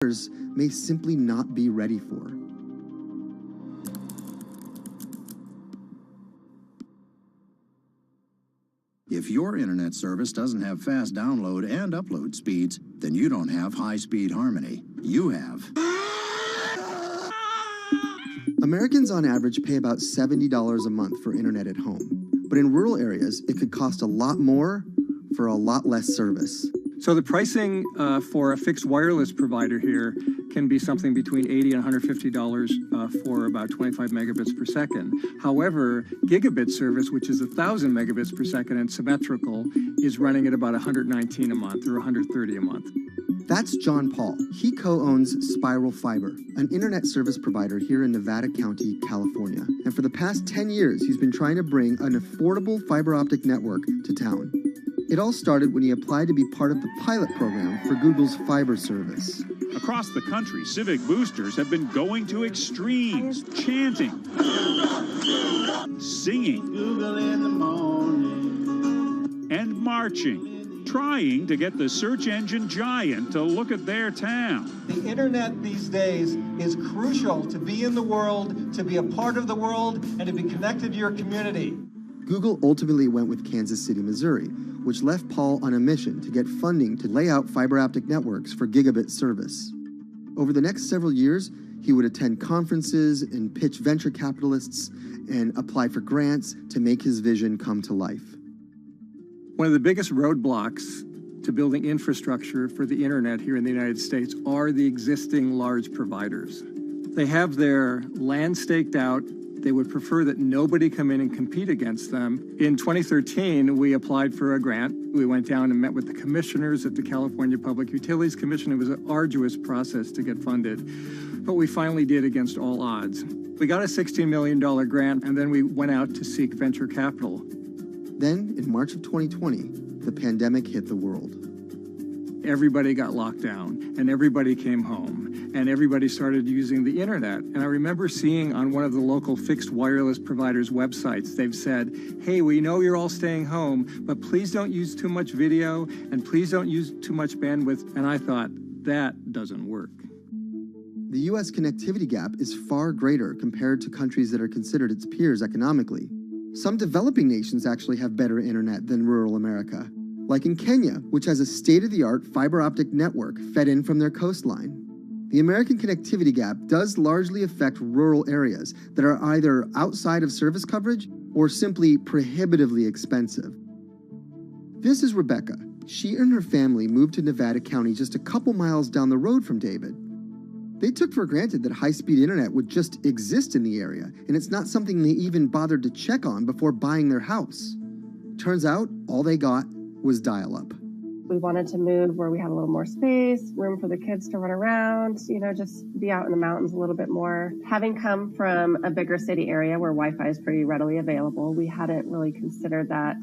may simply not be ready for. If your internet service doesn't have fast download and upload speeds, then you don't have high-speed harmony. You have... Americans on average pay about $70 a month for internet at home. But in rural areas, it could cost a lot more for a lot less service. So the pricing for a fixed wireless provider here can be something between $80 and $150 for about 25 megabits per second. However, gigabit service, which is 1,000 megabits per second and symmetrical, is running at about $119 a month or $130 a month. That's John Paul. He co-owns Spiral Fiber, an internet service provider here in Nevada County, California. And for the past 10 years, he's been trying to bring an affordable fiber optic network to town. It all started when he applied to be part of the pilot program for Google's fiber service. Across the country, civic boosters have been going to extremes, chanting, singing, Google in the morning, and marching, trying to get the search engine giant to look at their town. The internet these days is crucial to be in the world, to be a part of the world, and to be connected to your community. Google ultimately went with Kansas City, Missouri, which left Paul on a mission to get funding to lay out fiber optic networks for gigabit service. Over the next several years, he would attend conferences and pitch venture capitalists and apply for grants to make his vision come to life. One of the biggest roadblocks to building infrastructure for the internet here in the United States are the existing large providers. They have their land staked out. They would prefer that nobody come in and compete against them. In 2013, we applied for a grant. We went down and met with the commissioners at the California Public Utilities Commission. It was an arduous process to get funded, but we finally did against all odds. We got a $16 million grant, and then we went out to seek venture capital. Then, in March of 2020, the pandemic hit the world. Everybody got locked down, and everybody came home, and everybody started using the internet. And I remember seeing on one of the local fixed wireless providers' websites, they've said, hey, we know you're all staying home, but please don't use too much video, and please don't use too much bandwidth. And I thought, that doesn't work. The U.S. connectivity gap is far greater compared to countries that are considered its peers economically. Some developing nations actually have better internet than rural America, like in Kenya, which has a state-of-the-art fiber optic network fed in from their coastline. The American connectivity gap does largely affect rural areas that are either outside of service coverage or simply prohibitively expensive. This is Rebecca. She and her family moved to Nevada County just a couple miles down the road from David. They took for granted that high-speed internet would just exist in the area, and it's not something they even bothered to check on before buying their house. Turns out, all they got was dial-up. We wanted to move where we had a little more space, room for the kids to run around, just be out in the mountains a little bit more. Having come from a bigger city area where Wi-Fi is pretty readily available, we hadn't really considered that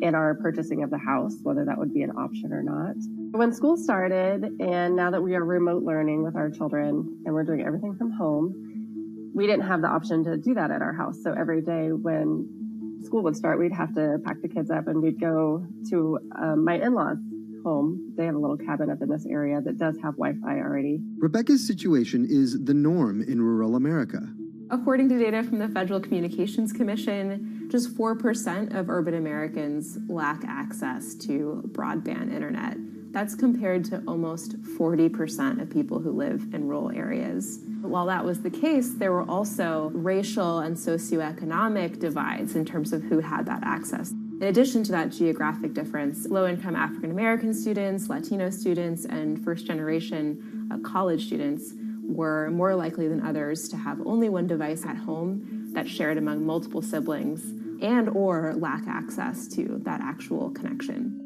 in our purchasing of the house, whether that would be an option or not. When school started, and now that we are remote learning with our children and we're doing everything from home, we didn't have the option to do that at our house. So every day when school would start, we'd have to pack the kids up and we'd go to my in-laws' home. They have a little cabin up in this area that does have Wi-Fi already. Rebecca's situation is the norm in rural America. According to data from the Federal Communications Commission, just 4% of urban Americans lack access to broadband internet. That's compared to almost 40% of people who live in rural areas. While that was the case, there were also racial and socioeconomic divides in terms of who had that access. In addition to that geographic difference, low-income African-American students, Latino students, and first-generation college students were more likely than others to have only one device at home that's shared among multiple siblings and or lack access to that actual connection.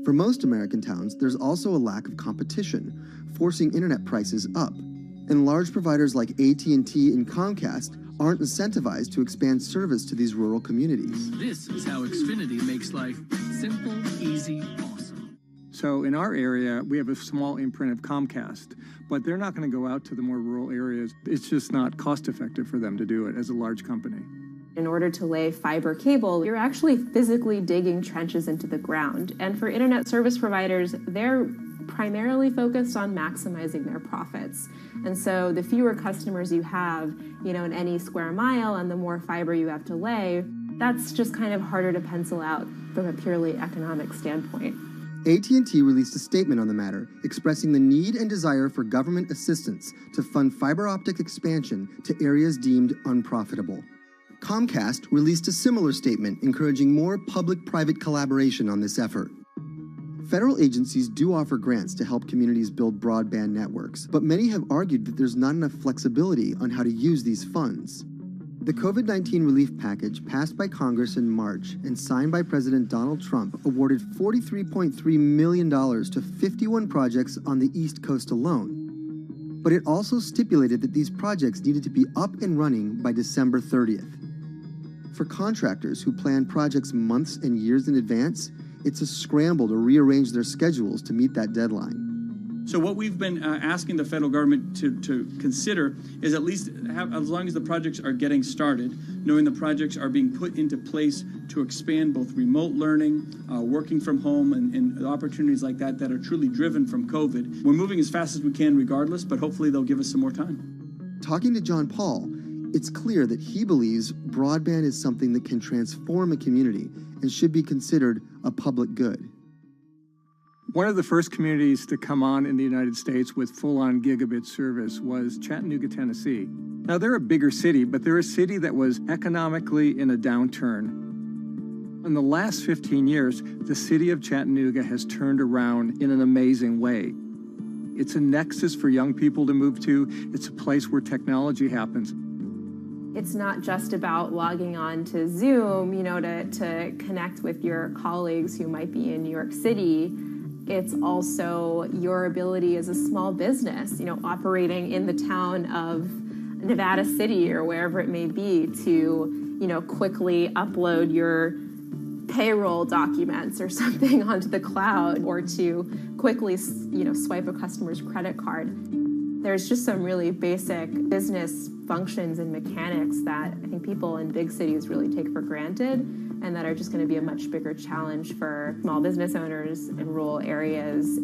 For most American towns, there's also a lack of competition, forcing internet prices up. And large providers like AT&T and Comcast aren't incentivized to expand service to these rural communities. This is how Xfinity makes life simple, easy, awesome. So in our area, we have a small imprint of Comcast, but they're not going to go out to the more rural areas. It's just not cost effective for them to do it as a large company. In order to lay fiber cable, you're actually physically digging trenches into the ground. And for internet service providers, they're primarily focused on maximizing their profits. And so the fewer customers you have, in any square mile and the more fiber you have to lay, that's just kind of harder to pencil out from a purely economic standpoint. AT&T released a statement on the matter, expressing the need and desire for government assistance to fund fiber optic expansion to areas deemed unprofitable. Comcast released a similar statement, encouraging more public-private collaboration on this effort. Federal agencies do offer grants to help communities build broadband networks, but many have argued that there's not enough flexibility on how to use these funds. The COVID-19 relief package passed by Congress in March and signed by President Donald Trump awarded $43.3 million to 51 projects on the East Coast alone. But it also stipulated that these projects needed to be up and running by December 30th. For contractors who plan projects months and years in advance, it's a scramble to rearrange their schedules to meet that deadline. So what we've been asking the federal government to consider is at least have, as long as the projects are getting started, knowing the projects are being put into place to expand both remote learning, working from home, and opportunities like that that are truly driven from COVID. We're moving as fast as we can regardless, but hopefully they'll give us some more time. Talking to John Paul, it's clear that he believes broadband is something that can transform a community and should be considered a public good. One of the first communities to come on in the United States with full-on gigabit service was Chattanooga, Tennessee. Now, they're a bigger city, but they're a city that was economically in a downturn. In the last 15 years, the city of Chattanooga has turned around in an amazing way. It's a nexus for young people to move to. It's a place where technology happens. It's not just about logging on to Zoom, to connect with your colleagues who might be in New York City. It's also your ability as a small business, operating in the town of Nevada City or wherever it may be to, quickly upload your payroll documents or something onto the cloud, or to quickly, swipe a customer's credit card. There's just some really basic business functions and mechanics that I think people in big cities really take for granted, and that are just going to be a much bigger challenge for small business owners in rural areas.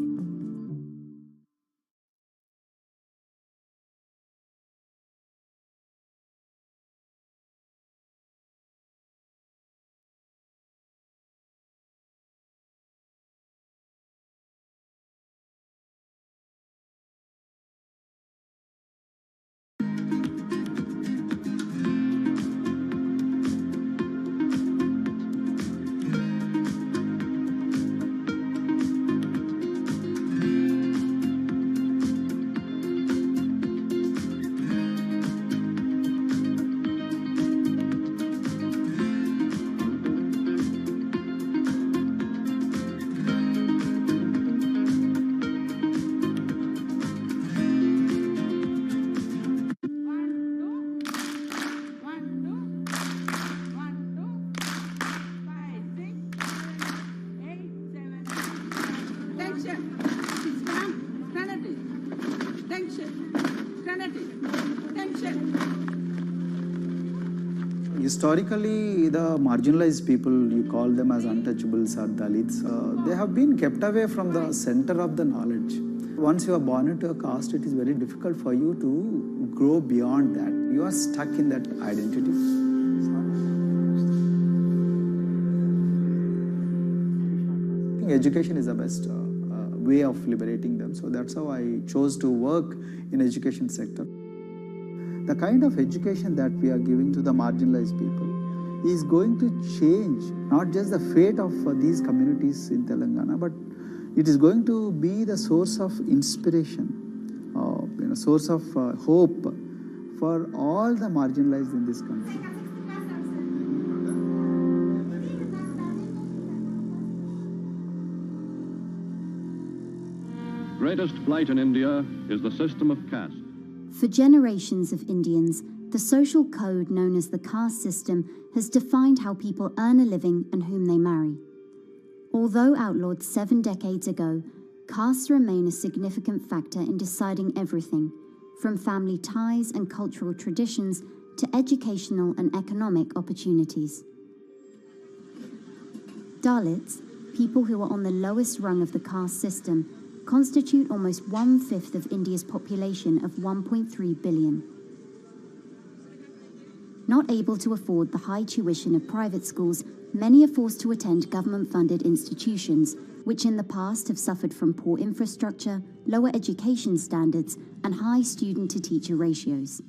Historically, the marginalized people, you call them as untouchables or Dalits, they have been kept away from the center of the knowledge. Once you are born into a caste, it is very difficult for you to grow beyond that. You are stuck in that identity. I think education is the best way of liberating them. So that's how I chose to work in education sector. The kind of education that we are giving to the marginalized people is going to change not just the fate of these communities in Telangana, but it is going to be the source of inspiration, source of hope for all the marginalized in this country. Greatest blight in India is the system of caste. For generations of Indians, the social code known as the caste system has defined how people earn a living and whom they marry. Although outlawed 7 decades ago, castes remain a significant factor in deciding everything, from family ties and cultural traditions to educational and economic opportunities. Dalits, people who are on the lowest rung of the caste system, constitute almost 1/5 of India's population of 1.3 billion. Not able to afford the high tuition of private schools, many are forced to attend government-funded institutions, which in the past have suffered from poor infrastructure, lower education standards, and high student-to-teacher ratios.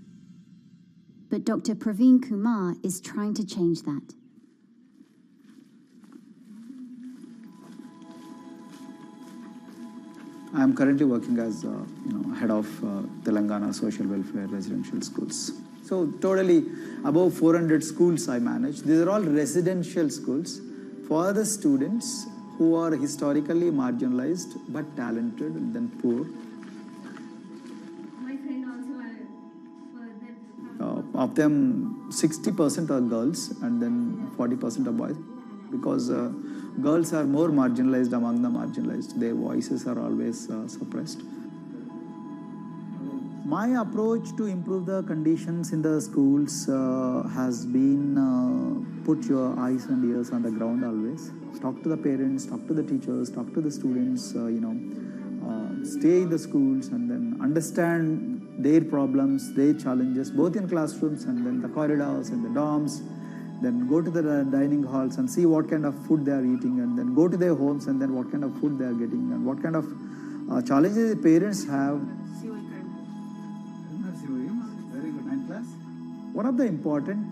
But Dr. Praveen Kumar is trying to change that. I am currently working as head of Telangana Social Welfare Residential Schools. So totally above 400 schools I manage. These are all residential schools for the students who are historically marginalized but talented and then poor. My friend also Of them, 60% are girls and then 40% are boys, because girls are more marginalized among the marginalized. Their voices are always suppressed. My approach to improve the conditions in the schools has been put your eyes and ears on the ground always. Talk to the parents, talk to the teachers, talk to the students, stay in the schools and then understand their problems, their challenges, both in classrooms and then the corridors and the dorms. Then go to the dining halls and see what kind of food they are eating, and then go to their homes and then what kind of food they are getting and what kind of challenges the parents have. Very good. 9th class. One of the important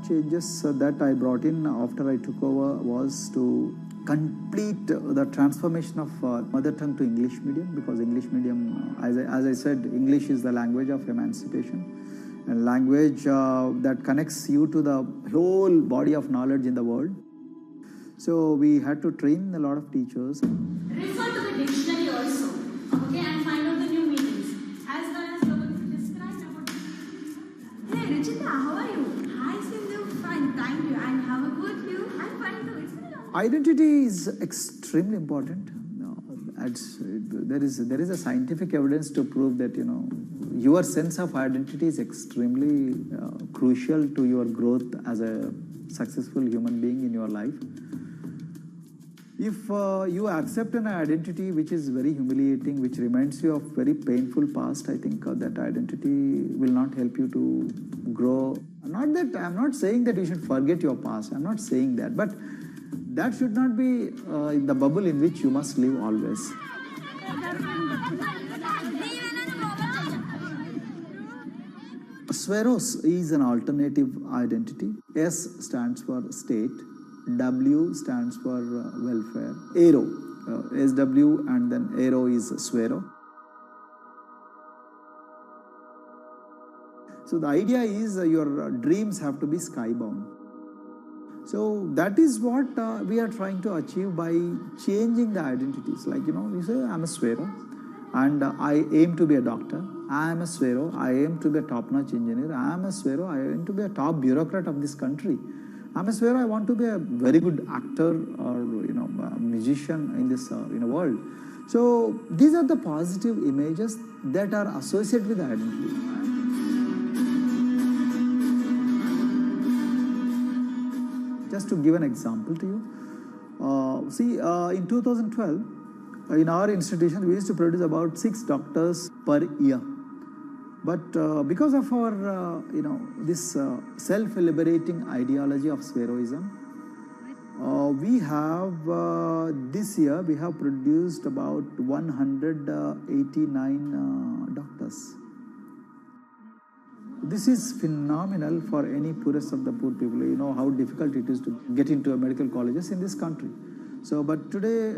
changes that I brought in after I took over was to complete the transformation of mother tongue to English medium, because English medium, as I said, English is the language of emancipation, a language that connects you to the whole body of knowledge in the world. So we had to train a lot of teachers. refer to the dictionary also, okay, and find out the new meanings, as well as you're going to describe about. Hey, Ruchita, how are you? Hi, Sindhu. Fine, thank you. And how about you? I'm fine too. It's been a long. Identity is extremely important. There is a scientific evidence to prove that your sense of identity is extremely crucial to your growth as a successful human being in your life. If you accept an identity which is very humiliating, which reminds you of very painful past, I think that identity will not help you to grow. I'm not saying that you should forget your past. I'm not saying that, but that should not be the bubble in which you must live always. Sweros is an alternative identity. S stands for state, W stands for welfare, Aero, SW and then Aero is Swero. So the idea is your dreams have to be skybound. So that is what we are trying to achieve by changing the identities. Like, you say, I'm a Swero and I aim to be a doctor. I am a Swero, I aim to be a top-notch engineer. I am a Swero, I aim to be a top bureaucrat of this country. I'm a Swero, I want to be a very good actor or, a musician in this world. So these are the positive images that are associated with the identity. Just to give an example to you, in 2012, in our institution, we used to produce about 6 doctors per year. But because of our, this self-liberating ideology of Sveroism, we have, this year, we have produced about 189 doctors. This is phenomenal for any poorest of the poor people. You know how difficult it is to get into medical colleges in this country. So, but today,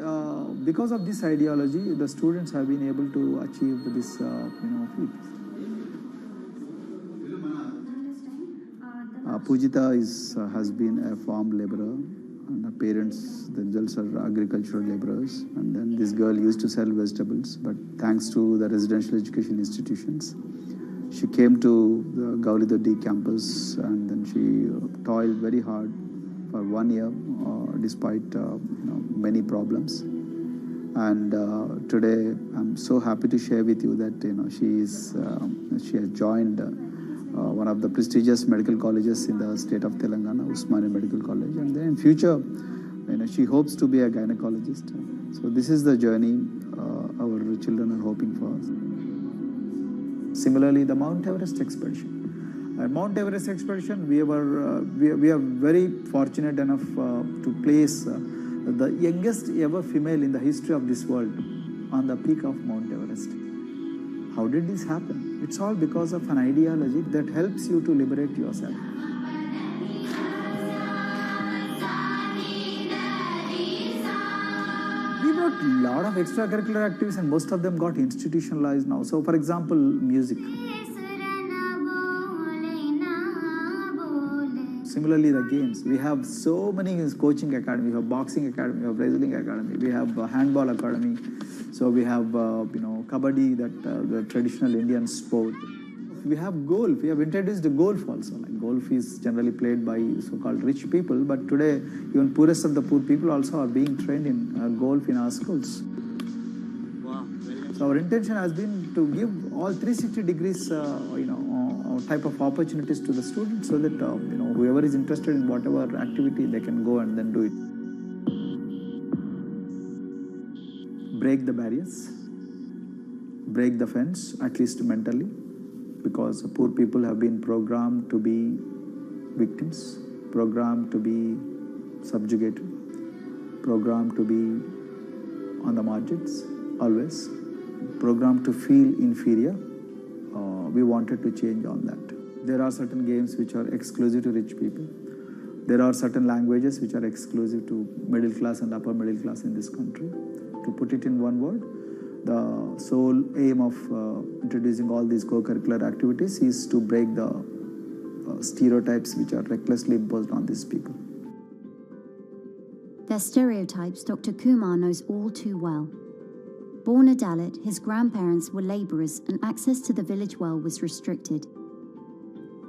because of this ideology, the students have been able to achieve this, feat. Pujita has been a farm laborer, and her parents themselves are agricultural laborers. And then this girl used to sell vegetables, but thanks to the residential education institutions, she came to the Gaulidoddi campus, and then she toiled very hard for 1 year, despite many problems. And today, I'm so happy to share with you that she has joined one of the prestigious medical colleges in the state of Telangana, Usmania Medical College, and then in future, she hopes to be a gynecologist. So this is the journey our our children are hoping for. Similarly, the Mount Everest expedition. Mount Everest expedition, we are very fortunate enough to place the youngest ever female in the history of this world on the peak of Mount Everest. How did this happen? It's all because of an ideology that helps you to liberate yourself. We brought a lot of extracurricular activities and most of them got institutionalized now. So for example, music. Similarly, the games. We have so many coaching academy. We have boxing academy, we have wrestling academy, we have handball academy. So we have, kabaddi, the traditional Indian sport. We have golf. We have introduced golf also. Like golf is generally played by so-called rich people, but today even poorest of the poor people also are being trained in golf in our schools. Wow. So our intention has been to give all 360 degrees, type of opportunities to the students, so that whoever is interested in whatever activity, they can go and then do it. Break the barriers, break the fence, at least mentally, because poor people have been programmed to be victims, programmed to be subjugated, programmed to be on the margins, always, programmed to feel inferior. We wanted to change on that. There are certain games which are exclusive to rich people. There are certain languages which are exclusive to middle class and upper middle class in this country. To put it in one word, the sole aim of introducing all these co-curricular activities is to break the stereotypes which are recklessly imposed on these people. Their stereotypes Dr. Kumar knows all too well. Born a Dalit, his grandparents were labourers and access to the village well was restricted.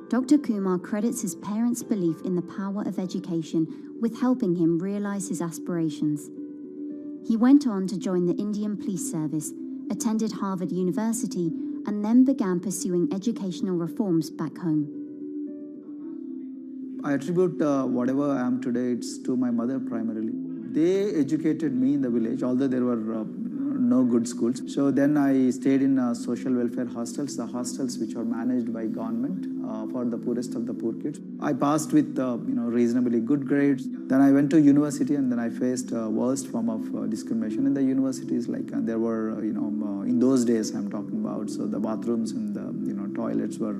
Dr. Kumar credits his parents' belief in the power of education with helping him realise his aspirations. He went on to join the Indian Police Service, attended Harvard University, and then began pursuing educational reforms back home. I attribute whatever I am today, it's to my mother primarily. They educated me in the village, although there were no good schools. So then I stayed in social welfare hostels, the hostels which are managed by government for the poorest of the poor kids. I passed with reasonably good grades. Then I went to university and then I faced worst form of discrimination in the universities. Like there were, in those days I'm talking about, so the bathrooms and the toilets were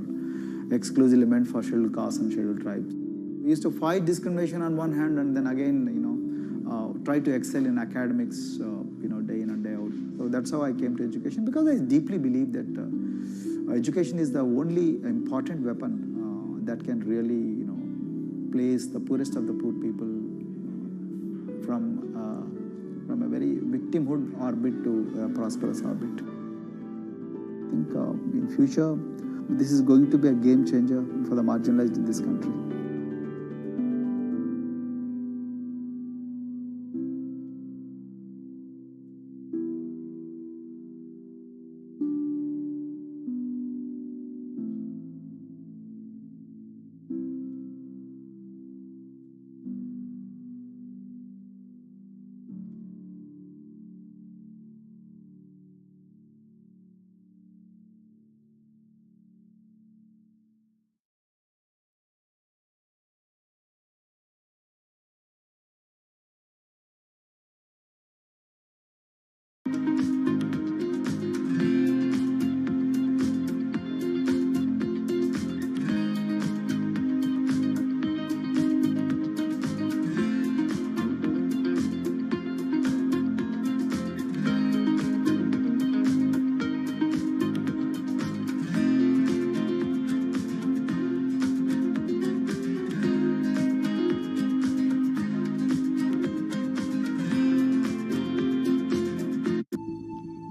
exclusively meant for scheduled castes and scheduled tribes. We used to fight discrimination on one hand and then again, try to excel in academics, day in and day out. So that's how I came to education, because I deeply believe that education is the only important weapon that can really, place the poorest of the poor people from a very victimhood orbit to a prosperous orbit. I think in future, this is going to be a game changer for the marginalized in this country.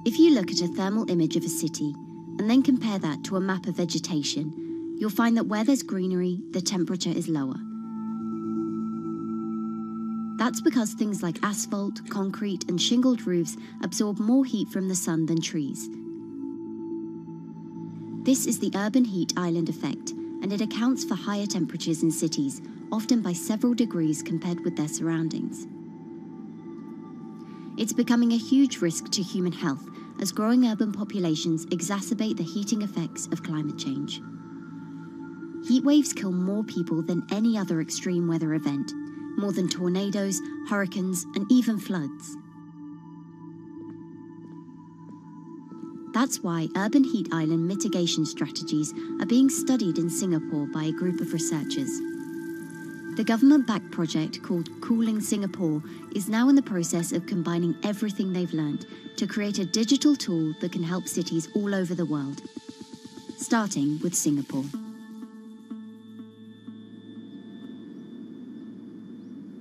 If you look at a thermal image of a city and then compare that to a map of vegetation, you'll find that where there's greenery, the temperature is lower. That's because things like asphalt, concrete, and shingled roofs absorb more heat from the sun than trees. This is the urban heat island effect, and it accounts for higher temperatures in cities, often by several degrees compared with their surroundings. It's becoming a huge risk to human health, as growing urban populations exacerbate the heating effects of climate change. Heat waves kill more people than any other extreme weather event, more than tornadoes, hurricanes, and even floods. That's why urban heat island mitigation strategies are being studied in Singapore by a group of researchers. The government-backed project called Cooling Singapore is now in the process of combining everything they've learned to create a digital tool that can help cities all over the world, starting with Singapore.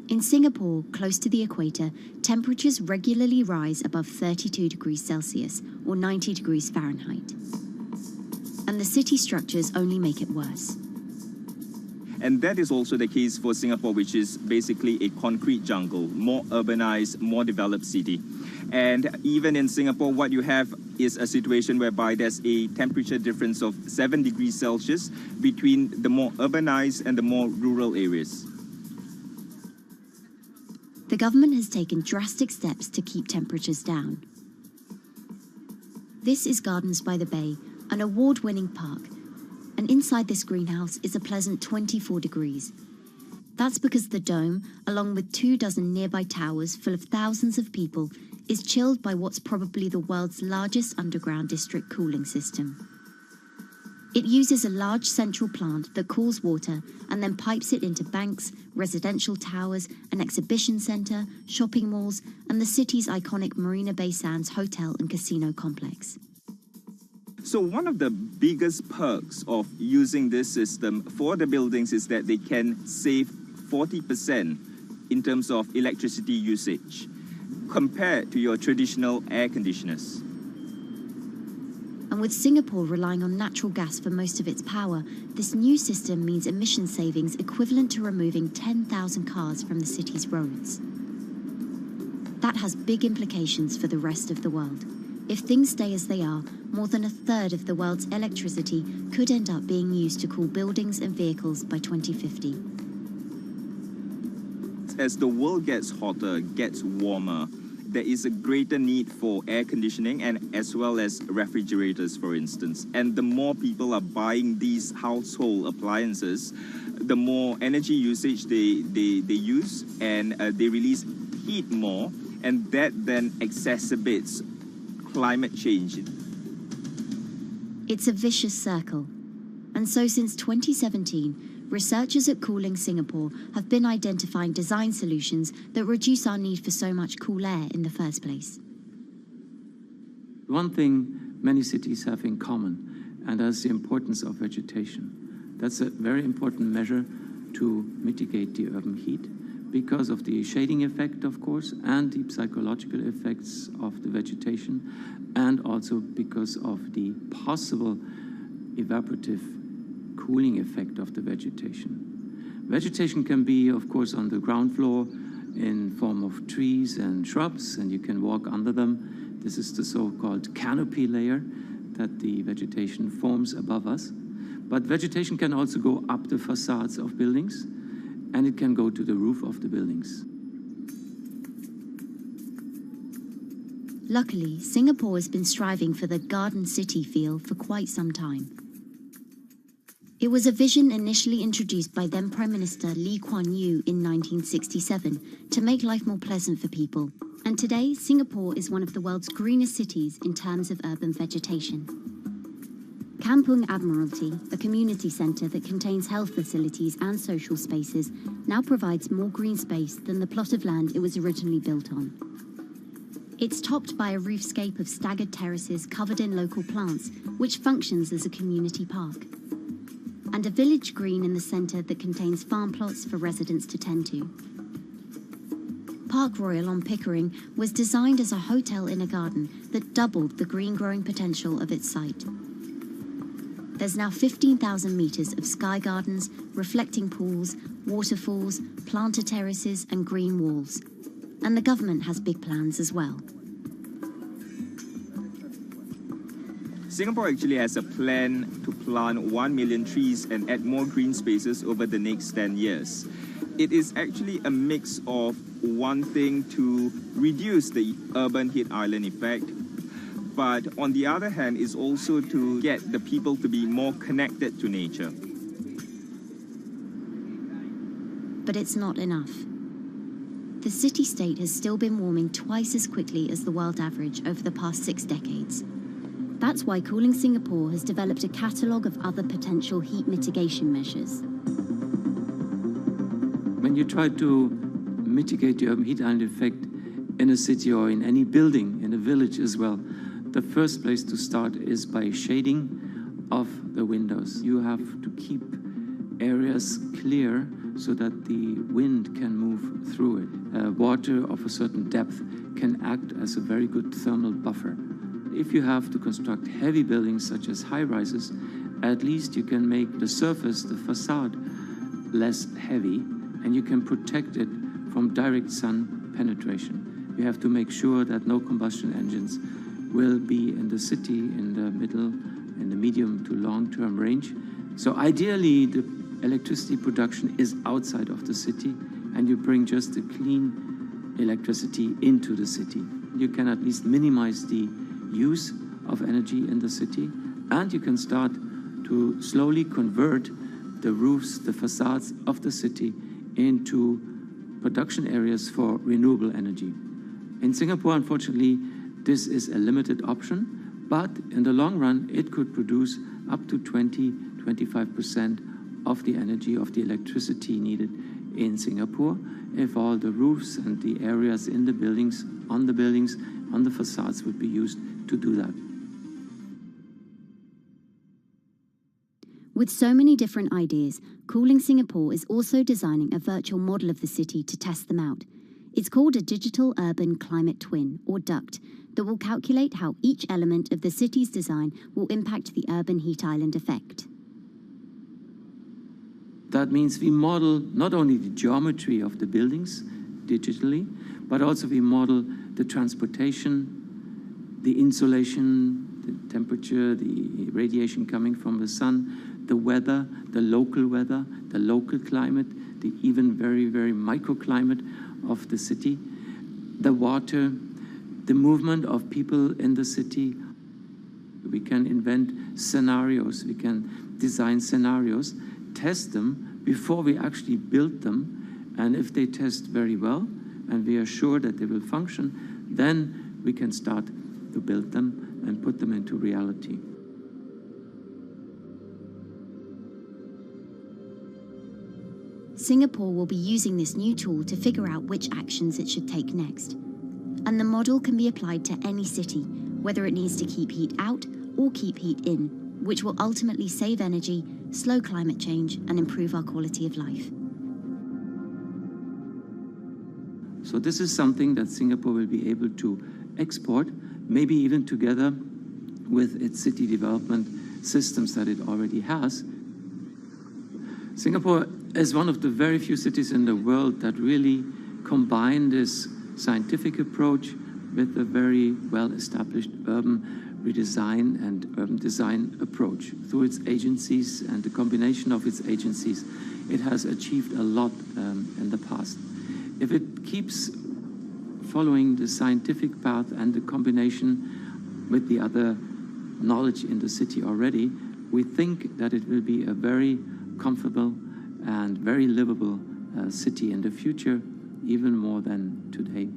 In Singapore, close to the equator, temperatures regularly rise above 32 degrees Celsius or 90 degrees Fahrenheit. And the city structures only make it worse. And that is also the case for Singapore, which is basically a concrete jungle, more urbanized, more developed city. And even in Singapore, what you have is a situation whereby there's a temperature difference of 7 degrees Celsius between the more urbanized and the more rural areas. The government has taken drastic steps to keep temperatures down. This is Gardens by the Bay, an award-winning park, and inside this greenhouse is a pleasant 24 degrees. That's because the dome, along with 24 nearby towers full of thousands of people, is chilled by what's probably the world's largest underground district cooling system. It uses a large central plant that cools water and then pipes it into banks, residential towers, an exhibition centre, shopping malls, and the city's iconic Marina Bay Sands hotel and casino complex. So one of the biggest perks of using this system for the buildings is that they can save 40% in terms of electricity usage compared to your traditional air conditioners. And with Singapore relying on natural gas for most of its power, this new system means emission savings equivalent to removing 10,000 cars from the city's roads. That has big implications for the rest of the world. If things stay as they are, more than a third of the world's electricity could end up being used to cool buildings and vehicles by 2050. As the world gets hotter, gets warmer, there is a greater need for air conditioning and as well as refrigerators, for instance. And the more people are buying these household appliances, the more energy usage they use, and they release heat more, and that then exacerbates climate change. It's a vicious circle. And so since 2017, researchers at Cooling Singapore have been identifying design solutions that reduce our need for so much cool air in the first place. One thing many cities have in common, and that's the importance of vegetation. That's a very important measure to mitigate the urban heat because of the shading effect, of course, and the psychological effects of the vegetation, and also because of the possible evaporative cooling effect of the vegetation. Vegetation can be, of course, on the ground floor in form of trees and shrubs, and you can walk under them. This is the so-called canopy layer that the vegetation forms above us. But vegetation can also go up the facades of buildings, and it can go to the roof of the buildings. Luckily, Singapore has been striving for the garden city feel for quite some time. It was a vision initially introduced by then Prime Minister Lee Kuan Yew in 1967 to make life more pleasant for people. And today, Singapore is one of the world's greenest cities in terms of urban vegetation. Kampung Admiralty, a community centre that contains health facilities and social spaces, now provides more green space than the plot of land it was originally built on. It's topped by a roofscape of staggered terraces covered in local plants, which functions as a community park. And a village green in the centre that contains farm plots for residents to tend to. Park Royal on Pickering was designed as a hotel in a garden that doubled the green growing potential of its site. There's now 15,000 metres of sky gardens, reflecting pools, waterfalls, planter terraces and green walls. And the government has big plans as well. Singapore actually has a plan to plant 1 million trees and add more green spaces over the next 10 years. It is actually a mix of wanting to reduce the urban heat island effect, but on the other hand is also to get the people to be more connected to nature. But it's not enough. The city-state has still been warming twice as quickly as the world average over the past 6 decades. That's why Cooling Singapore has developed a catalogue of other potential heat mitigation measures. When you try to mitigate the urban heat island effect in a city or in any building, in a village as well, the first place to start is by shading of the windows. You have to keep areas clear so that the wind can move through it. Water of a certain depth can act as a very good thermal buffer. If you have to construct heavy buildings such as high-rises, at least you can make the surface, the facade, less heavy, and you can protect it from direct sun penetration. You have to make sure that no combustion engines will be in the city in the middle, in the medium to long-term range. So ideally, the electricity production is outside of the city, and you bring just the clean electricity into the city. You can at least minimize the use of energy in the city, and you can start to slowly convert the roofs, the facades of the city into production areas for renewable energy. In Singapore, unfortunately, this is a limited option, but in the long run, it could produce up to 20-25% of the energy, of the electricity needed in Singapore, if all the roofs and the areas in the buildings, on the facades would be used to do that. With so many different ideas, Cooling Singapore is also designing a virtual model of the city to test them out. It's called a Digital Urban Climate Twin, or DUCT, that will calculate how each element of the city's design will impact the urban heat island effect. That means we model not only the geometry of the buildings digitally, but also we model the transportation, the insulation, the temperature, the radiation coming from the sun, the weather, the local climate, the even very, very microclimate of the city, the water, the movement of people in the city. We can invent scenarios, we can design scenarios, test them before we actually build them, and if they test very well and we are sure that they will function, then we can start to build them and put them into reality. Singapore will be using this new tool to figure out which actions it should take next. And the model can be applied to any city, whether it needs to keep heat out or keep heat in, which will ultimately save energy, slow climate change, and improve our quality of life. So this is something that Singapore will be able to export, maybe even together with its city development systems that it already has. Singapore is one of the very few cities in the world that really combine this scientific approach with a very well-established urban redesign and urban design approach. Through its agencies and the combination of its agencies, it has achieved a lot in the past. If it keeps following the scientific path and the combination with the other knowledge in the city already, we think that it will be a very comfortable and very livable city in the future, even more than today.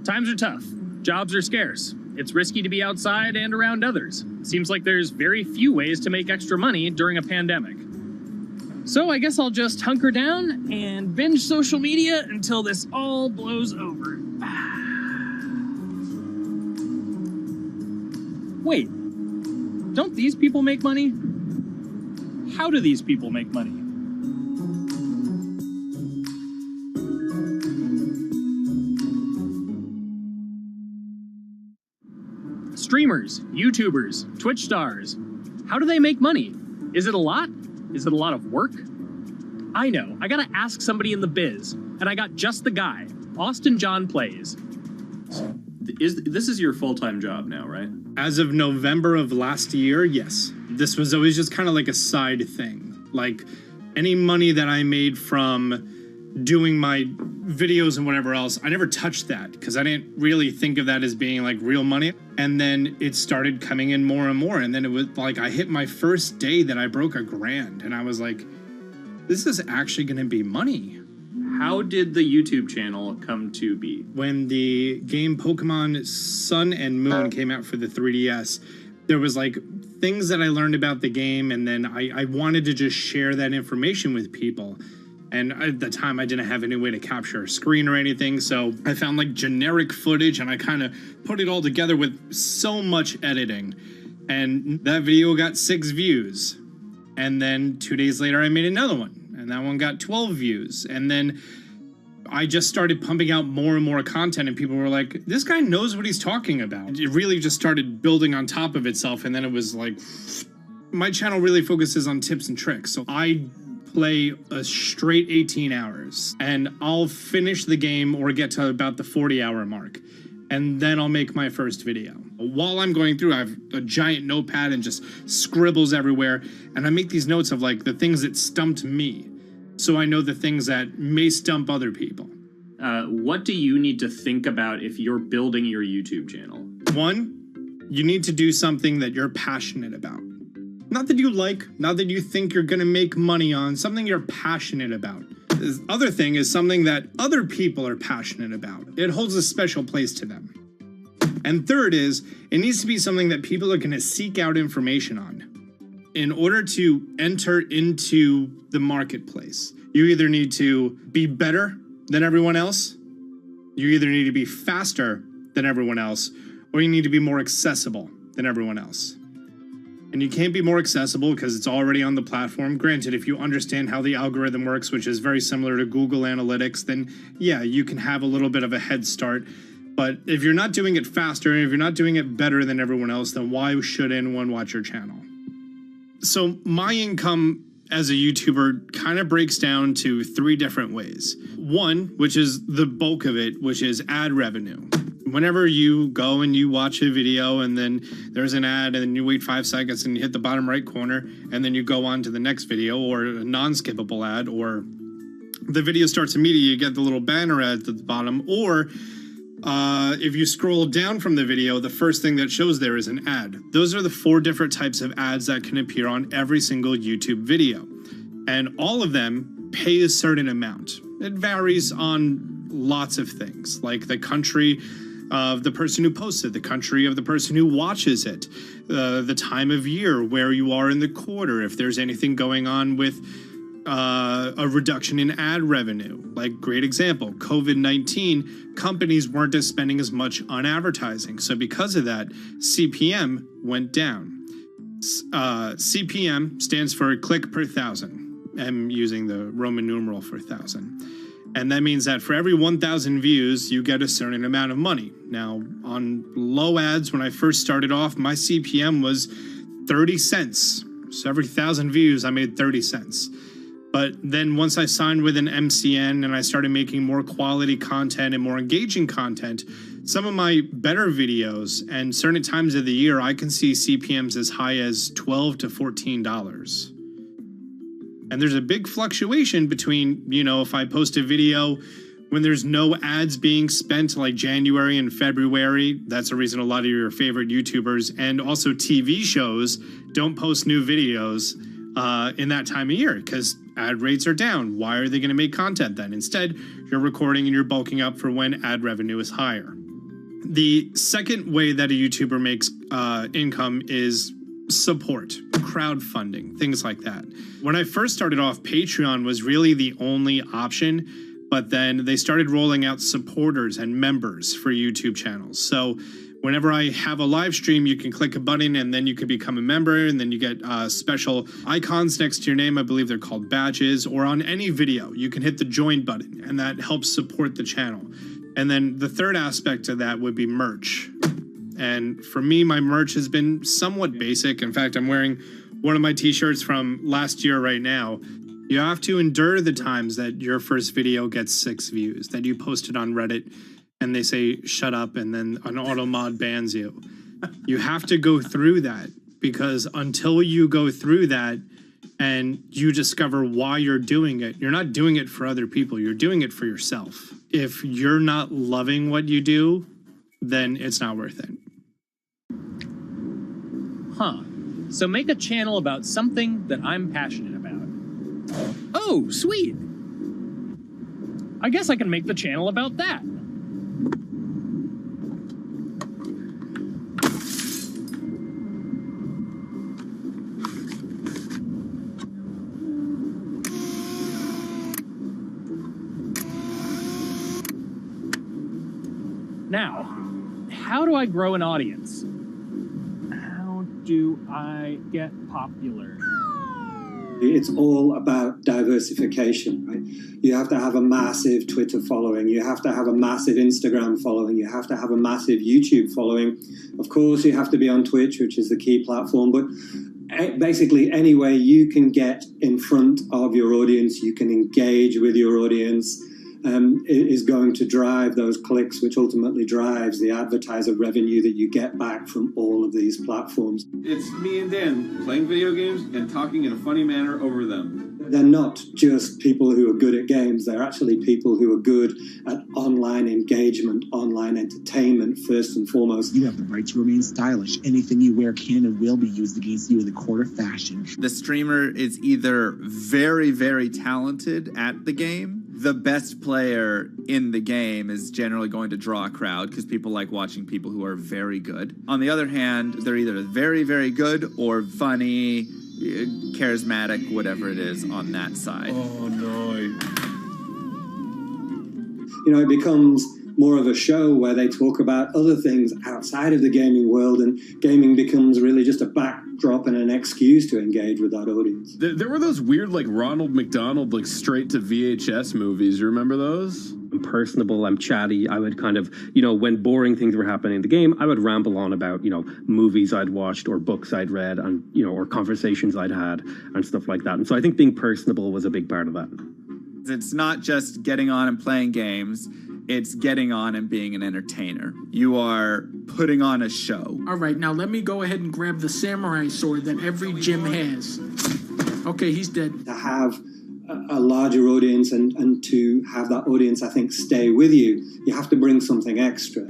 Times are tough. Jobs are scarce. It's risky to be outside and around others. Seems like there's very few ways to make extra money during a pandemic. So I guess I'll just hunker down and binge social media until this all blows over. Wait, don't these people make money? How do these people make money? Streamers, YouTubers, Twitch stars. How do they make money? Is it a lot? Is it a lot of work? I know, I gotta ask somebody in the biz, and I got just the guy. Austin John Plays. This is your full-time job now, right? As of November of last year, yes. This was always just kind of like a side thing. Like, any money that I made from doing my videos and whatever else, I never touched that because I didn't really think of that as being like real money. And then it started coming in more and more. And then it was like I hit my first day that I broke $1,000 and I was like, this is actually going to be money. How did the YouTube channel come to be? When the game Pokemon Sun and Moon came out for the 3DS, there was like things that I learned about the game, and then I wanted to just share that information with people. And at the time, I didn't have any way to capture a screen or anything, so I found like generic footage, and I kind of put it all together with so much editing. And that video got 6 views. And then 2 days later, I made another one. And that one got 12 views. And then I just started pumping out more and more content, and people were like, this guy knows what he's talking about. It really just started building on top of itself. And then it was like, my channel really focuses on tips and tricks. So I play a straight 18 hours and I'll finish the game or get to about the 40-hour mark. And then I'll make my first video. While I'm going through, I have a giant notepad and just scribbles everywhere. And I make these notes of like the things that stumped me, so I know the things that may stump other people. What do you need to think about if you're building your YouTube channel? 1, you need to do something that you're passionate about. Not that you like, not that you think you're gonna make money on, something you're passionate about. The other thing is something that other people are passionate about. It holds a special place to them. And third is, it needs to be something that people are gonna seek out information on. In order to enter into the marketplace, you either need to be better than everyone else, you either need to be faster than everyone else, or you need to be more accessible than everyone else. And you can't be more accessible because it's already on the platform. Granted, if you understand how the algorithm works, which is very similar to Google Analytics, then yeah, you can have a little bit of a head start. But if you're not doing it faster, and if you're not doing it better than everyone else, then why should anyone watch your channel? So my income as a YouTuber kind of breaks down to 3 different ways. 1, which is the bulk of it, which is ad revenue. Whenever you go and you watch a video and then there's an ad and then you wait 5 seconds and you hit the bottom right corner and then you go on to the next video, or a non-skippable ad, or the video starts immediately, you get the little banner ad at the bottom, or if you scroll down from the video, the first thing that shows there is an ad. Those are the 4 different types of ads that can appear on every single YouTube video. And all of them pay a certain amount. It varies on lots of things, like the country of the person who posts it, the country of the person who watches it, the time of year, where you are in the quarter, if there's anything going on with a reduction in ad revenue. Like, great example, COVID-19, companies weren't spending as much on advertising. So because of that, CPM went down. CPM stands for click per thousand. I'm using the Roman numeral for 1,000. And that means that for every 1,000 views, you get a certain amount of money. Now, on low ads, when I first started off, my CPM was 30 cents. So every 1,000 views, I made 30 cents. But then once I signed with an MCN and I started making more quality content and more engaging content, some of my better videos and certain times of the year, I can see CPMs as high as $12 to $14. And there's a big fluctuation between, you know, if I post a video when there's no ads being spent, like January and February, that's the reason a lot of your favorite YouTubers and also TV shows don't post new videos in that time of year because ad rates are down. Why are they going to make content then? Instead, you're recording and you're bulking up for when ad revenue is higher. The second way that a YouTuber makes income is support. crowdfunding, things like that. When I first started off, Patreon was really the only option, but then they started rolling out supporters and members for YouTube channels. So whenever I have a live stream, you can click a button and then you can become a member, and then you get special icons next to your name. I believe they're called badges. Or on any video, you can hit the join button, and that helps support the channel. And then the third aspect of that would be merch. And for me, my merch has been somewhat basic. In fact, I'm wearing one of my t-shirts from last year right now. You have to endure the times that your first video gets 6 views, that you post it on Reddit and they say, shut up, and then an auto mod bans you. You have to go through that, because until you go through that and you discover why you're doing it, you're not doing it for other people, you're doing it for yourself. If you're not loving what you do, then it's not worth it. Huh. So make a channel about something that I'm passionate about. Oh, sweet. I guess I can make the channel about that. Now, how do I grow an audience? How do I get popular? It's all about diversification, right? You have to have a massive Twitter following. You have to have a massive Instagram following. You have to have a massive YouTube following. Of course, you have to be on Twitch, which is the key platform. But basically, any way you can get in front of your audience, you can engage with your audience, is going to drive those clicks, which ultimately drives the advertiser revenue that you get back from all of these platforms. It's me and Dan playing video games and talking in a funny manner over them. They're not just people who are good at games, they're actually people who are good at online engagement, online entertainment, first and foremost. You have the right to remain stylish. Anything you wear can and will be used against you in the court of fashion. The streamer is either very, very talented at the game. The best player in the game is generally going to draw a crowd because people like watching people who are very good. On the other hand, they're either very, very good or funny, charismatic, whatever it is on that side. Oh, no. You know, it becomes more of a show where they talk about other things outside of the gaming world, and gaming becomes really just a backdrop and an excuse to engage with that audience. There were those weird, like, Ronald McDonald, like, straight to VHS movies. You remember those? I'm personable, I'm chatty. I would kind of, when boring things were happening in the game, I would ramble on about, movies I'd watched or books I'd read and, or conversations I'd had and stuff like that. And so I think being personable was a big part of that. It's not just getting on and playing games. It's getting on and being an entertainer. You are putting on a show. All right, now let me go ahead and grab the samurai sword that every gym has. Okay, he's dead. To have a larger audience and to have that audience, I think, stay with you, you have to bring something extra.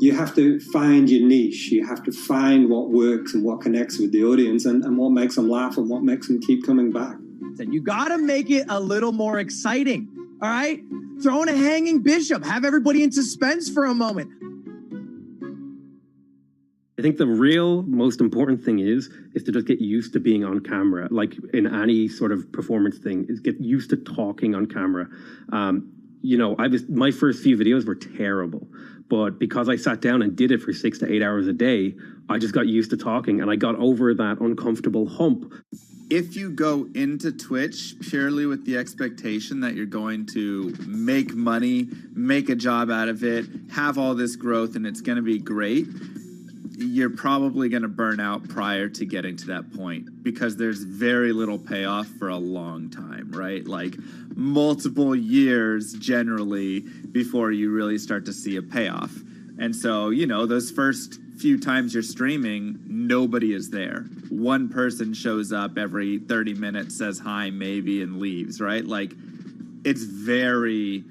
You have to find your niche. You have to find what works and what connects with the audience and what makes them laugh and what makes them keep coming back. You got to make it a little more exciting, all right? Throw in a hanging bishop. Have everybody in suspense for a moment. I think the real most important thing is to just get used to being on camera. Like in any sort of performance thing, is get used to talking on camera. My first few videos were terrible, but because I sat down and did it for 6 to 8 hours a day, I just got used to talking and I got over that uncomfortable hump. If you go into Twitch purely with the expectation that you're going to make money, make a job out of it, have all this growth, and it's going to be great, you're probably going to burn out prior to getting to that point because there's very little payoff for a long time, right? Like multiple years generally before you really start to see a payoff. And so, those first few times you're streaming, nobody is there. One person shows up every 30 minutes, says hi, maybe, and leaves, right? Like, it's very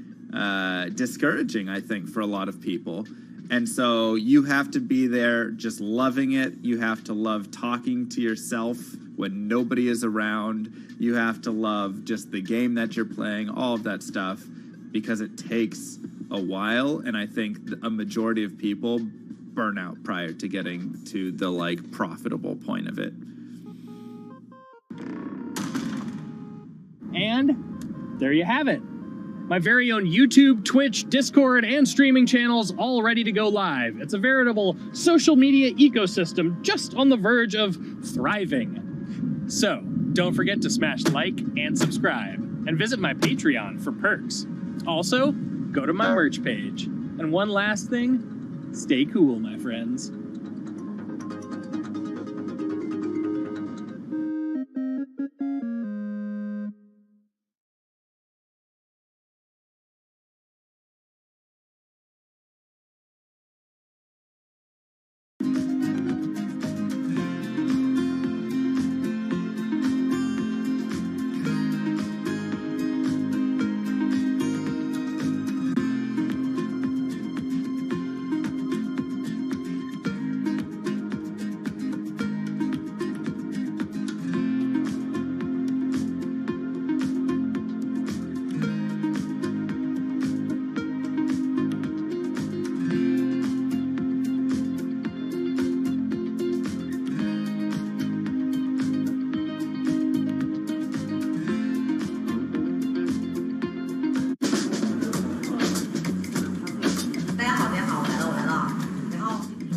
discouraging, I think, for a lot of people. And so you have to be there just loving it. You have to love talking to yourself when nobody is around. You have to love just the game that you're playing, all of that stuff, because it takes a while. And I think a majority of people burn out prior to getting to the, profitable point of it. And there you have it. My very own YouTube, Twitch, Discord, and streaming channels all ready to go live. It's a veritable social media ecosystem just on the verge of thriving. So, don't forget to smash like and subscribe, and visit my Patreon for perks. Also, go to my merch page. And one last thing, stay cool, my friends.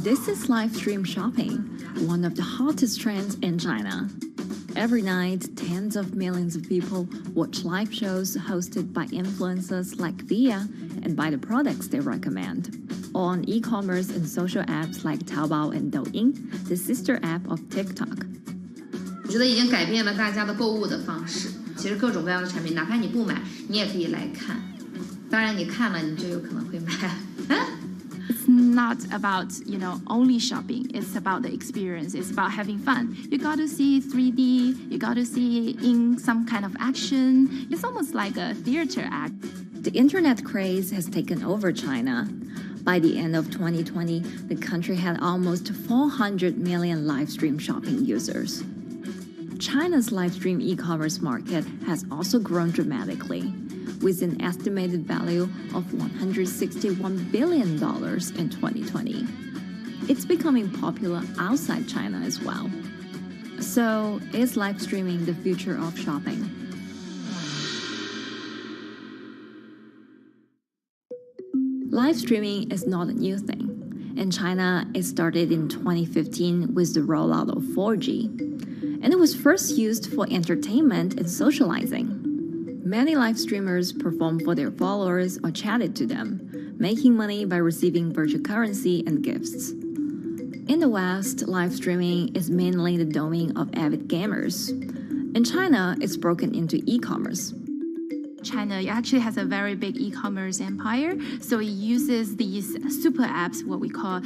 This is live stream shopping, one of the hottest trends in China. Every night, tens of millions of people watch live shows hosted by influencers like Via and buy the products they recommend. On e-commerce and social apps like Taobao and Douyin, the sister app of TikTok. 我觉得已经改变了大家的购物的方式。其实各种各样的产品，哪怕你不买，你也可以来看。当然，你看了，你就有可能会买。It's not about, only shopping. It's about the experience. It's about having fun. You got to see 3D. You got to see in some kind of action. It's almost like a theater act. The internet craze has taken over China. By the end of 2020, the country had almost 400 million live stream shopping users. China's live stream e-commerce market has also grown dramatically, with an estimated value of $161 billion in 2020. It's becoming popular outside China as well. So, is live streaming the future of shopping? Live streaming is not a new thing. In China, it started in 2015 with the rollout of 4G. And it was first used for entertainment and socializing. Many live streamers performed for their followers or chatted to them, making money by receiving virtual currency and gifts. In the West, live streaming is mainly the domain of avid gamers. In China, it's broken into e-commerce. China actually has a very big e-commerce empire, so it uses these super apps, what we call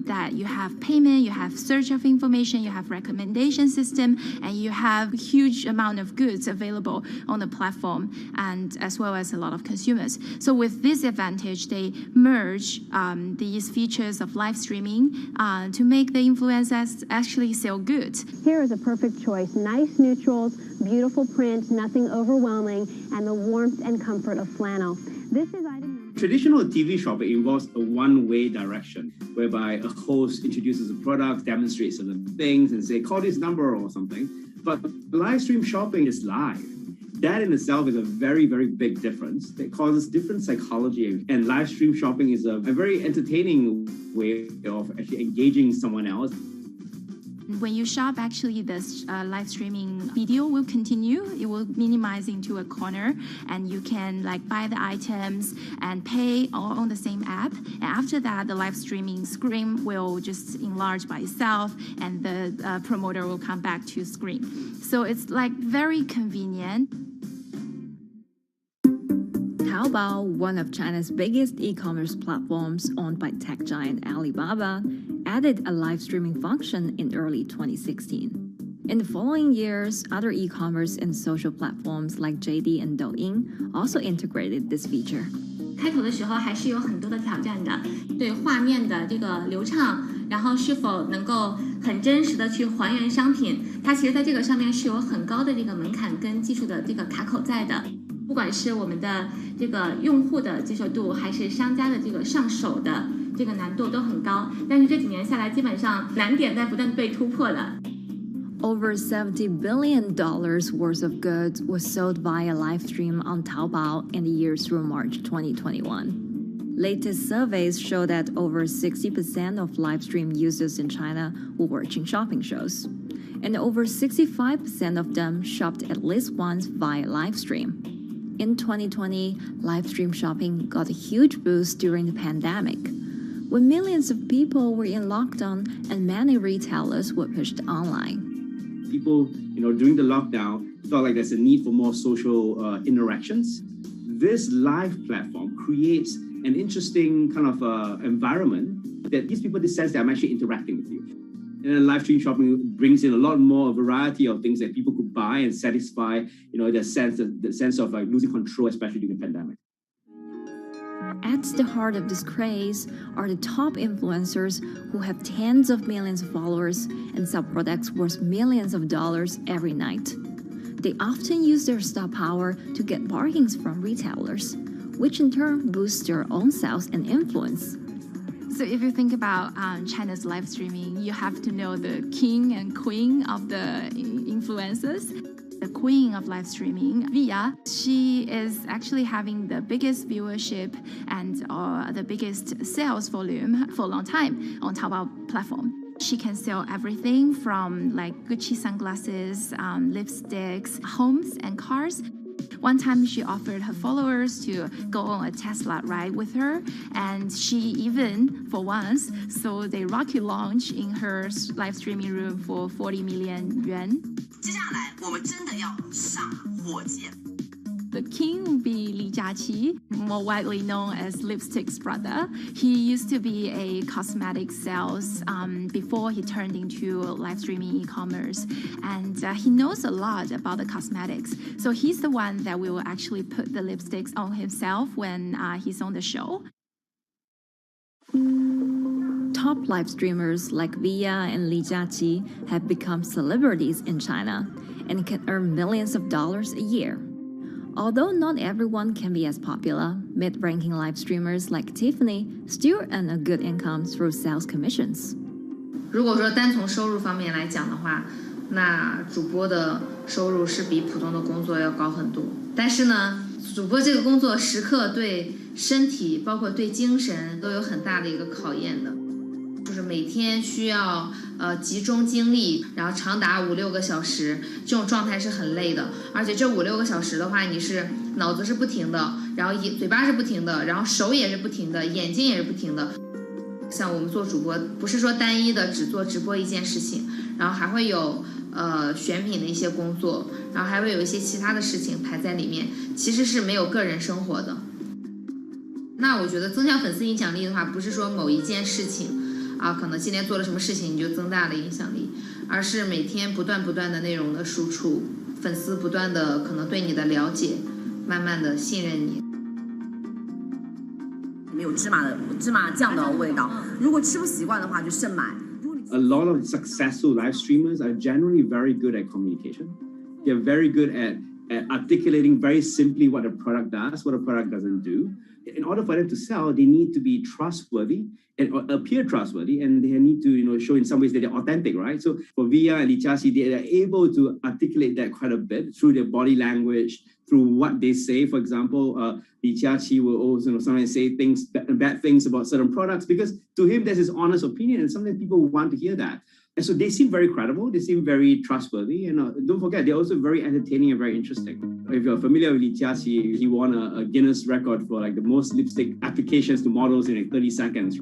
that you have payment, you have search of information, you have recommendation system, and you have huge amount of goods available on the platform, and as well as a lot of consumers. So with this advantage, they merge these features of live streaming to make the influencers actually sell goods. Here is a perfect choice: nice neutrals, beautiful print, nothing overwhelming, and the warmth and comfort of flannel. This is item. Traditional TV shopping involves a one-way direction, whereby a host introduces a product, demonstrates certain things, and say, call this number or something. But live stream shopping is live. That in itself is a very, very big difference. It causes different psychology. And live stream shopping is a very entertaining way of actually engaging someone else. When you shop, actually, this live streaming video will continue. It will minimize into a corner, and you can buy the items and pay all on the same app. And after that, the live streaming screen will just enlarge by itself, and the promoter will come back to screen. So it's very convenient. Taobao, one of China's biggest e-commerce platforms owned by tech giant Alibaba, added a live streaming function in early 2016. In the following years, other e-commerce and social platforms like JD and Douyin also integrated this feature. 开头的时候还是有很多的挑战的，对画面的这个流畅，然后是否能够很真实的去还原商品，它其实在这个上面是有很高的这个门槛跟技术的这个卡口在的。不管是我们的这个用户的接受度，还是商家的这个上手的这个难度都很高。但是这几年下来，基本上难点在不断被突破的。Over $70 billion worth of goods was sold via live stream on Taobao in the year through March 2021. Latest surveys show that over 60% of live stream users in China were watching shopping shows, and over 65% of them shopped at least once via live stream. In 2020, live stream shopping got a huge boost during the pandemic, when millions of people were in lockdown and many retailers were pushed online. People, during the lockdown, felt like there's a need for more social interactions. This live platform creates an interesting kind of environment that gives people the sense that I'm actually interacting with you. And then live stream shopping brings in a lot more variety of things that people could buy and satisfy, the sense of like losing control, especially during the pandemic. At the heart of this craze are the top influencers who have tens of millions of followers and sell products worth millions of dollars every night. They often use their star power to get bargains from retailers, which in turn boosts their own sales and influence. So if you think about China's live streaming, you have to know the king and queen of the influencers. The queen of live streaming, Via, she is actually having the biggest viewership and the biggest sales volume for a long time on Taobao platform. She can sell everything from like Gucci sunglasses, lipsticks, homes, and cars. One time she offered her followers to go on a Tesla ride with her, and she even, for once, sold a rocket launch in her live streaming room for 40 million yuan. The king will be Li Jiaqi, more widely known as Lipstick's brother. He used to be a cosmetic sales before he turned into live streaming e-commerce, and he knows a lot about the cosmetics. So he's the one that will actually put the lipsticks on himself when he's on the show. Top live streamers like Via and Li Jiaqi have become celebrities in China and can earn millions of dollars a year. Although not everyone can be as popular, mid-ranking live streamers like Tiffany still earn a good income through sales commissions. 如果说单从收入方面来讲的话，那主播的收入是比普通的工作要高很多。但是呢，主播这个工作时刻对身体，包括对精神都有很大的一个考验的。就是每天需要集中精力，然后长达5-6个小时，这种状态是很累的。而且这5-6个小时的话，你是脑子是不停的，然后嘴巴是不停的，然后手也是不停的，眼睛也是不停的。像我们做主播，不是说单一的只做直播一件事情，然后还会有选品的一些工作，然后还会有一些其他的事情排在里面，其实是没有个人生活的。那我觉得增强粉丝影响力的话，不是说某一件事情。可能今天做了什么事情你就增大了影响力，而是每天不断的内容的输出，粉丝不断的可能对你的了解，慢慢的信任你。没有芝麻酱的味道，如果吃不习惯的话就慎买。A lot of successful live streamers are generally very good at communication. They're very good at articulating very simply what a product does, what a product doesn't do. In order for them to sell, they need to be trustworthy and appear trustworthy, and they need to, show in some ways that they're authentic, right? So for Via and Li Jiaqi, they are able to articulate that quite a bit through their body language, through what they say. For example, Li Jiaqi will also sometimes say bad things about certain products because to him that's his honest opinion, and sometimes people want to hear that. And so they seem very credible, they seem very trustworthy, and don't forget, they're also very entertaining and very interesting. If you're familiar with Li Jiaqi, he won a Guinness record for like the most lipstick applications to models in like 30 seconds.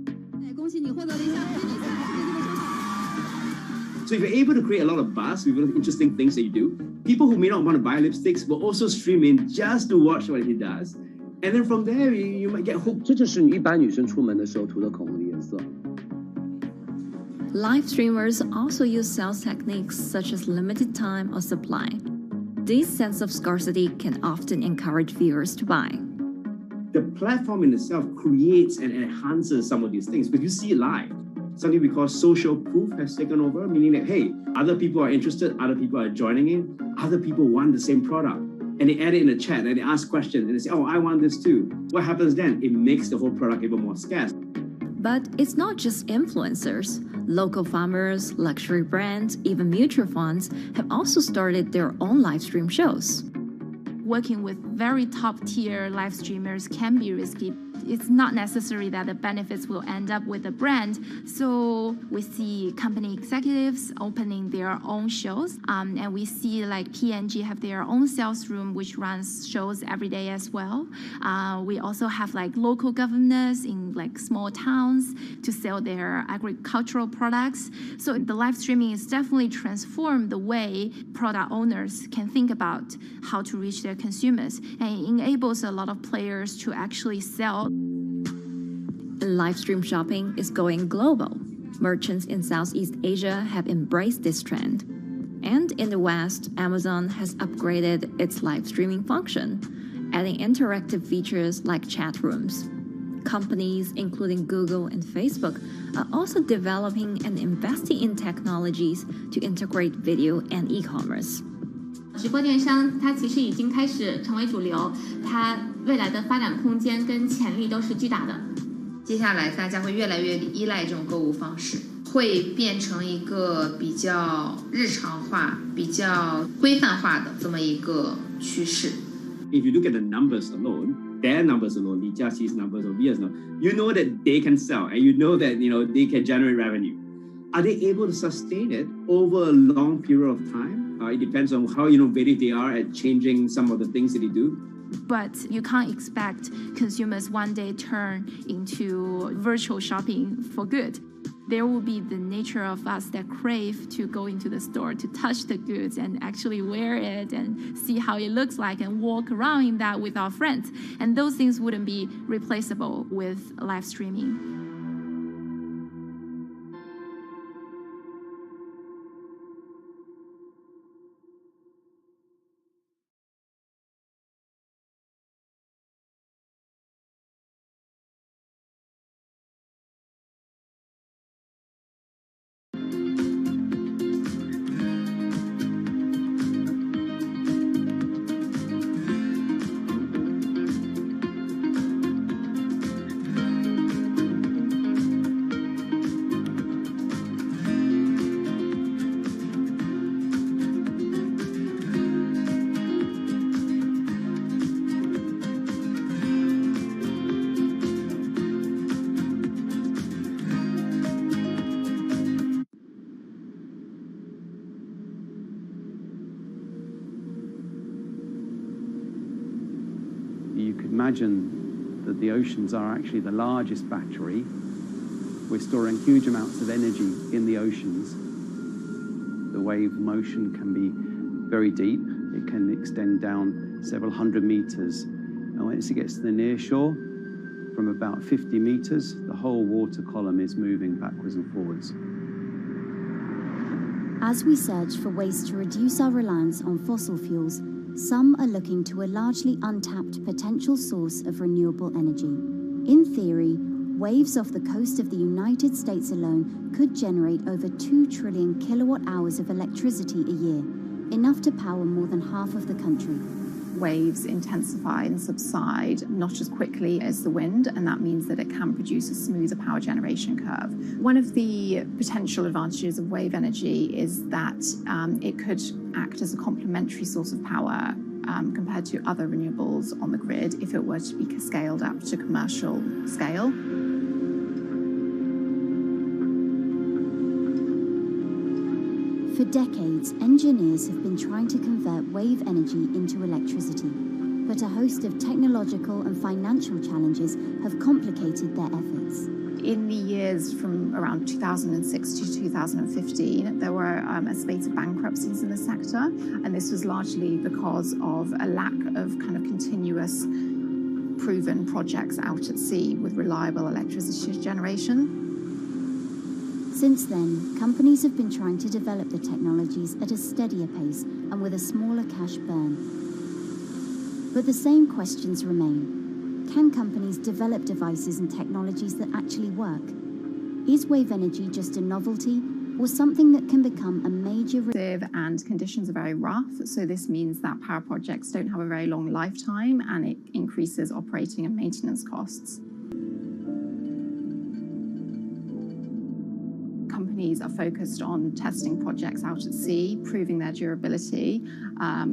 So if you're able to create a lot of buzz with interesting things that you do, people who may not want to buy lipsticks will also stream in just to watch what he does. And then from there, you might get hooked. 这就是一般女生出门的时候涂的口红的颜色。Live streamers also use sales techniques such as limited time or supply. This sense of scarcity can often encourage viewers to buy. The platform in itself creates and enhances some of these things because you see it live. Something we call social proof has taken over, meaning that, hey, other people are interested, other people are joining in, other people want the same product. And they add it in the chat and they ask questions and they say, oh, I want this too. What happens then? It makes the whole product even more scarce. But it's not just influencers. Local farmers, luxury brands, even mutual funds have also started their own live stream shows. Working with very top-tier live streamers can be risky. It's not necessary that the benefits will end up with the brand. So we see company executives opening their own shows. And we see like P&G have their own sales room, which runs shows every day as well. We also have like local governors in like small towns to sell their agricultural products. So the live streaming is definitely transformed the way product owners can think about how to reach their consumers. And it enables a lot of players to actually sell. Live stream shopping is going global. Merchants in Southeast Asia have embraced this trend. And in the West, Amazon has upgraded its live streaming function, adding interactive features like chat rooms. Companies, including Google and Facebook, are also developing and investing in technologies to integrate video and e-commerce. 直播电商它其实已经开始成为主流，它未来的发展空间跟潜力都是巨大的。接下来大家会越来越依赖这种购物方式，会变成一个比较日常化、比较规范化的这么一个趋势。If you look at the numbers alone, their numbers alone, the Jiaxi's numbers or Via's numbers, you know that they can sell and you know that they can generate revenue. Are they able to sustain it over a long period of time? It depends on how innovative they are at changing some of the things that they do. But you can't expect consumers one day turn into virtual shopping for good. There will be the nature of us that crave to go into the store, to touch the goods and actually wear it and see how it looks like and walk around in that with our friends. And those things wouldn't be replaceable with live streaming. You could imagine that the oceans are actually the largest battery. We're storing huge amounts of energy in the oceans. The wave motion can be very deep. It can extend down several hundred meters. And once it gets to the near shore, from about 50 meters, the whole water column is moving backwards and forwards. As we search for ways to reduce our reliance on fossil fuels, some are looking to a largely untapped potential source of renewable energy. In theory, waves off the coast of the United States alone could generate over 2 trillion kilowatt hours of electricity a year, enough to power more than half of the country. Waves intensify and subside not as quickly as the wind, and that means that it can produce a smoother power generation curve. One of the potential advantages of wave energy is that it could act as a complementary source of power compared to other renewables on the grid if it were to be scaled up to commercial scale. For decades, engineers have been trying to convert wave energy into electricity, but a host of technological and financial challenges have complicated their efforts. In the years from around 2006 to 2015, there were a spate of bankruptcies in the sector, and this was largely because of a lack of kind of continuous proven projects out at sea with reliable electricity generation. Since then, companies have been trying to develop the technologies at a steadier pace and with a smaller cash burn. But the same questions remain. Can companies develop devices and technologies that actually work? Is wave energy just a novelty or something that can become a major risk? And conditions are very rough, so this means that power projects don't have a very long lifetime, and it increases operating and maintenance costs. companies are focused on testing projects out at sea, proving their durability,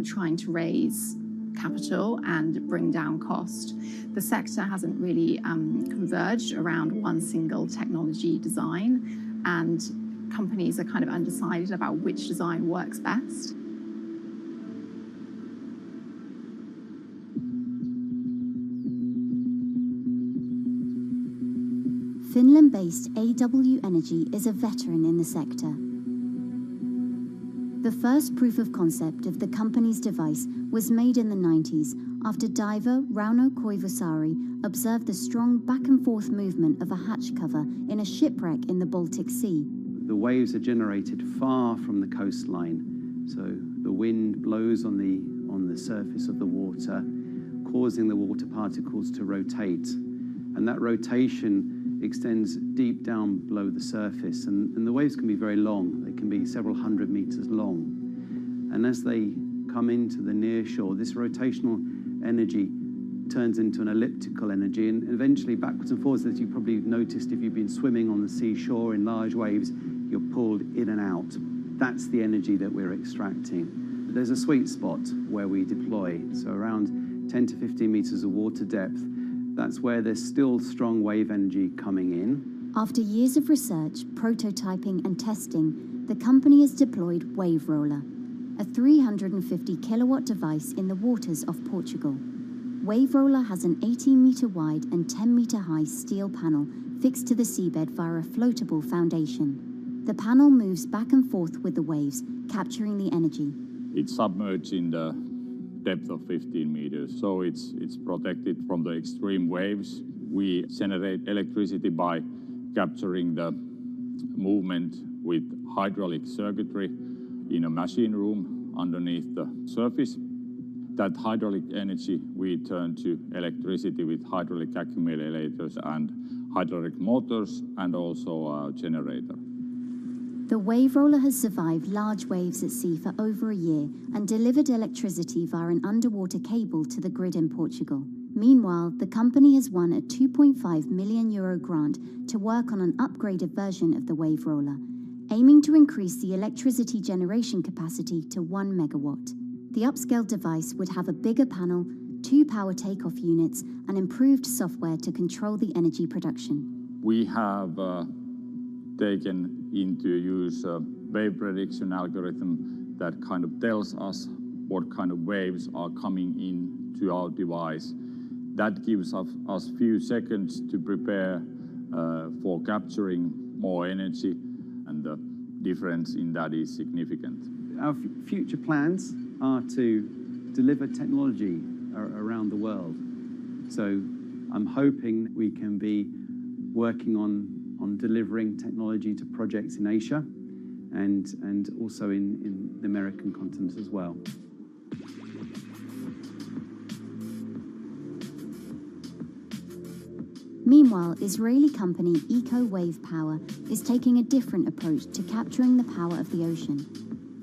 trying to raise capital and bring down cost. The sector hasn't really converged around one single technology design, and companies are kind of undecided about which design works best. Finland-based AW Energy is a veteran in the sector. The first proof of concept of the company's device was made in the 90s after diver Rauno Koivusaari observed the strong back-and-forth movement of a hatch cover in a shipwreck in the Baltic Sea. The waves are generated far from the coastline, so the wind blows on the surface of the water, causing the water particles to rotate, and that rotation extends deep down below the surface, and the waves can be very long. They can be several hundred meters long, and as they come into the near shore, this rotational energy turns into an elliptical energy, and eventually backwards and forwards, as you probably noticed if you've been swimming on the seashore in large waves, you're pulled in and out. That's the energy that we're extracting. There's a sweet spot where we deploy, so around 10 to 15 meters of water depth. That's where there's still strong wave energy coming in. After years of research, prototyping and testing, the company has deployed Wave Roller, a 350 kilowatt device in the waters of Portugal. Wave Roller has an 18-meter wide and 10-meter high steel panel fixed to the seabed via a floatable foundation. The panel moves back and forth with the waves, capturing the energy. It's submerged in the depth of 15 meters, so it's protected from the extreme waves. We generate electricity by capturing the movement with hydraulic circuitry in a machine room underneath the surface. That hydraulic energy we turn to electricity with hydraulic accumulators and hydraulic motors, and also a generator. The Wave Roller has survived large waves at sea for over a year and delivered electricity via an underwater cable to the grid in Portugal. Meanwhile, the company has won a €2.5 million grant to work on an upgraded version of the Wave Roller, aiming to increase the electricity generation capacity to 1 megawatt. The upscaled device would have a bigger panel, 2 power takeoff units, and improved software to control the energy production. We have taken into use a wave prediction algorithm that kind of tells us what kind of waves are coming into our device. That gives us few seconds to prepare for capturing more energy, and the difference in that is significant. Our future plans are to deliver technology around the world. So I'm hoping we can be working on delivering technology to projects in Asia and also in the American continent as well. Meanwhile, Israeli company Eco Wave Power is taking a different approach to capturing the power of the ocean.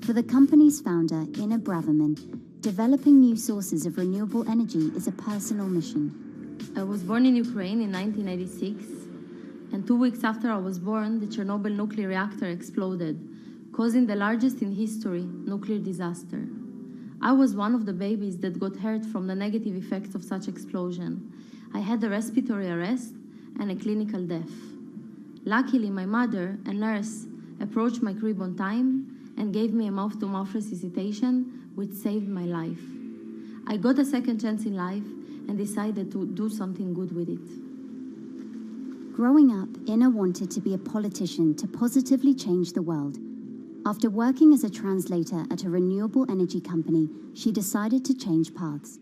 For the company's founder, Ina Braverman, developing new sources of renewable energy is a personal mission. I was born in Ukraine in 1986, and 2 weeks after I was born, the Chernobyl nuclear reactor exploded, causing the largest in history nuclear disaster. I was one of the babies that got hurt from the negative effects of such explosion. I had a respiratory arrest and a clinical death. Luckily, my mother, a nurse, approached my crib on time and gave me a mouth-to-mouth resuscitation, which saved my life. I got a second chance in life and decided to do something good with it. Growing up, Ina wanted to be a politician to positively change the world. After working as a translator at a renewable energy company, she decided to change paths.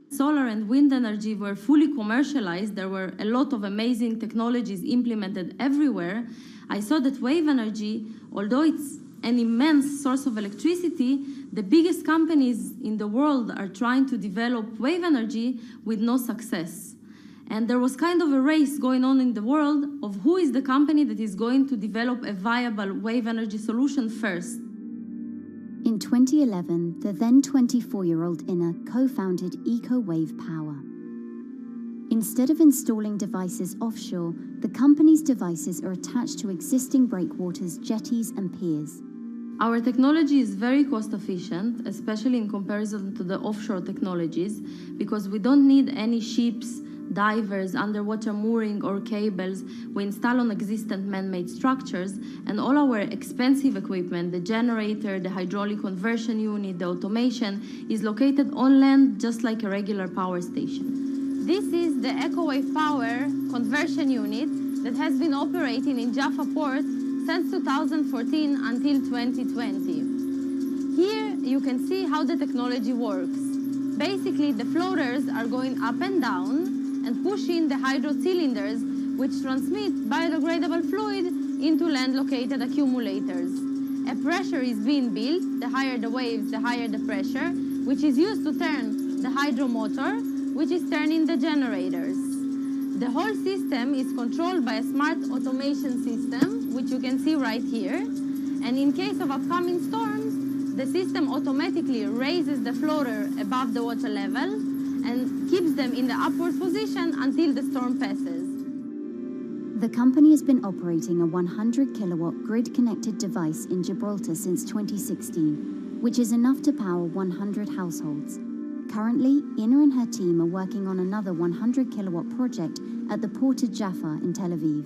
Solar and wind energy were fully commercialized. There were a lot of amazing technologies implemented everywhere. I saw that wave energy, although it's an immense source of electricity, the biggest companies in the world are trying to develop wave energy with no success. And there was kind of a race going on in the world of who is the company that is going to develop a viable wave energy solution first. In 2011, the then 24-year-old Ina co-founded Eco Wave Power. Instead of installing devices offshore, the company's devices are attached to existing breakwaters, jetties, and piers. Our technology is very cost efficient, especially in comparison to the offshore technologies, because we don't need any ships, divers, underwater mooring or cables. We install on existing man-made structures, and all our expensive equipment, the generator, the hydraulic conversion unit, the automation, is located on land just like a regular power station. This is the EcoWave Power conversion unit that has been operating in Jaffa Port since 2014 until 2020. Here you can see how the technology works. Basically, the floaters are going up and down and pushing the hydro cylinders, which transmit biodegradable fluid into land-located accumulators. A pressure is being built. The higher the waves, the higher the pressure, which is used to turn the hydro motor, which is turning the generators. The whole system is controlled by a smart automation system, which you can see right here. And in case of upcoming storms, the system automatically raises the floater above the water level and keeps them in the upward position until the storm passes. The company has been operating a 100 kilowatt grid-connected device in Gibraltar since 2016, which is enough to power 100 households. Currently, Ina and her team are working on another 100 kilowatt project at the port of Jaffa in Tel Aviv.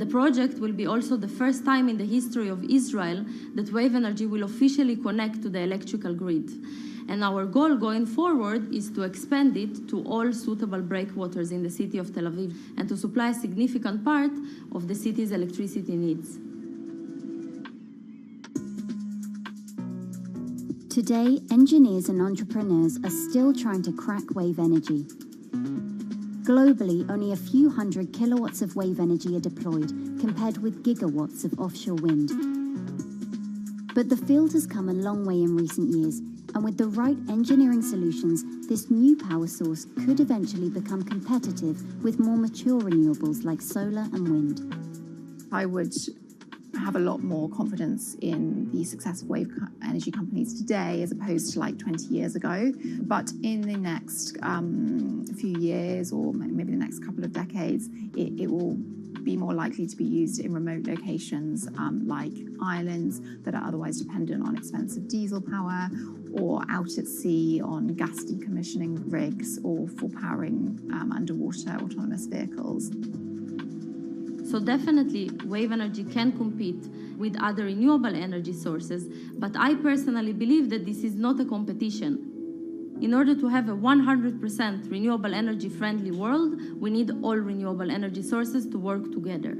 The project will be also the first time in the history of Israel that wave energy will officially connect to the electrical grid. And our goal going forward is to expand it to all suitable breakwaters in the city of Tel Aviv and to supply a significant part of the city's electricity needs. Today, engineers and entrepreneurs are still trying to crack wave energy. Globally, only a few hundred kilowatts of wave energy are deployed, compared with gigawatts of offshore wind. But the field has come a long way in recent years, and with the right engineering solutions, this new power source could eventually become competitive with more mature renewables like solar and wind. I would have a lot more confidence in the success of wave energy companies today as opposed to like 20 years ago. But in the next few years, or maybe the next couple of decades, it will be more likely to be used in remote locations like islands that are otherwise dependent on expensive diesel power, or out at sea on gas decommissioning rigs, or for powering underwater autonomous vehicles. So definitely, wave energy can compete with other renewable energy sources, but I personally believe that this is not a competition. In order to have a 100% renewable energy friendly world, we need all renewable energy sources to work together.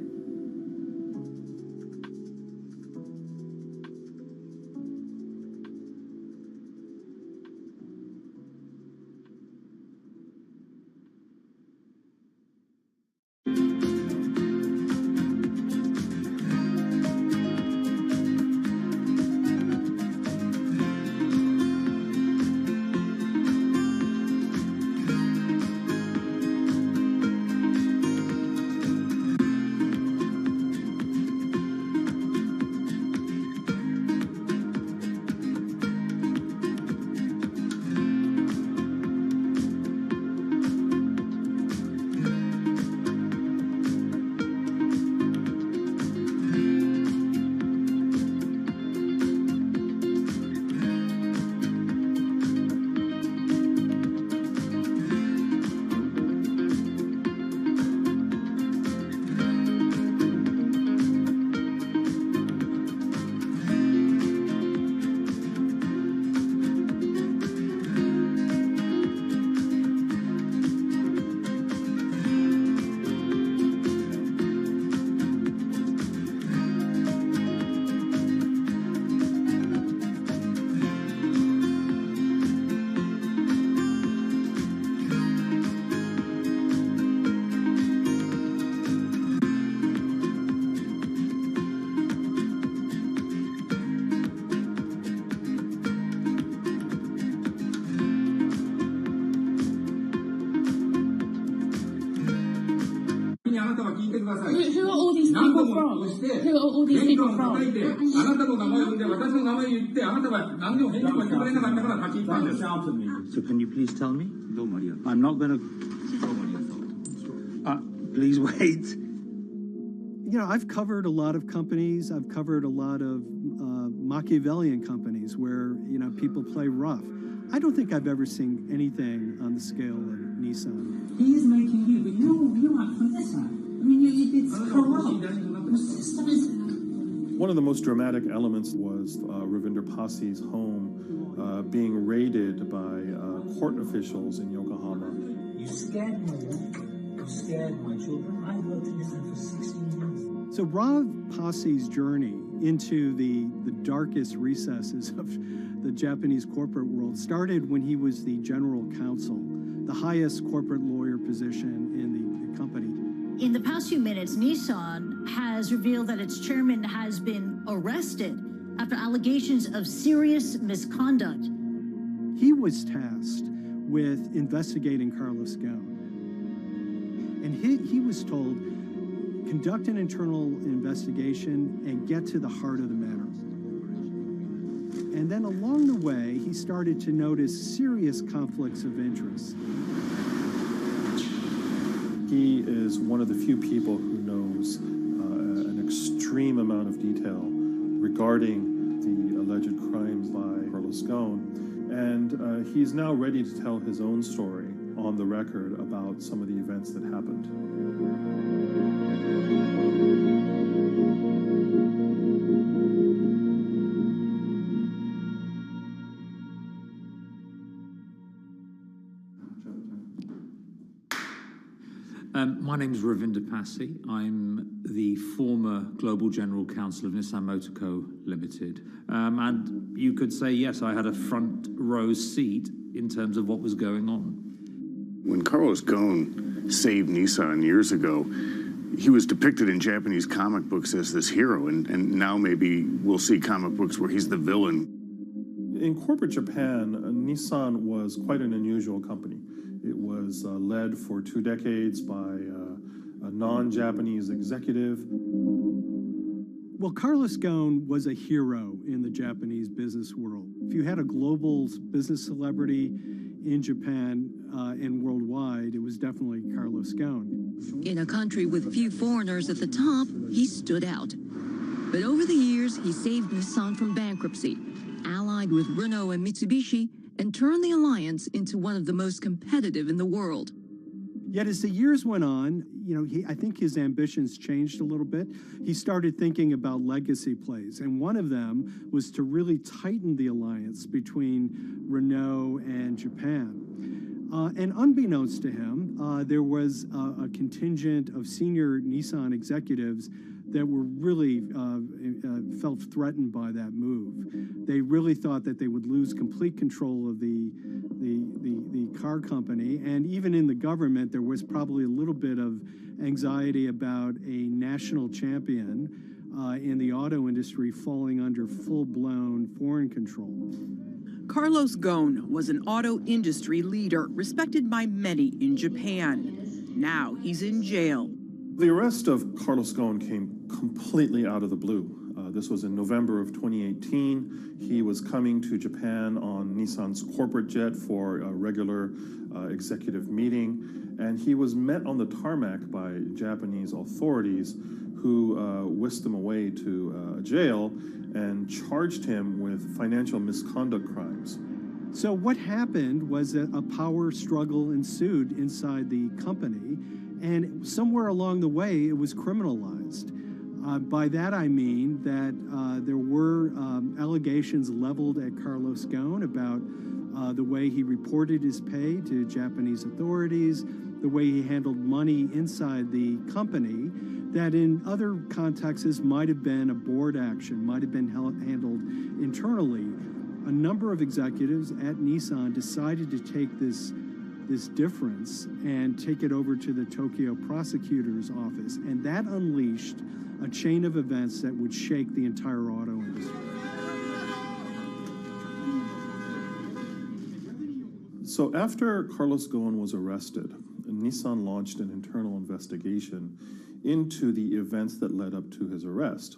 Who are all these people from? Who are all these people from? So can you please tell me? I'm not going to Please wait. You know, I've covered a lot of companies. I've covered a lot of Machiavellian companies where, you know, people play rough. I don't think I've ever seen anything on the scale of Nissan. He is making you, but you're like Vanessa. I mean, it's corrupt. The system is... One of the most dramatic elements was Ravinder Passi's home being raided by court officials in Yokohama. You scared my wife. You scared my children. I worked in Nissan for 16 years. So Rav Passi's journey into the darkest recesses of the Japanese corporate world started when he was the general counsel, the highest corporate lawyer position in the company. In the past few minutes, Nissan has revealed that its chairman has been arrested after allegations of serious misconduct. He was tasked with investigating Carlos Ghosn. And he was told, conduct an internal investigation and get to the heart of the matter. And then along the way, he started to notice serious conflicts of interest. He is one of the few people who knows an extreme amount of detail regarding the alleged crimes by Carlos Ghosn. And he's now ready to tell his own story on the record about some of the events that happened. My name is Ravinder Passi. I'm the former Global General Counsel of Nissan Motor Co. Limited. And you could say, yes, I had a front row seat in terms of what was going on. When Carlos Ghosn saved Nissan years ago, he was depicted in Japanese comic books as this hero, and now maybe we'll see comic books where he's the villain. In corporate Japan, Nissan was quite an unusual company. It was led for 2 decades by a non-Japanese executive. Well, Carlos Ghosn was a hero in the Japanese business world. If you had a global business celebrity in Japan and worldwide, it was definitely Carlos Ghosn. In a country with few foreigners at the top, he stood out. But over the years, he saved Nissan from bankruptcy, allied with Renault and Mitsubishi, and turned the alliance into one of the most competitive in the world. Yet as the years went on, you know, I think his ambitions changed a little bit. He started thinking about legacy plays, and one of them was to really tighten the alliance between Renault and Japan. And unbeknownst to him, there was a contingent of senior Nissan executives that were really felt threatened by that move. They really thought that they would lose complete control of the car company, and even in the government, there was probably a little bit of anxiety about a national champion in the auto industry falling under full-blown foreign control. Carlos Ghosn was an auto industry leader, respected by many in Japan. Now he's in jail. The arrest of Carlos Ghosn came completely out of the blue. This was in November of 2018. He was coming to Japan on Nissan's corporate jet for a regular executive meeting, and he was met on the tarmac by Japanese authorities who whisked him away to jail and charged him with financial misconduct crimes. So what happened was that a power struggle ensued inside the company, and somewhere along the way, it was criminalized. By that I mean that there were allegations leveled at Carlos Ghosn about the way he reported his pay to Japanese authorities, the way he handled money inside the company, that in other contexts might have been a board action, might have been handled internally. A number of executives at Nissan decided to take this difference and take it over to the Tokyo prosecutor's office, and that unleashed a chain of events that would shake the entire auto industry. So after Carlos Ghosn was arrested, Nissan launched an internal investigation into the events that led up to his arrest.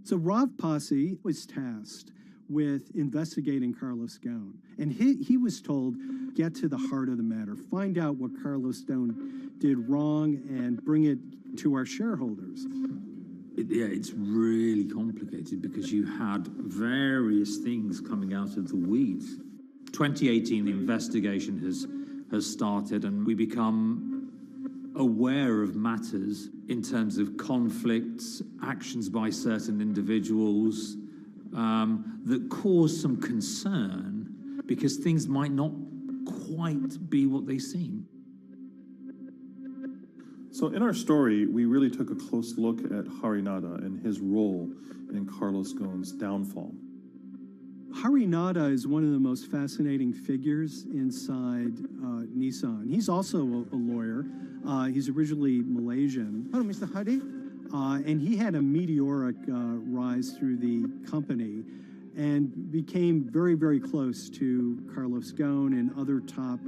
So Rav Passi was tasked with investigating Carlos Ghosn. And he was told, get to the heart of the matter, find out what Carlos Ghosn did wrong and bring it to our shareholders. It's really complicated because you had various things coming out of the weeds. 2018, the investigation has started, and we become aware of matters in terms of conflicts, actions by certain individuals that cause some concern because things might not quite be what they seem. So in our story, we really took a close look at Harinada and his role in Carlos Ghosn's downfall. Harinada is one of the most fascinating figures inside Nissan. He's also a lawyer. He's originally Malaysian. Hello, Mr. Hadi. And he had a meteoric rise through the company and became very, very close to Carlos Ghosn and other top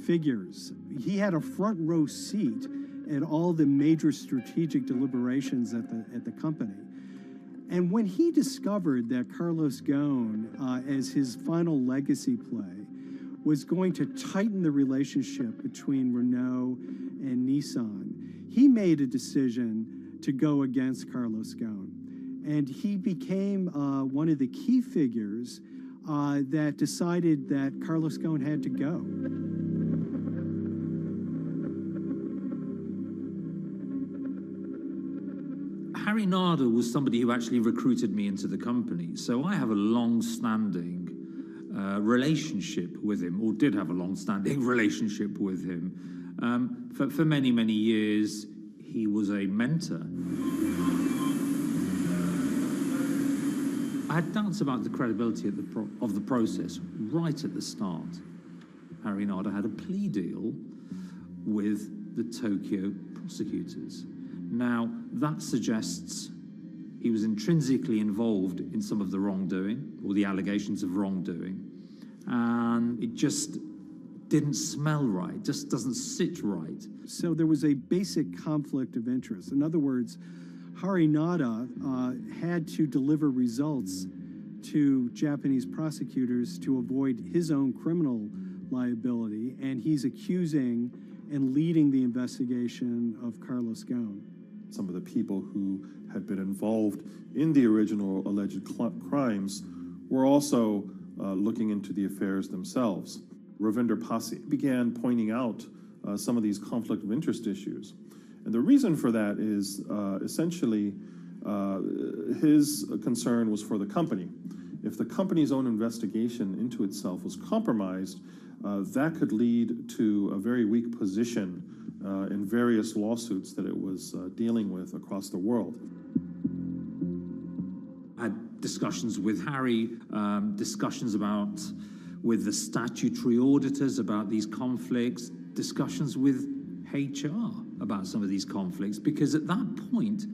figures. He had a front row seat at all the major strategic deliberations at the company. And when he discovered that Carlos Ghosn, as his final legacy play, was going to tighten the relationship between Renault and Nissan, he made a decision to go against Carlos Ghosn. And he became one of the key figures that decided that Carlos Ghosn had to go. Harinada was somebody who actually recruited me into the company, so I have a long-standing relationship with him, or did have a long-standing relationship with him. For many, many years, he was a mentor. I had doubts about the credibility of the process right at the start. Harinada had a plea deal with the Tokyo prosecutors. Now, that suggests he was intrinsically involved in some of the wrongdoing, or the allegations of wrongdoing, and it just didn't smell right, just doesn't sit right. So there was a basic conflict of interest. In other words, Harinada had to deliver results to Japanese prosecutors to avoid his own criminal liability, and he's accusing and leading the investigation of Carlos Ghosn. Some of the people who had been involved in the original alleged crimes were also looking into the affairs themselves. Ravinder Pasi began pointing out some of these conflict of interest issues. And the reason for that is essentially his concern was for the company. If the company's own investigation into itself was compromised, that could lead to a very weak position in various lawsuits that it was dealing with across the world. I had discussions with Harry, discussions with the statutory auditors about these conflicts, discussions with HR about some of these conflicts, because at that point,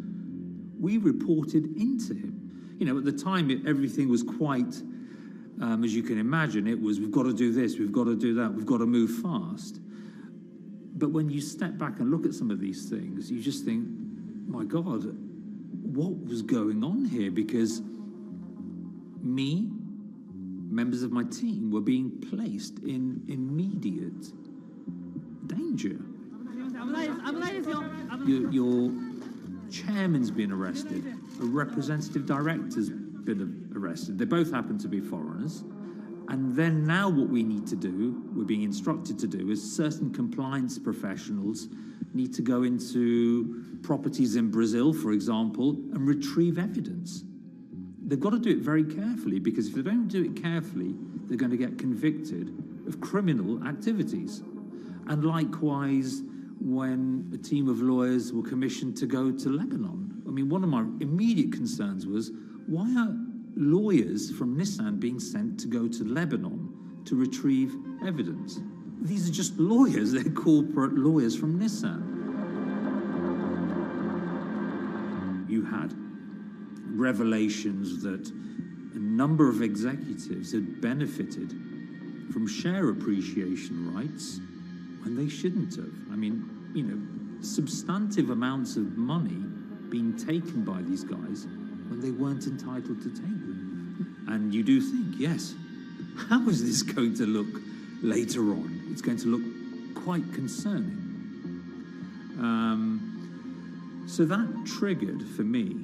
we reported into him. You know, at the time, everything was quite, as you can imagine, it was, we've got to do this, we've got to do that, we've got to move fast. But when you step back and look at some of these things, you just think, my God, what was going on here? Because me, members of my team, were being placed in immediate danger. Your chairman's been arrested, a representative director's been arrested. They both happen to be foreigners. And then now what we need to do, we're being instructed to do, is certain compliance professionals need to go into properties in Brazil, for example, and retrieve evidence. They've got to do it very carefully, because if they don't do it carefully, they're going to get convicted of criminal activities. And likewise, when a team of lawyers were commissioned to go to Lebanon, I mean, one of my immediate concerns was, why are lawyers from Nissan being sent to go to Lebanon to retrieve evidence? These are just lawyers, they're corporate lawyers from Nissan. You had revelations that a number of executives had benefited from share appreciation rights when they shouldn't have. I mean, you know, substantive amounts of money being taken by these guys when they weren't entitled to take them. And you do think, yes, how is this going to look later on? It's going to look quite concerning. So that triggered for me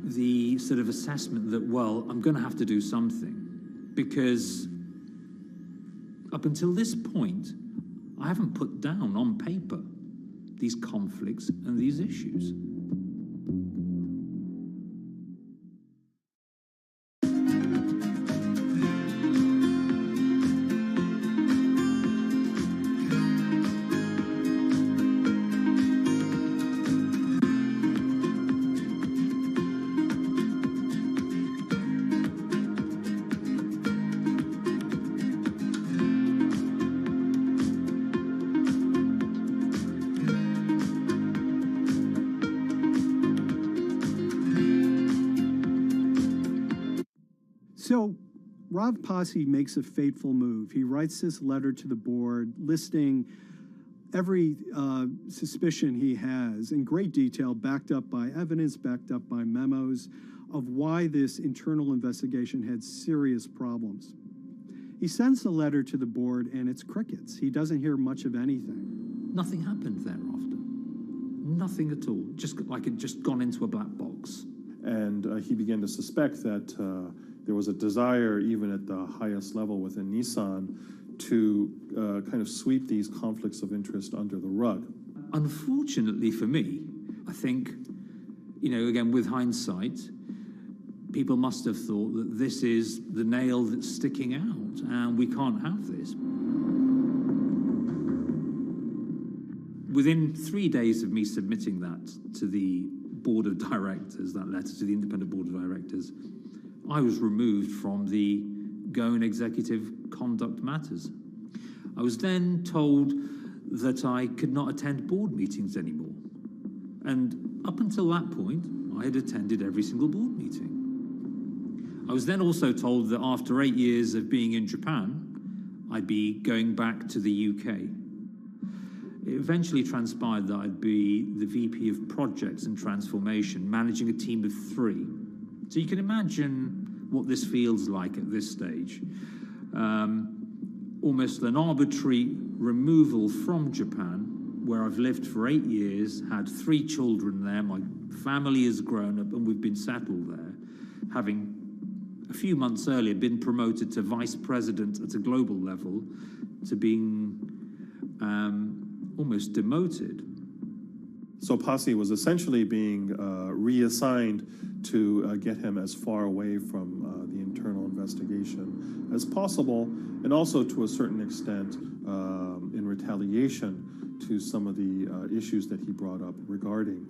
the sort of assessment that, well, I'm going to have to do something, because up until this point, I haven't put down on paper these conflicts and these issues. So Rav Pasi makes a fateful move. He writes this letter to the board listing every suspicion he has in great detail, backed up by evidence, backed up by memos, of why this internal investigation had serious problems. He sends the letter to the board, and it's crickets. He doesn't hear much of anything. Nothing happened thereafter. Nothing at all. Just like it just gone into a black box. And he began to suspect that there was a desire, even at the highest level within Nissan, to kind of sweep these conflicts of interest under the rug. Unfortunately for me, I think, again, with hindsight, people must have thought that this is the nail that's sticking out, and we can't have this. Within 3 days of me submitting that to the board of directors, that letter to the independent board of directors, I was removed from the Goan Executive Conduct Matters. I was then told that I could not attend board meetings anymore. And up until that point, I had attended every single board meeting. I was then also told that after 8 years of being in Japan, I'd be going back to the UK. It eventually transpired that I'd be the VP of Projects and Transformation, managing a team of 3. So you can imagine what this feels like at this stage. Almost an arbitrary removal from Japan, where I've lived for 8 years, had 3 children there, my family has grown up, and we've been settled there, having a few months earlier been promoted to vice president at a global level, to being almost demoted. So Pasi was essentially being reassigned to get him as far away from the internal investigation as possible, and also to a certain extent in retaliation to some of the issues that he brought up regarding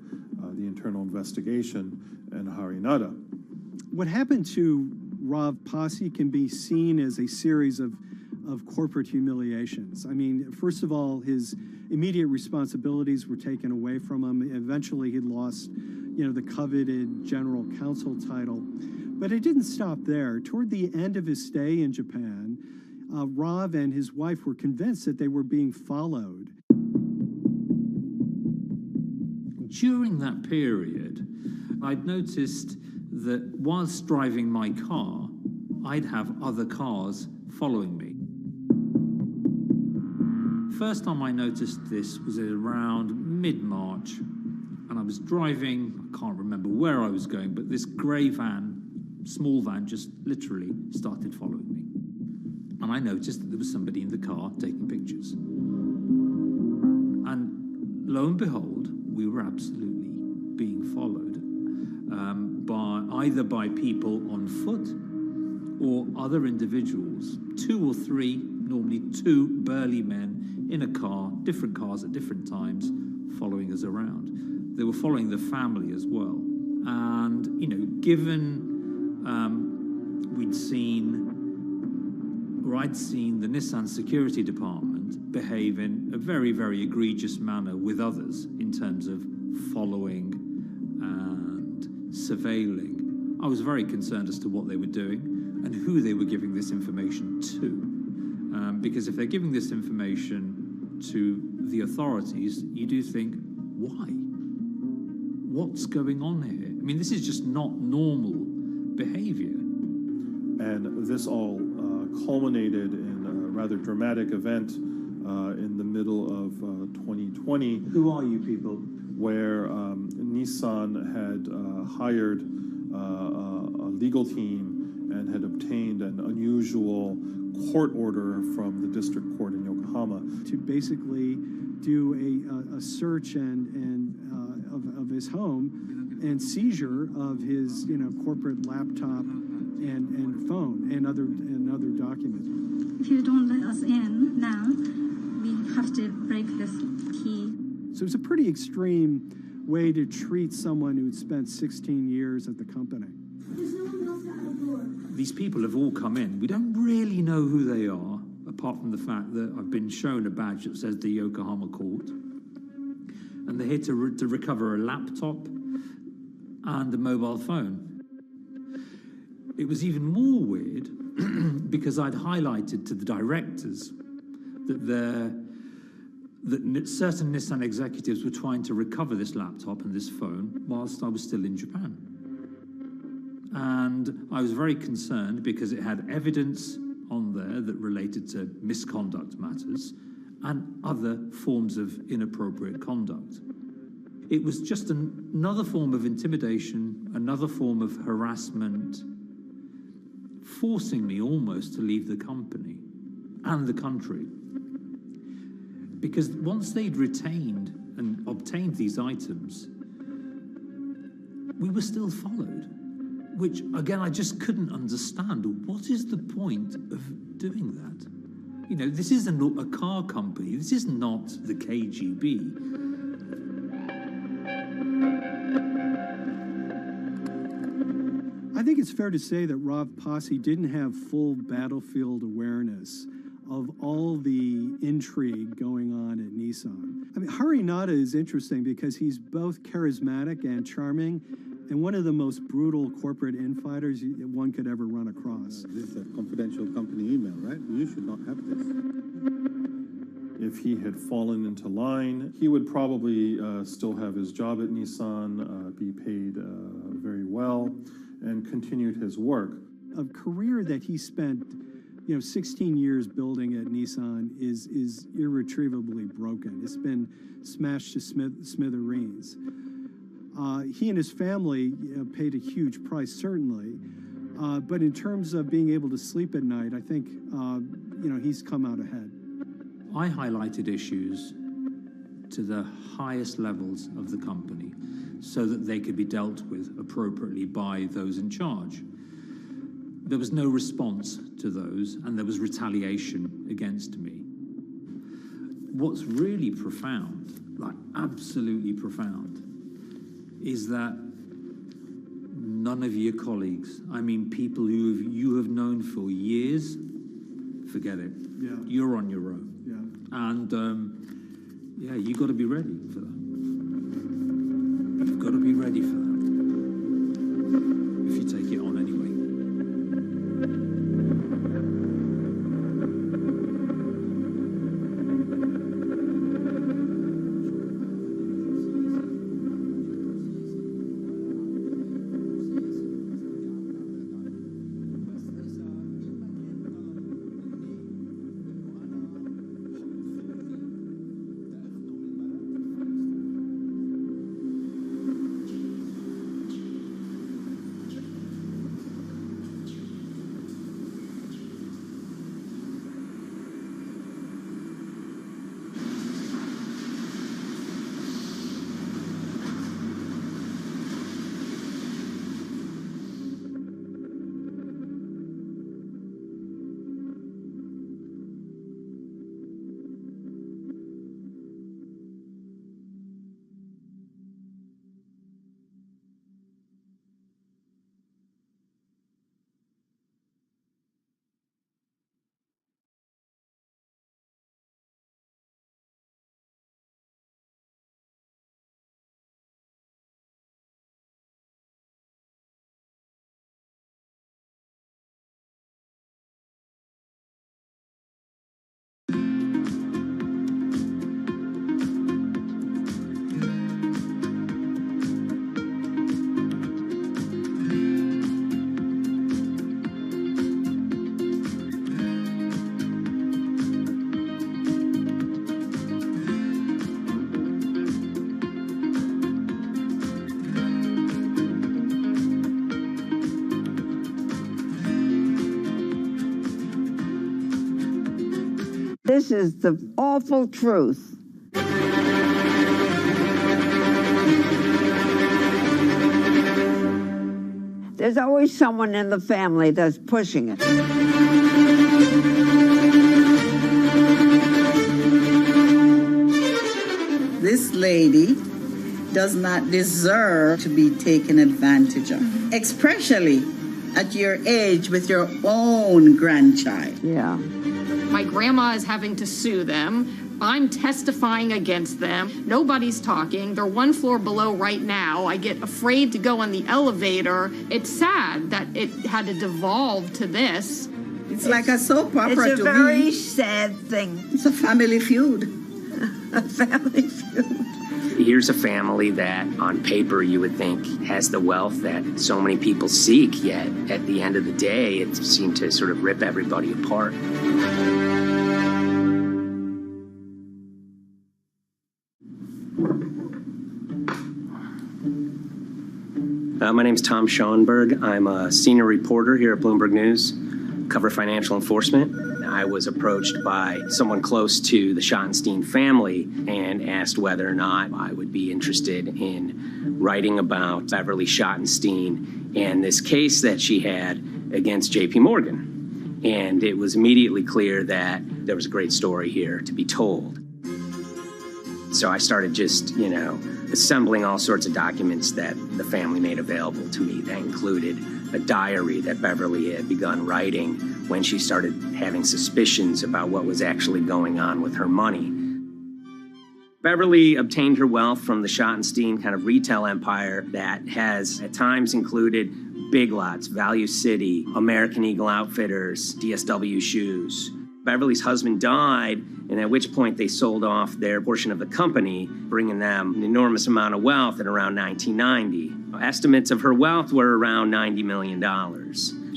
the internal investigation and Harinada. What happened to Rav Pasi can be seen as a series of corporate humiliations. I mean, first of all, his immediate responsibilities were taken away from him. Eventually, he lost, the coveted general counsel title. But it didn't stop there. Toward the end of his stay in Japan, Rav and his wife were convinced that they were being followed. During that period, I'd noticed that whilst driving my car, I'd have other cars following me. First time I noticed this was around mid-March, and I was driving, I can't remember where I was going, but this grey van, small van, just literally started following me. And I noticed that there was somebody in the car taking pictures. And lo and behold, we were absolutely being followed either by people on foot or other individuals, 2 or 3, normally 2 burly men in a car, different cars at different times, following us around. They were following the family as well. And, given I'd seen the Nissan security department behave in a very, very egregious manner with others in terms of following and surveilling, I was very concerned as to what they were doing and who they were giving this information to. Because if they're giving this information to the authorities, you do think, why? What's going on here? I mean, this is just not normal behavior. And this all culminated in a rather dramatic event in the middle of 2020. Who are you people? Where Nissan had hired a legal team and had obtained an unusual court order from the district court in Yokohama to basically do a search of his home and seizure of his corporate laptop and phone and other documents. If you don't let us in now, we have to break this key. So it's a pretty extreme way to treat someone who'd spent 16 years at the company. These people have all come in. We don't really know who they are, apart from the fact that I've been shown a badge that says the Yokohama court. And they're here to recover a laptop and a mobile phone. It was even more weird because I'd highlighted to the directors that certain Nissan executives were trying to recover this laptop and this phone whilst I was still in Japan. And I was very concerned because it had evidence on there that related to misconduct matters and other forms of inappropriate conduct. It was just another form of intimidation, another form of harassment, forcing me almost to leave the company and the country. Because once they'd retained and obtained these items, we were still followed, which, again, I just couldn't understand. What is the point of doing that? This isn't a car company. This is not the KGB. I think it's fair to say that Rav Pasi didn't have full battlefield awareness of all the intrigue going on at Nissan. I mean, Hari Nada is interesting because he's both charismatic and charming, and one of the most brutal corporate infighters one could ever run across. This is a confidential company email, right? You should not have this. If he had fallen into line, he would probably still have his job at Nissan, be paid very well, and continued his work. A career that he spent 16 years building at Nissan is irretrievably broken. It's been smashed to smithereens. He and his family paid a huge price, certainly. But in terms of being able to sleep at night, I think, he's come out ahead. I highlighted issues to the highest levels of the company so that they could be dealt with appropriately by those in charge. There was no response to those, and there was retaliation against me. What's really profound, like absolutely profound, is that none of your colleagues, I mean people who you have known for years, forget it. Yeah. You're on your own. Yeah. And you got to be ready for that. You've got to be ready for that. If you take it on anyway. This is the awful truth. There's always someone in the family that's pushing it. This lady does not deserve to be taken advantage of, especially at your age with your own grandchild. Yeah. My grandma is having to sue them. I'm testifying against them. Nobody's talking. They're one floor below right now. I get afraid to go on the elevator. It's sad that it had to devolve to this. It's like a soap opera It's a to very me. sad thing. It's a family feud. A family feud. Here's a family that, on paper, you would think has the wealth that so many people seek, yet at the end of the day, it seemed to sort of rip everybody apart. My name's Tom Schoenberg. I'm a senior reporter here at Bloomberg News, cover financial enforcement. I was approached by someone close to the Schottenstein family and asked whether or not I would be interested in writing about Beverly Schottenstein and this case that she had against JP Morgan. And it was immediately clear that there was a great story here to be told. So I started just, assembling all sorts of documents that the family made available to me. That included a diary that Beverly had begun writing when she started having suspicions about what was actually going on with her money. Beverly obtained her wealth from the Schottenstein kind of retail empire that has at times included Big Lots, Value City, American Eagle Outfitters, DSW Shoes. Beverly's husband died, and at which point they sold off their portion of the company, bringing them an enormous amount of wealth in around 1990. Estimates of her wealth were around $90 million.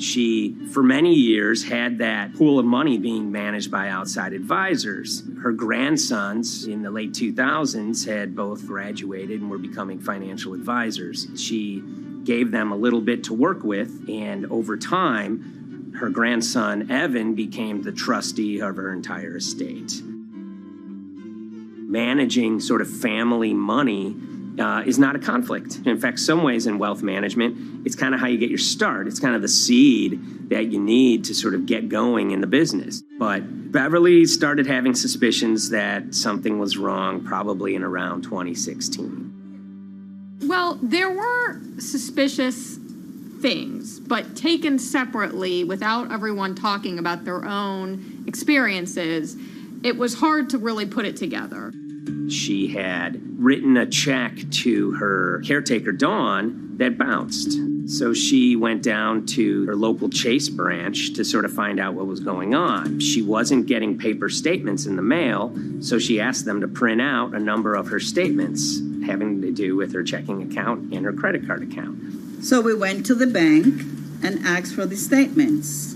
She, for many years, had that pool of money being managed by outside advisors. Her grandsons in the late 2000s had both graduated and were becoming financial advisors. She gave them a little bit to work with, and over time, her grandson, Evan, became the trustee of her entire estate. Managing sort of family money is not a conflict. In fact, some ways in wealth management, it's kind of how you get your start. It's kind of the seed that you need to sort of get going in the business. But Beverly started having suspicions that something was wrong probably in around 2016. Well, there were suspicious things, but taken separately without everyone talking about their own experiences, it was hard to really put it together. She had written a check to her caretaker, Dawn, that bounced. So she went down to her local Chase branch to sort of find out what was going on. She wasn't getting paper statements in the mail, so she asked them to print out a number of her statements having to do with her checking account and her credit card account. So we went to the bank and asked for the statements.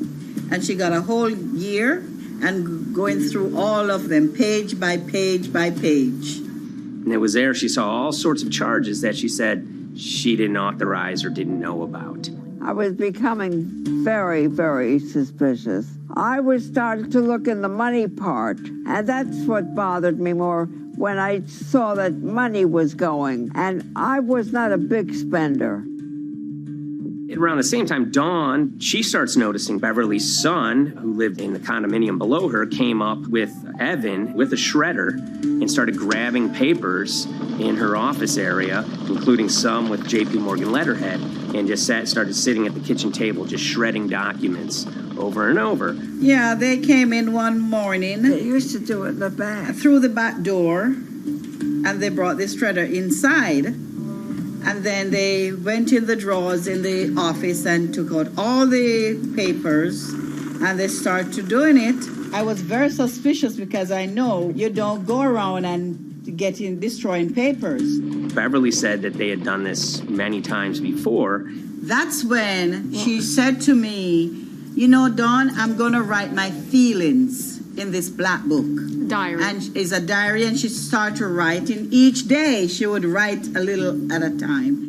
And she got a whole year and going through all of them, page by page by page. And it was there she saw all sorts of charges that she said she didn't authorize or didn't know about. I was becoming very, very suspicious. I was starting to look in the money part, and that's what bothered me more when I saw that money was going, and I was not a big spender. Around the same time, Dawn, she starts noticing Beverly's son, who lived in the condominium below her, came up with Evan with a shredder and started grabbing papers in her office area, including some with JP Morgan letterhead, and just started sitting at the kitchen table just shredding documents over and over. Yeah, they came in one morning. They used to do it in the back. Through the back door, and they brought the shredder inside. And then they went in the drawers in the office and took out all the papers, and they started doing it. I was very suspicious because I know you don't go around and destroying papers. Beverly said that they had done this many times before. That's when she said to me, Dawn, I'm going to write my feelings in this black book. Diary. And it's a diary, and she started writing. Each day she would write a little at a time.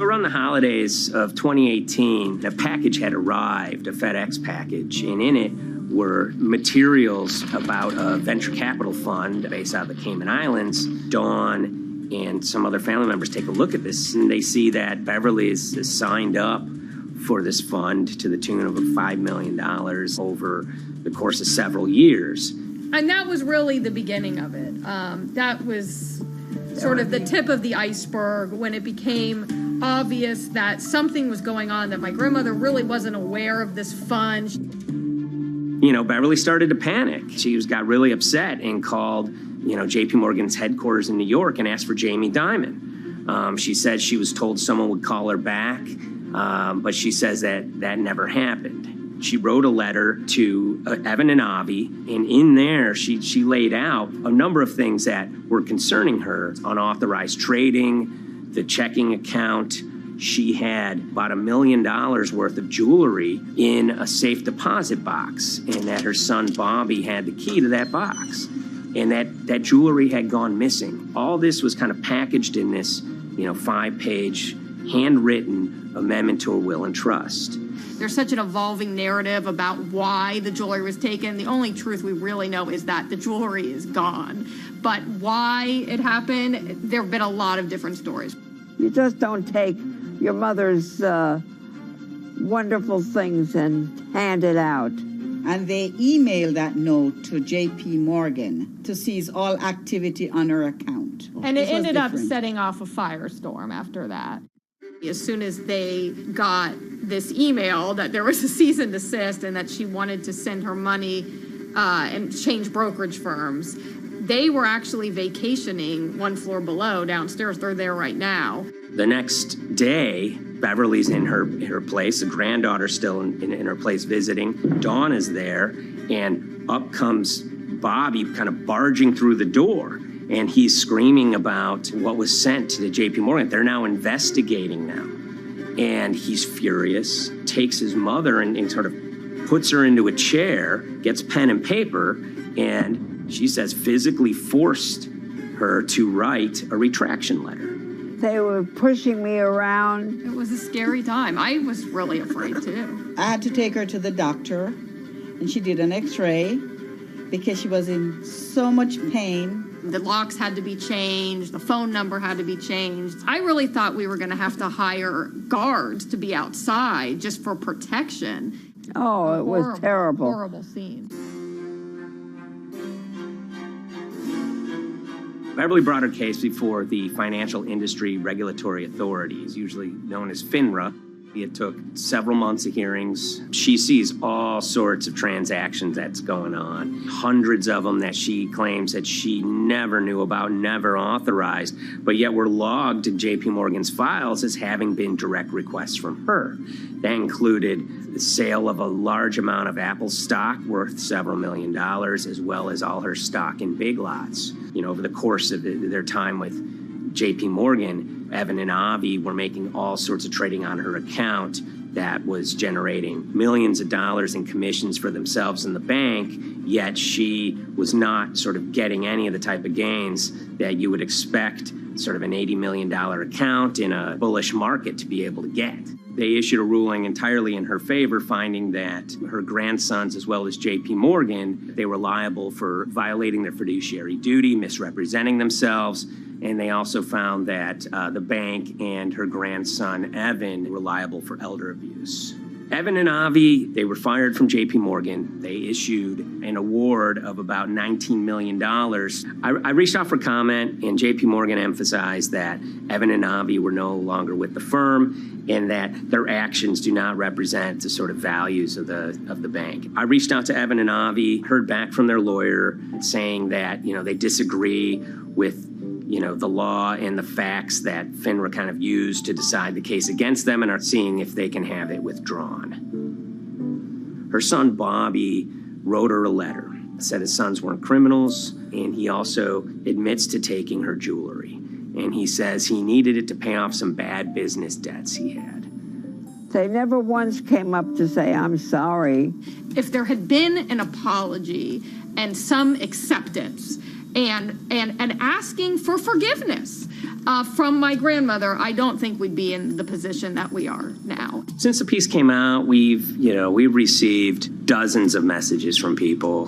Around the holidays of 2018, a package had arrived, a FedEx package, and in it were materials about a venture capital fund based out of the Cayman Islands. Dawn and some other family members take a look at this, and they see that Beverly is signed up for this fund to the tune of $5 million over the course of several years. And that was really the beginning of it. That was sort of the tip of the iceberg when it became obvious that something was going on, that my grandmother really wasn't aware of this fund. You know, Beverly started to panic. She got really upset and called, JP Morgan's headquarters in New York and asked for Jamie Dimon. She said she was told someone would call her back, but she says that never happened. She wrote a letter to Evan and Avi, and in there she laid out a number of things that were concerning her: unauthorized trading, the checking account. She had about $1 million worth of jewelry in a safe deposit box, and that her son Bobby had the key to that box, and that jewelry had gone missing. All this was kind of packaged in this, 5-page handwritten amendment to a will and trust. There's such an evolving narrative about why the jewelry was taken. The only truth we really know is that the jewelry is gone. But why it happened, there have been a lot of different stories. You just don't take your mother's wonderful things and hand it out. And they emailed that note to JP Morgan to seize all activity on her account. And it ended up setting off a firestorm after that. As soon as they got this email that there was a cease and desist and that she wanted to send her money and change brokerage firms, they were actually vacationing one floor below downstairs. They're there right now. The next day, Beverly's in her place. The granddaughter's still in her place visiting. Dawn is there, and up comes Bobby kind of barging through the door. And he's screaming about what was sent to the JP Morgan. They're now investigating now. And he's furious, takes his mother and sort of puts her into a chair, gets pen and paper, and she says physically forced her to write a retraction letter. They were pushing me around. It was a scary time. I was really afraid too. I had to take her to the doctor, and she did an x-ray because she was in so much pain. The locks had to be changed. The phone number had to be changed. I really thought we were going to have to hire guards to be outside just for protection. Oh, it was terrible. Horrible scene. Beverly brought her case before the Financial Industry Regulatory Authorities, usually known as FINRA. It took several months of hearings. She sees all sorts of transactions that's going on, hundreds of them that she claims that she never knew about, never authorized, but yet were logged in JP Morgan's files as having been direct requests from her. That included the sale of a large amount of Apple stock worth several $1 million, as well as all her stock in Big Lots. Over the course of their time with JP Morgan, Evan and Avi were making all sorts of trading on her account that was generating millions of dollars in commissions for themselves and the bank, yet she was not sort of getting any of the type of gains that you would expect sort of an $80 million account in a bullish market to be able to get. They issued a ruling entirely in her favor, finding that her grandsons, as well as JP Morgan, they were liable for violating their fiduciary duty, misrepresenting themselves, and they also found that the bank and her grandson, Evan, were liable for elder abuse. Evan and Avi, they were fired from JP Morgan. They issued an award of about $19 million. I reached out for comment, and JP Morgan emphasized that Evan and Avi were no longer with the firm and that their actions do not represent the sort of values of the bank. I reached out to Evan and Avi, heard back from their lawyer saying that, they disagree with the law and the facts that FINRA kind of used to decide the case against them and are seeing if they can have it withdrawn. Her son, Bobby, wrote her a letter, said his sons weren't criminals, and he also admits to taking her jewelry. And he says he needed it to pay off some bad business debts he had. They never once came up to say, I'm sorry. If there had been an apology and some acceptance, and asking for forgiveness. From my grandmother, I don't think we'd be in the position that we are now. Since the piece came out, we've received dozens of messages from people,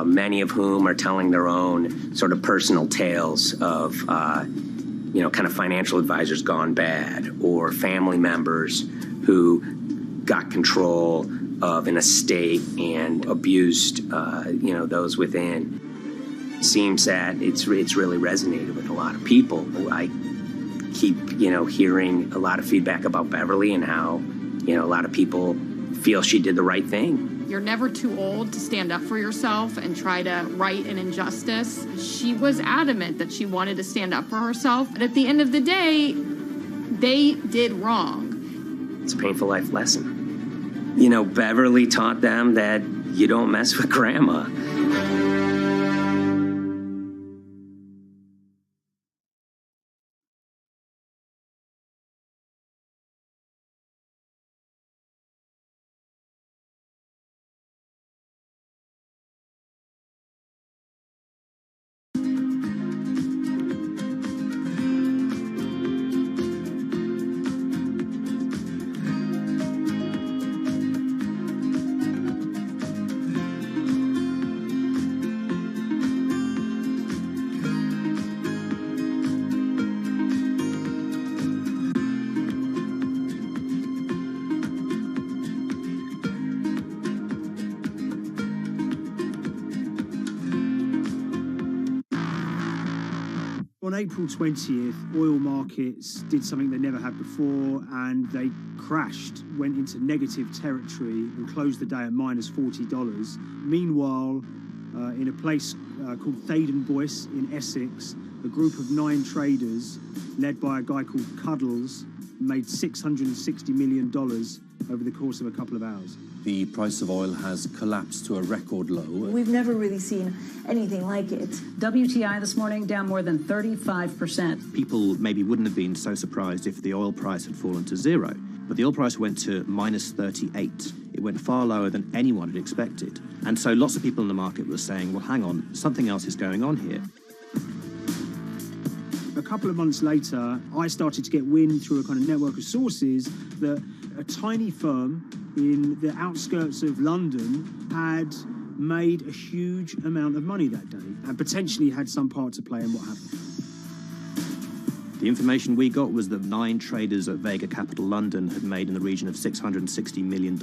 many of whom are telling their own sort of personal tales of, kind of financial advisors gone bad, or family members who got control of an estate and abused, those within. Seems that it's really resonated with a lot of people. I keep, hearing a lot of feedback about Beverly and how, a lot of people feel she did the right thing. You're never too old to stand up for yourself and try to right an injustice. She was adamant that she wanted to stand up for herself, but at the end of the day, they did wrong. It's a painful life lesson. Beverly taught them that you don't mess with grandma. On April 20th, oil markets did something they never had before, and they crashed, went into negative territory and closed the day at minus $40. Meanwhile, in a place called Thaden Boyce in Essex, a group of 9 traders, led by a guy called Cuddles, made $660 million over the course of a couple of hours. The price of oil has collapsed to a record low. We've never really seen anything like it. WTI this morning down more than 35%. People maybe wouldn't have been so surprised if the oil price had fallen to zero, but the oil price went to minus 38. It went far lower than anyone had expected. And so lots of people in the market were saying, well, hang on, something else is going on here. A couple of months later, I started to get wind through a kind of network of sources that a tiny firm in the outskirts of London had made a huge amount of money that day and potentially had some part to play in what happened. The information we got was that 9 traders at Vega Capital London had made in the region of $660 million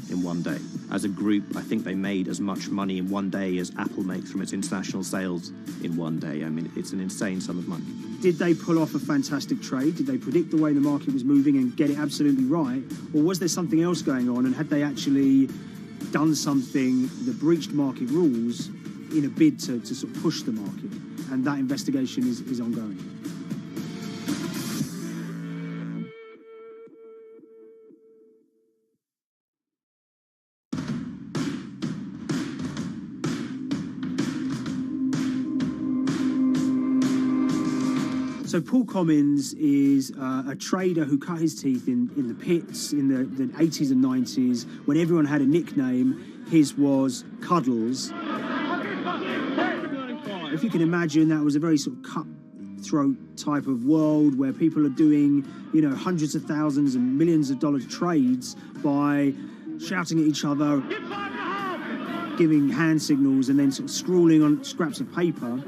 in one day. As a group, I think they made as much money in one day as Apple makes from its international sales in one day. I mean, it's an insane sum of money. Did they pull off a fantastic trade? Did they predict the way the market was moving and get it absolutely right? Or was there something else going on, and had they actually done something that breached market rules in a bid to sort of push the market? And that investigation is ongoing. So Paul Commins is a trader who cut his teeth in the pits in the 80s and 90s. When everyone had a nickname, his was Cuddles. If you can imagine, that was a very sort of cutthroat type of world where people are doing, hundreds of thousands and millions of dollar trades by shouting at each other, giving hand signals, and then sort of scrawling on scraps of paper.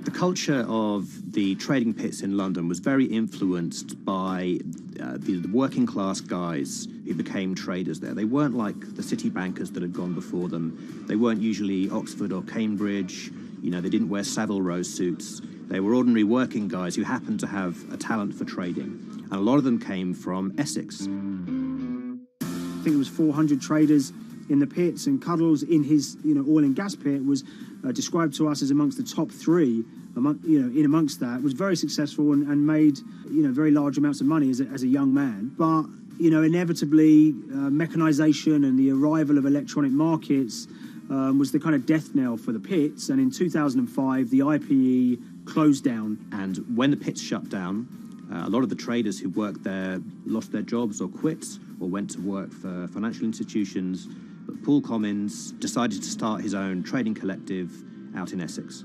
The culture of the trading pits in London was very influenced by the working class guys who became traders there. They weren't like the city bankers that had gone before them. They weren't usually Oxford or Cambridge. They didn't wear Savile Row suits. They were ordinary working guys who happened to have a talent for trading. And a lot of them came from Essex. I think it was 400 traders in the pits, and Cuddles in his oil and gas pit was described to us as amongst the top 3. In amongst that, was very successful and made very large amounts of money as a young man. But inevitably, mechanization and the arrival of electronic markets was the kind of death knell for the pits. And in 2005, the IPE closed down. And when the pits shut down, a lot of the traders who worked there lost their jobs or quit or went to work for financial institutions. But Paul Commins decided to start his own trading collective out in Essex.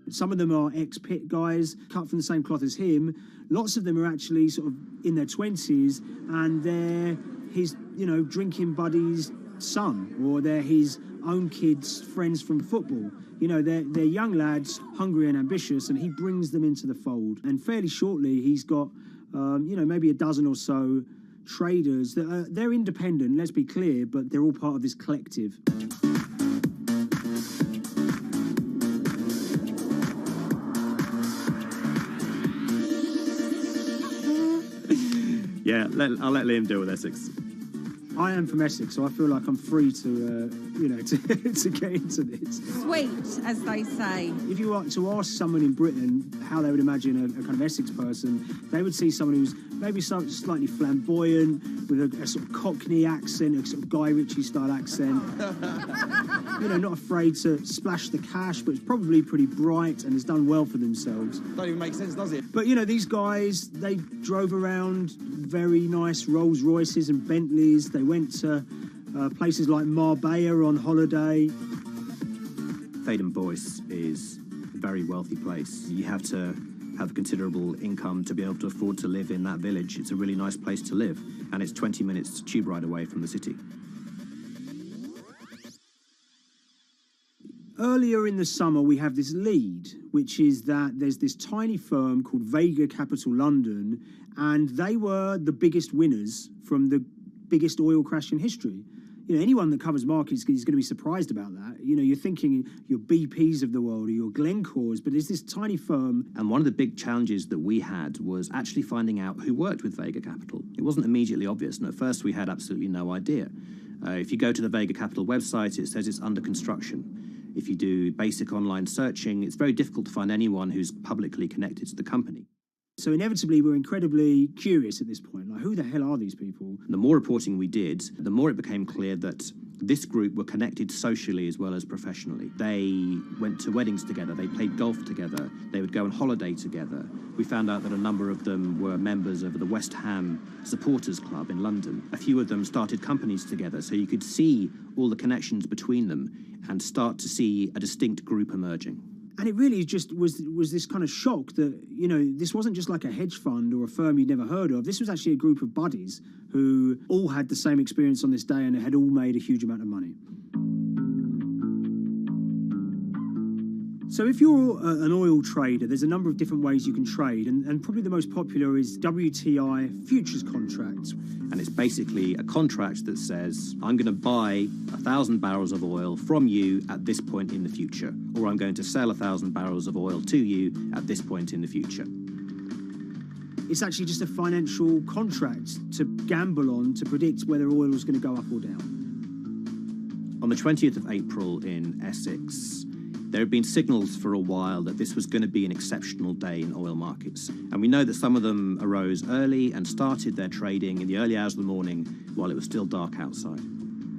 Some of them are ex-pit guys, cut from the same cloth as him. Lots of them are actually sort of in their 20s, and they're his, drinking buddy's son, or they're his own kids' friends from football. They're young lads, hungry and ambitious, and he brings them into the fold. And fairly shortly, he's got, maybe a dozen or so traders that they're independent, let's be clear, but they're all part of this collective. Yeah, I'll let Liam deal with Essex. I am from Essex, so I feel like I'm free to, to get into this. Sweet, as they say. If you were to ask someone in Britain how they would imagine a kind of Essex person, they would see someone who's maybe slightly flamboyant, with a sort of Cockney accent, a sort of Guy Ritchie-style accent. Not afraid to splash the cash, but it's probably pretty bright and has done well for themselves. Don't even make sense, does it? But, these guys, they drove around very nice Rolls Royces and Bentleys. They went to places like Marbella on holiday. Thaden Boyce is a very wealthy place. You have to have considerable income to be able to afford to live in that village. It's a really nice place to live, and it's 20 minutes tube ride away from the city. Earlier in the summer, we have this lead, which is that there's this tiny firm called Vega Capital London, and they were the biggest winners from the biggest oil crash in history. Anyone that covers markets is going to be surprised about that. You're thinking your BPs of the world or your Glencores, but it's this tiny firm. And one of the big challenges that we had was actually finding out who worked with Vega Capital. It wasn't immediately obvious, and at first we had absolutely no idea. If you go to the Vega Capital website, it says it's under construction. If you do basic online searching, it's very difficult to find anyone who's publicly connected to the company. So inevitably, we're incredibly curious at this point. Like, who the hell are these people? The more reporting we did, the more it became clear that this group were connected socially as well as professionally. They went to weddings together, they played golf together, they would go on holiday together. We found out that a number of them were members of the West Ham Supporters Club in London. A few of them started companies together, so you could see all the connections between them and start to see a distinct group emerging. And it really just was this kind of shock that, this wasn't just like a hedge fund or a firm you'd never heard of. This was actually a group of buddies who all had the same experience on this day and had all made a huge amount of money. So if you're an oil trader, there's a number of different ways you can trade, and probably the most popular is WTI futures contracts. And it's basically a contract that says, I'm going to buy 1,000 barrels of oil from you at this point in the future, or I'm going to sell 1,000 barrels of oil to you at this point in the future. It's actually just a financial contract to gamble on to predict whether oil is going to go up or down. On the 20th of April in Essex, there had been signals for a while that this was going to be an exceptional day in oil markets. And we know that some of them arose early and started their trading in the early hours of the morning while it was still dark outside.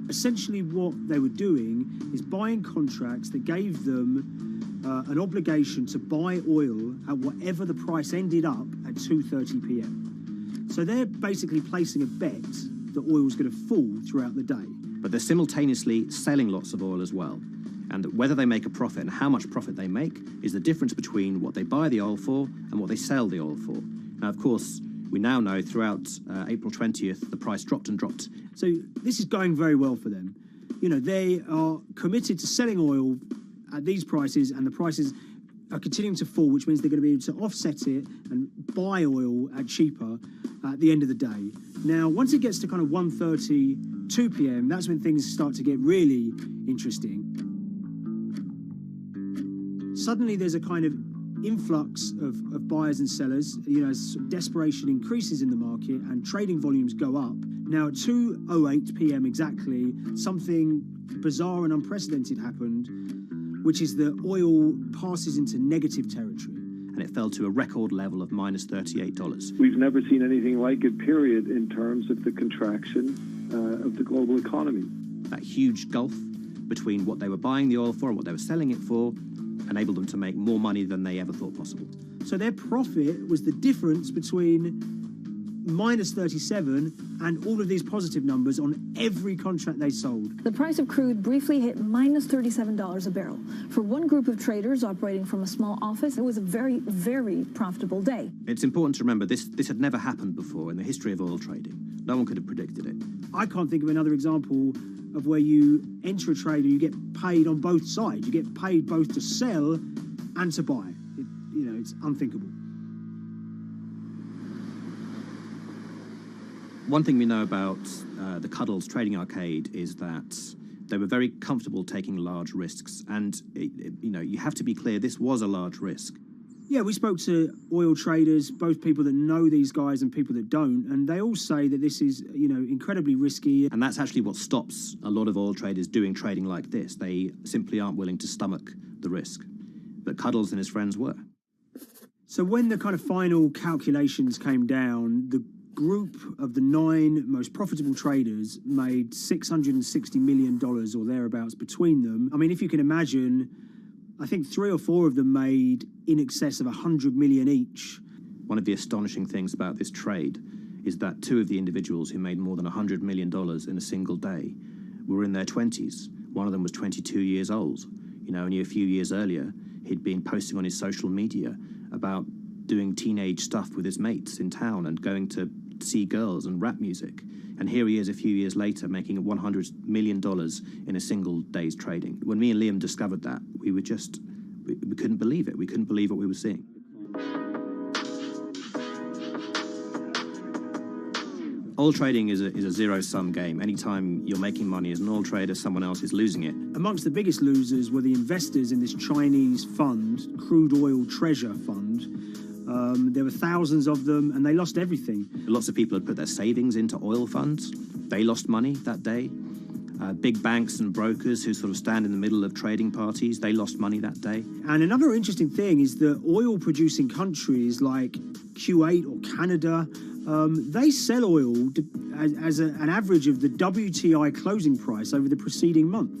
Essentially what they were doing is buying contracts that gave them an obligation to buy oil at whatever the price ended up at 2:30 p.m. So they're basically placing a bet that oil was going to fall throughout the day. But they're simultaneously selling lots of oil as well. And whether they make a profit and how much profit they make is the difference between what they buy the oil for and what they sell the oil for. Now, of course, we now know throughout April 20th, the price dropped and dropped. So this is going very well for them. They are committed to selling oil at these prices, and the prices are continuing to fall, which means they're going to be able to offset it and buy oil at cheaper at the end of the day. Now, once it gets to kind of 1:30, 2 p.m., that's when things start to get really interesting. Suddenly there's a kind of influx of buyers and sellers, as desperation increases in the market and trading volumes go up. Now at 2:08 p.m. exactly, something bizarre and unprecedented happened, which is that oil passes into negative territory. And it fell to a record level of minus $38. We've never seen anything like it, period, in terms of the contraction of the global economy. That huge gulf between what they were buying the oil for and what they were selling it for enabled them to make more money than they ever thought possible. So their profit was the difference between minus 37 and all of these positive numbers on every contract they sold. The price of crude briefly hit minus $37 a barrel. For one group of traders operating from a small office, it was a very, very profitable day. It's important to remember this had never happened before in the history of oil trading. No one could have predicted it. I can't think of another example of where you enter a trade and you get paid on both sides. You get paid both to sell and to buy. It's unthinkable. One thing we know about the Cuddles Trading Arcade is that they were very comfortable taking large risks. And, you have to be clear, this was a large risk. Yeah, we spoke to oil traders, both people that know these guys and people that don't, and they all say that this is, incredibly risky. And that's actually what stops a lot of oil traders doing trading like this. They simply aren't willing to stomach the risk. But Cuddles and his friends were. So when the kind of final calculations came down, the group of the 9 most profitable traders made $660 million or thereabouts between them. I mean, if you can imagine, I think 3 or 4 of them made in excess of 100 million each. One of the astonishing things about this trade is that 2 of the individuals who made more than $100 million in a single day were in their 20s. One of them was 22 years old. Only a few years earlier, he'd been posting on his social media about doing teenage stuff with his mates in town and going to see girls and rap music. And here he is a few years later making $100 million in a single day's trading. When me and Liam discovered that, we couldn't believe it. We couldn't believe what we were seeing. Oil trading is a zero-sum game. Anytime you're making money as an oil trader, someone else is losing it. Amongst the biggest losers were the investors in this Chinese fund, Crude Oil Treasure Fund. There were thousands of them, and they lost everything. Lots of people had put their savings into oil funds. They lost money that day. Big banks and brokers who sort of stand in the middle of trading parties, they lost money that day. And another interesting thing is that oil-producing countries like Kuwait or Canada, they sell oil as an average of the WTI closing price over the preceding month.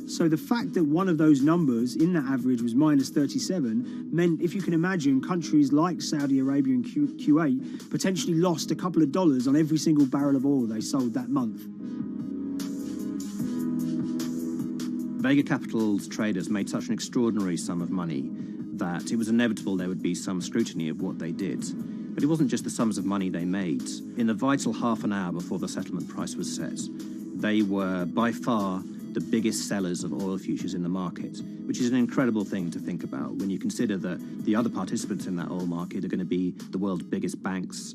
So the fact that one of those numbers in that average was minus 37 meant, if you can imagine, countries like Saudi Arabia and Kuwait potentially lost a couple of dollars on every single barrel of oil they sold that month. Vega Capital's traders made such an extraordinary sum of money that it was inevitable there would be some scrutiny of what they did. But it wasn't just the sums of money they made. In the vital half an hour before the settlement price was set, they were by far the biggest sellers of oil futures in the market, which is an incredible thing to think about when you consider that the other participants in that oil market are going to be the world's biggest banks,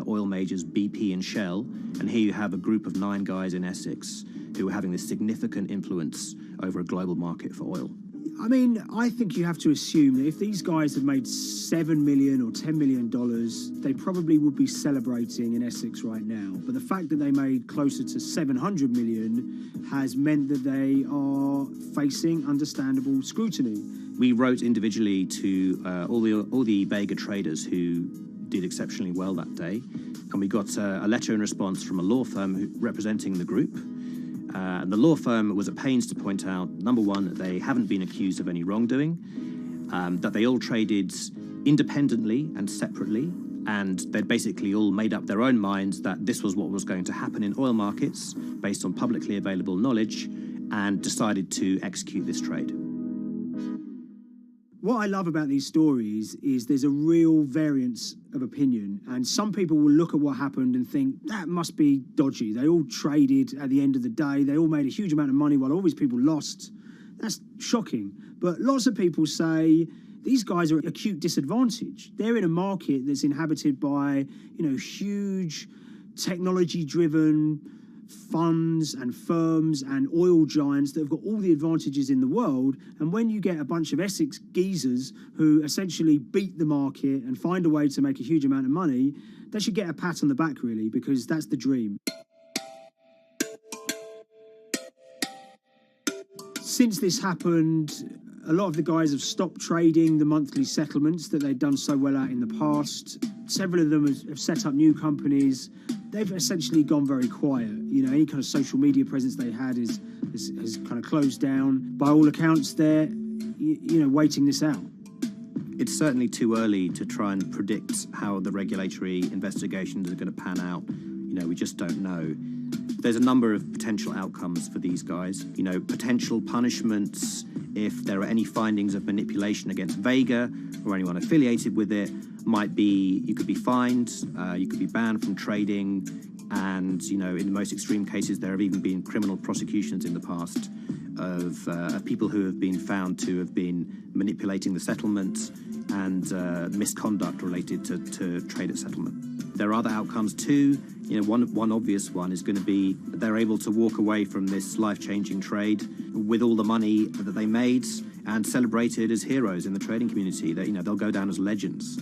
oil majors, BP and Shell, and here you have a group of 9 guys in Essex who are having this significant influence over a global market for oil. I mean, I think you have to assume that if these guys had made $7 million or $10 million, they probably would be celebrating in Essex right now. But the fact that they made closer to $700 million has meant that they are facing understandable scrutiny. We wrote individually to all the Vega traders who did exceptionally well that day, and we got a letter in response from a law firm representing the group. And the law firm was at pains to point out, number one, that they haven't been accused of any wrongdoing, that they all traded independently and separately, and they'd basically all made up their own minds that this was what was going to happen in oil markets based on publicly available knowledge, and decided to execute this trade. What I love about these stories is there's a real variance of opinion, and some people will look at what happened and think that must be dodgy. They all traded at the end of the day. They all made a huge amount of money while all these people lost. That's shocking. But lots of people say these guys are at acute disadvantage. They're in a market that's inhabited by, huge technology-driven funds and firms and oil giants that have got all the advantages in the world, and when you get a bunch of Essex geezers who essentially beat the market and find a way to make a huge amount of money, they should get a pat on the back, really, because that's the dream. Since this happened, a lot of the guys have stopped trading the monthly settlements that they'd done so well at in the past. Several of them have set up new companies. They've essentially gone very quiet. Any kind of social media presence they had has kind of closed down. By all accounts, they're, waiting this out. It's certainly too early to try and predict how the regulatory investigations are going to pan out. We just don't know. There's a number of potential outcomes for these guys. Potential punishments if there are any findings of manipulation against Vega or anyone affiliated with it might be you could be fined, you could be banned from trading, and in the most extreme cases there have even been criminal prosecutions in the past of people who have been found to have been manipulating the settlement and misconduct related to trade at settlement. There are other outcomes too. One obvious one is going to be that they're able to walk away from this life-changing trade with all the money that they made and celebrated as heroes in the trading community. That they'll go down as legends.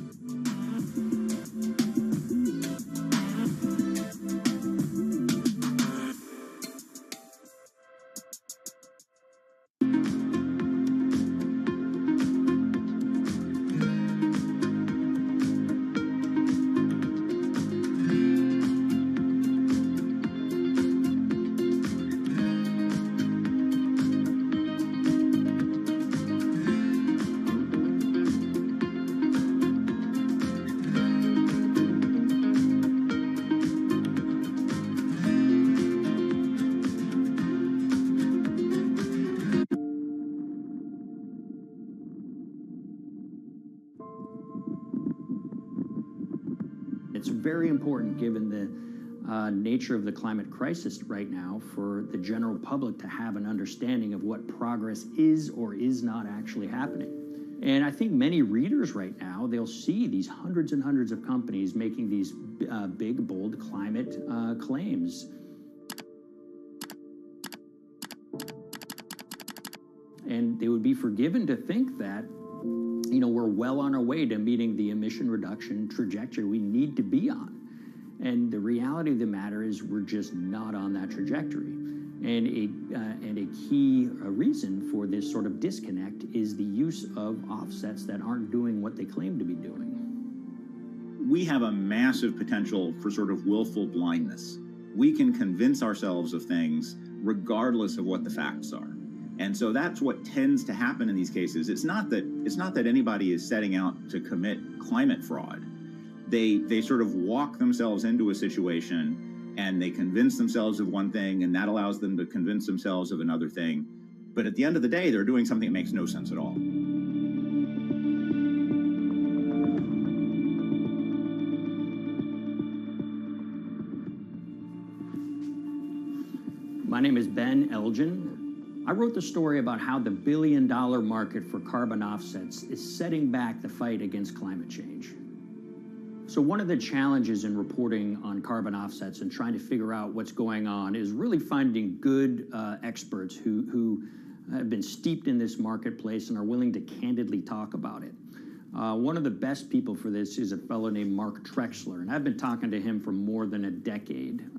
It's very important, given the nature of the climate crisis right now, for the general public to have an understanding of what progress is or is not actually happening. And I think many readers right now, they'll see these hundreds and hundreds of companies making these big, bold climate claims. And they would be forgiven to think that we're well on our way to meeting the emission reduction trajectory we need to be on. And the reality of the matter is we're just not on that trajectory. And a key reason for this sort of disconnect is the use of offsets that aren't doing what they claim to be doing. We have a massive potential for sort of willful blindness. We can convince ourselves of things regardless of what the facts are. And so that's what tends to happen in these cases. It's not that anybody is setting out to commit climate fraud. They sort of walk themselves into a situation and they convince themselves of one thing, and that allows them to convince themselves of another thing. But at the end of the day, they're doing something that makes no sense at all. My name is Ben Elgin. I wrote the story about how the billion-dollar market for carbon offsets is setting back the fight against climate change. So one of the challenges in reporting on carbon offsets and trying to figure out what's going on is really finding good experts who have been steeped in this marketplace and are willing to candidly talk about it. One of the best people for this is a fellow named Mark Trexler, and I've been talking to him for more than a decade.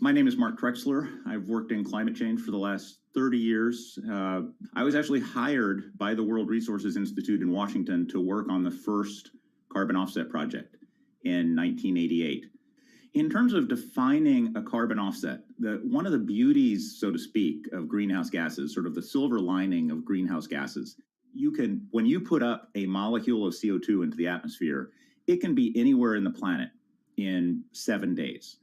My name is Mark Trexler. I've worked in climate change for the last 30 years. I was actually hired by the World Resources Institute in Washington to work on the first carbon offset project in 1988. In terms of defining a carbon offset, one of the beauties, so to speak, of greenhouse gases, sort of the silver lining of greenhouse gases, when you put up a molecule of CO2 into the atmosphere, it can be anywhere in the planet in 7 days.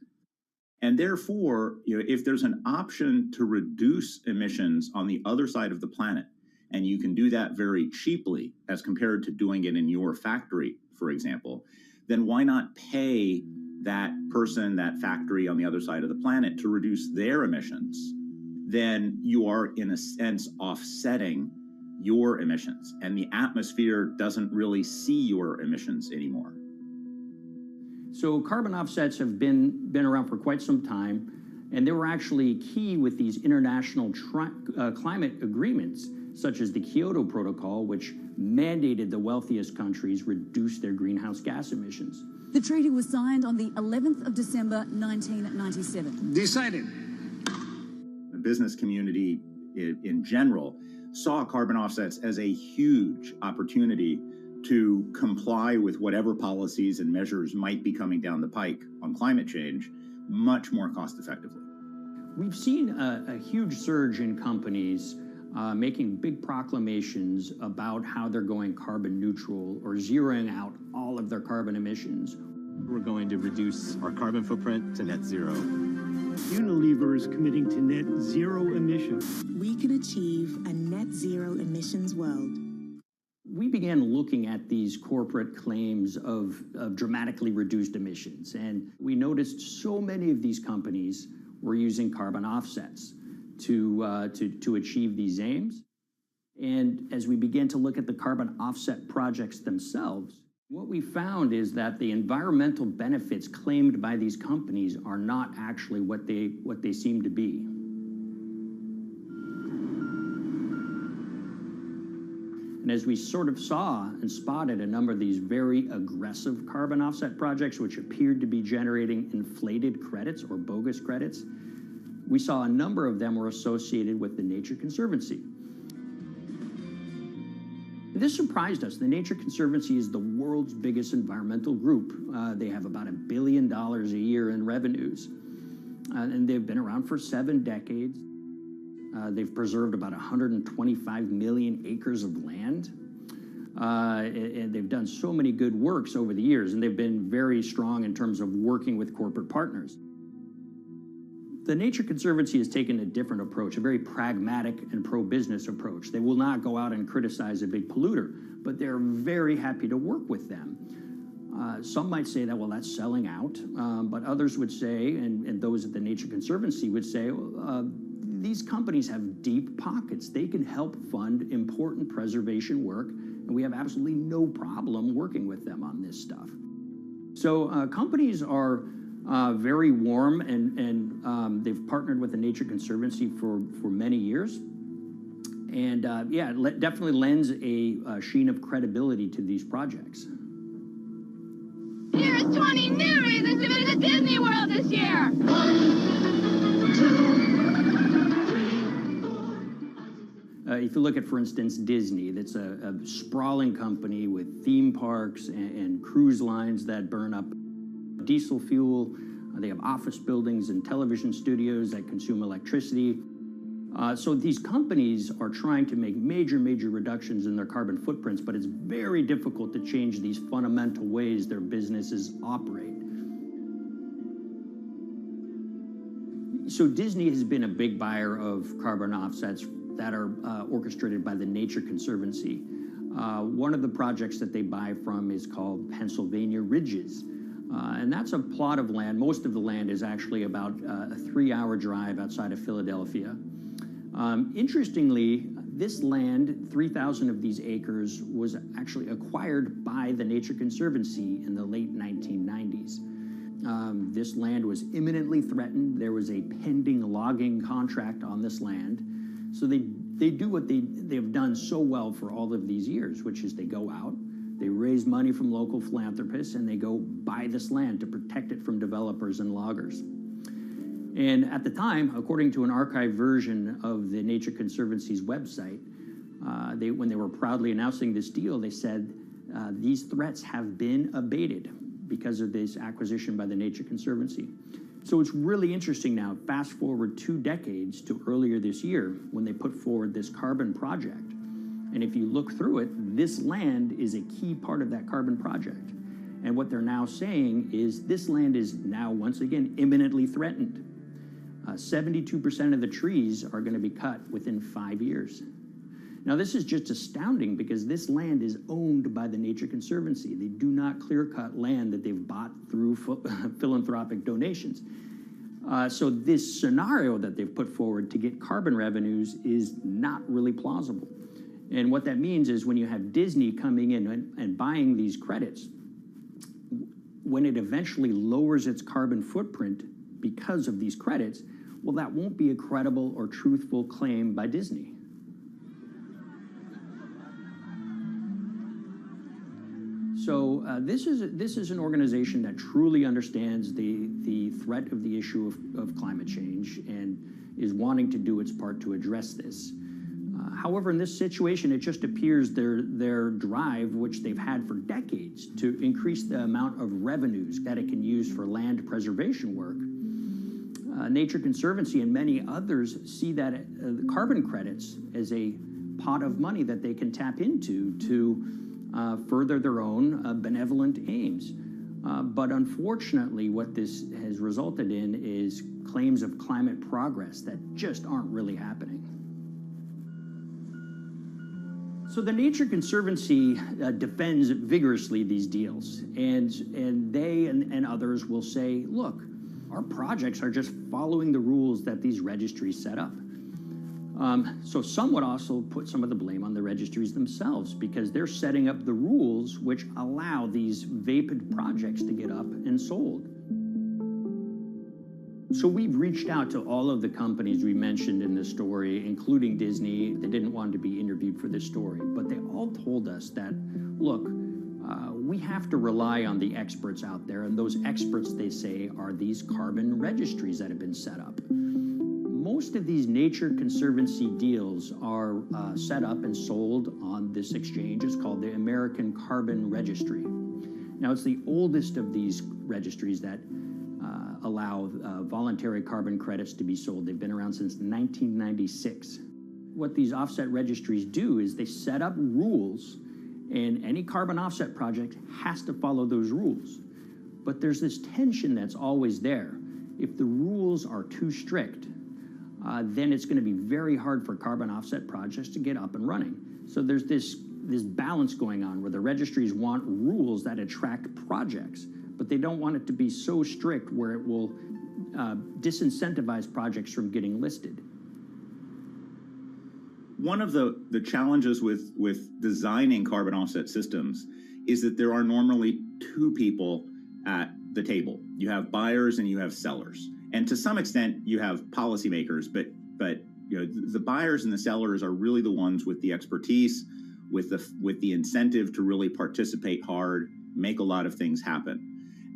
And therefore, if there's an option to reduce emissions on the other side of the planet, and you can do that very cheaply as compared to doing it in your factory, for example, then why not pay that person, that factory on the other side of the planet to reduce their emissions? Then you are, in a sense, offsetting your emissions, and the atmosphere doesn't really see your emissions anymore. So carbon offsets have been around for quite some time, and they were actually key with these international climate agreements, such as the Kyoto Protocol, which mandated the wealthiest countries reduce their greenhouse gas emissions. The treaty was signed on the 11th of December, 1997. Decided. The business community in general saw carbon offsets as a huge opportunity to comply with whatever policies and measures might be coming down the pike on climate change much more cost effectively. We've seen a huge surge in companies making big proclamations about how they're going carbon neutral or zeroing out all of their carbon emissions. We're going to reduce our carbon footprint to net zero. Unilever is committing to net zero emissions. We can achieve a net zero emissions world. We began looking at these corporate claims of dramatically reduced emissions, and we noticed so many of these companies were using carbon offsets to achieve these aims. And as we began to look at the carbon offset projects themselves, what we found is that the environmental benefits claimed by these companies are not actually what they seem to be. And as we sort of saw and spotted a number of these very aggressive carbon offset projects, which appeared to be generating inflated credits or bogus credits, we saw a number of them were associated with the Nature Conservancy. This surprised us. The Nature Conservancy is the world's biggest environmental group. They have about $1 billion a year in revenues, and they've been around for 7 decades. They've preserved about 125 million acres of land, and they've done so many good works over the years, and they've been very strong in terms of working with corporate partners. The Nature Conservancy has taken a different approach, a very pragmatic and pro-business approach. They will not go out and criticize a big polluter, but they're very happy to work with them. Some might say that, well, that's selling out, but others would say, and those at the Nature Conservancy would say, these companies have deep pockets. They can help fund important preservation work, and we have absolutely no problem working with them on this stuff. So companies are very warm, and they've partnered with the Nature Conservancy for many years. And yeah, it definitely lends a sheen of credibility to these projects. Here's 20 new reasons to visit Disney World this year. 1, 2, if you look at, for instance, Disney, that's a sprawling company with theme parks and cruise lines that burn up diesel fuel. They have office buildings and television studios that consume electricity. So these companies are trying to make major reductions in their carbon footprints, but it's very difficult to change these fundamental ways their businesses operate. So Disney has been a big buyer of carbon offsets that are orchestrated by the Nature Conservancy. One of the projects that they buy from is called Pennsylvania Ridges. And that's a plot of land. Most of the land is actually about a 3-hour drive outside of Philadelphia. Interestingly, this land, 3,000 of these acres, was actually acquired by the Nature Conservancy in the late 1990s. This land was imminently threatened. There was a pending logging contract on this land. So they do what they've done so well for all of these years, which is they go out, they raise money from local philanthropists, and they go buy this land to protect it from developers and loggers. And at the time, according to an archived version of the Nature Conservancy's website, when they were proudly announcing this deal, they said, these threats have been abated because of this acquisition by the Nature Conservancy. So it's really interesting now, fast forward 2 decades to earlier this year when they put forward this carbon project. And if you look through it, this land is a key part of that carbon project. And what they're now saying is this land is now, once again, imminently threatened. 72% of the trees are going to be cut within 5 years. Now, this is just astounding because this land is owned by the Nature Conservancy. They do not clear-cut land that they've bought through philanthropic donations. So this scenario that they've put forward to get carbon revenues is not really plausible. And what that means is when you have Disney coming in and buying these credits, when it eventually lowers its carbon footprint because of these credits, well, that won't be a credible or truthful claim by Disney. So this is an organization that truly understands the threat of the issue of climate change and is wanting to do its part to address this. However, in this situation, it just appears their drive, which they've had for decades, to increase the amount of revenues that it can use for land preservation work. Nature Conservancy and many others see that the carbon credits as a pot of money that they can tap into to further their own benevolent aims. But unfortunately, what this has resulted in is claims of climate progress that just aren't really happening. So the Nature Conservancy defends vigorously these deals, and they and others will say, look, our projects are just following the rules that these registries set up. So some would also put some of the blame on the registries themselves because they're setting up the rules which allow these vapid projects to get up and sold. So we've reached out to all of the companies we mentioned in this story, including Disney. They didn't want to be interviewed for this story, but they all told us that, look, we have to rely on the experts out there, and those experts, they say, are these carbon registries that have been set up. Most of these Nature Conservancy deals are set up and sold on this exchange. It's called the American Carbon Registry. Now, it's the oldest of these registries that allow voluntary carbon credits to be sold. They've been around since 1996. What these offset registries do is they set up rules, and any carbon offset project has to follow those rules. But there's this tension that's always there. If the rules are too strict, then it's going to be very hard for carbon offset projects to get up and running. So there's this balance going on where the registries want rules that attract projects, but they don't want it to be so strict where it will disincentivize projects from getting listed. One of the challenges with designing carbon offset systems is that there are normally two people at the table. You have buyers and you have sellers. And to some extent, you have policymakers, but you know, the buyers and the sellers are really the ones with the expertise, with the incentive to really participate hard, make a lot of things happen.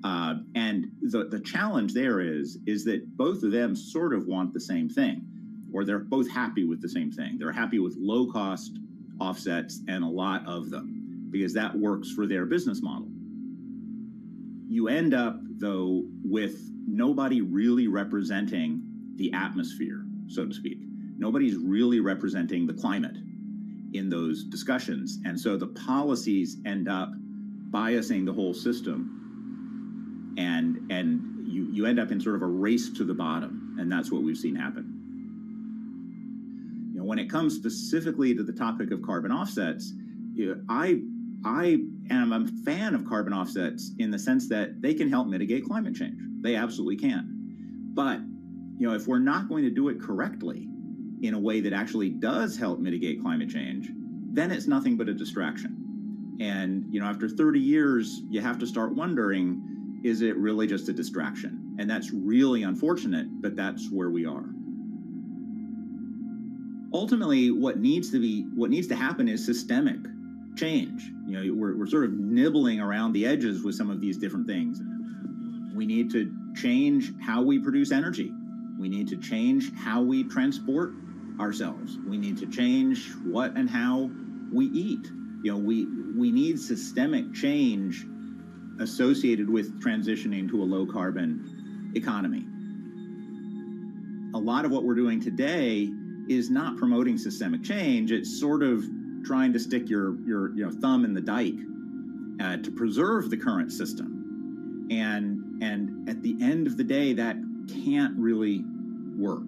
And the challenge there is that both of them sort of want the same thing, or they're both happy with the same thing. They're happy with low-cost offsets and a lot of them, because that works for their business model. You end up, though, with nobody really representing the atmosphere, so to speak. Nobody's really representing the climate in those discussions. And so the policies end up biasing the whole system. And you end up in sort of a race to the bottom. And that's what we've seen happen. You know, when it comes specifically to the topic of carbon offsets, you know, I am a fan of carbon offsets in the sense that they can help mitigate climate change. They absolutely can. But, you know, if we're not going to do it correctly in a way that actually does help mitigate climate change, then it's nothing but a distraction. And, you know, after 30 years, you have to start wondering, is it really just a distraction? And that's really unfortunate, but that's where we are. Ultimately, what needs to happen is systemic change. You know, we're sort of nibbling around the edges with some of these different things. We need to change how we produce energy. We need to change how we transport ourselves. We need to change what and how we eat. You know, we need systemic change associated with transitioning to a low carbon economy. A lot of what we're doing today is not promoting systemic change. It's sort of trying to stick your thumb in the dike to preserve the current system. And at the end of the day, that can't really work.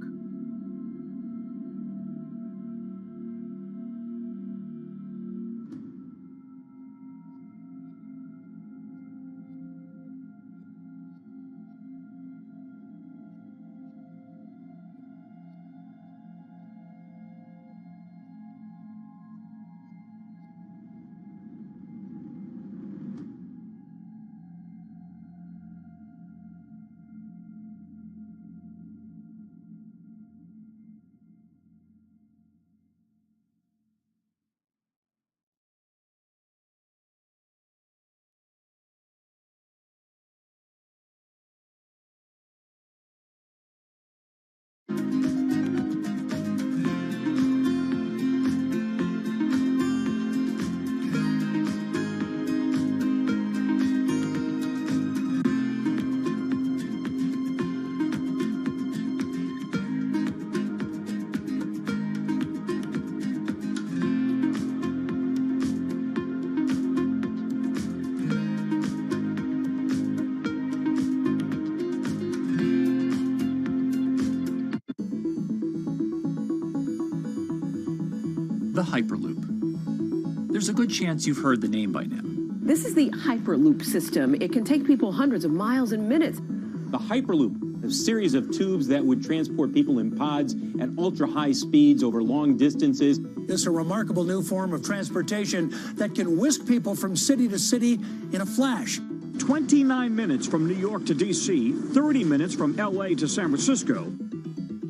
the Hyperloop. There's a good chance you've heard the name by now. This is the Hyperloop system. It can take people hundreds of miles in minutes. The Hyperloop, a series of tubes that would transport people in pods at ultra-high speeds over long distances. It's a remarkable new form of transportation that can whisk people from city to city in a flash. 29 minutes from New York to D.C., 30 minutes from L.A. to San Francisco.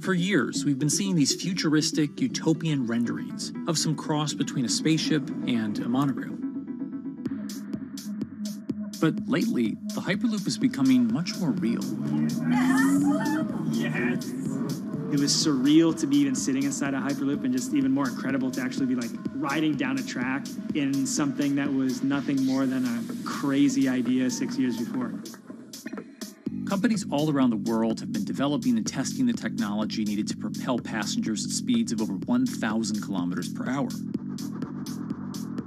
For years, we've been seeing these futuristic, utopian renderings of some cross between a spaceship and a monorail. But lately, the Hyperloop is becoming much more real. Yes. It was surreal to be even sitting inside a Hyperloop, and just even more incredible to actually be like riding down a track in something that was nothing more than a crazy idea 6 years before. Companies all around the world have been developing and testing the technology needed to propel passengers at speeds of over 1,000 kilometers per hour.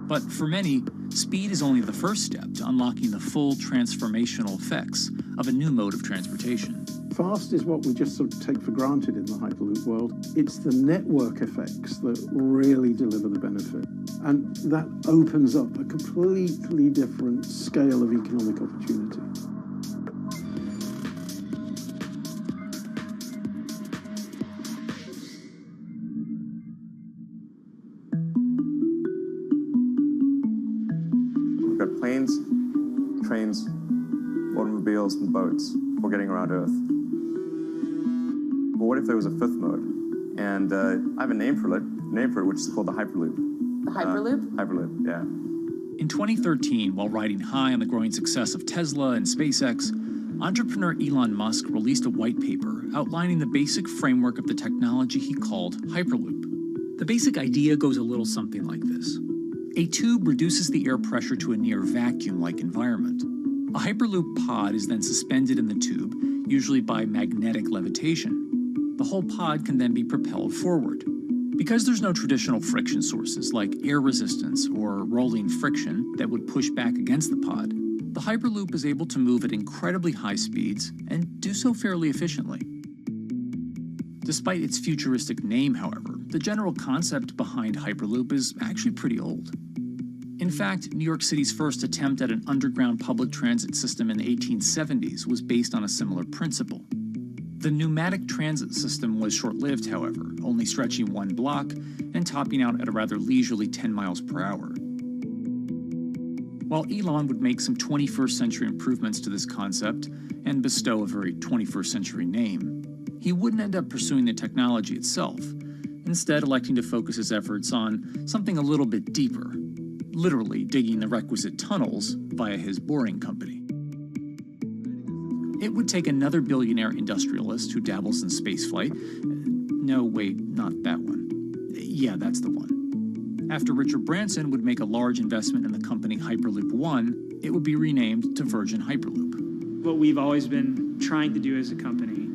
But for many, speed is only the first step to unlocking the full transformational effects of a new mode of transportation. Fast is what we just sort of take for granted in the Hyperloop world. It's the network effects that really deliver the benefit. And that opens up a completely different scale of economic opportunity. We've got planes, trains, automobiles, and boats all getting around Earth. But what if there was a fifth mode? And I have a name for it, which is called the Hyperloop. The Hyperloop? Hyperloop, yeah. In 2013, while riding high on the growing success of Tesla and SpaceX, entrepreneur Elon Musk released a white paper outlining the basic framework of the technology he called Hyperloop. The basic idea goes a little something like this. A tube reduces the air pressure to a near vacuum-like environment. A Hyperloop pod is then suspended in the tube, usually by magnetic levitation. The whole pod can then be propelled forward. Because there's no traditional friction sources like air resistance or rolling friction that would push back against the pod, the Hyperloop is able to move at incredibly high speeds and do so fairly efficiently. Despite its futuristic name, however, the general concept behind Hyperloop is actually pretty old. In fact, New York City's first attempt at an underground public transit system in the 1870s was based on a similar principle. The pneumatic transit system was short-lived, however, only stretching one block and topping out at a rather leisurely 10 miles per hour. While Elon would make some 21st century improvements to this concept and bestow a very 21st century name, he wouldn't end up pursuing the technology itself, instead electing to focus his efforts on something a little bit deeper, literally digging the requisite tunnels via his boring company. It would take another billionaire industrialist who dabbles in spaceflight. No, wait, not that one. Yeah, that's the one. After Richard Branson would make a large investment in the company Hyperloop One, it would be renamed to Virgin Hyperloop. What we've always been trying to do as a company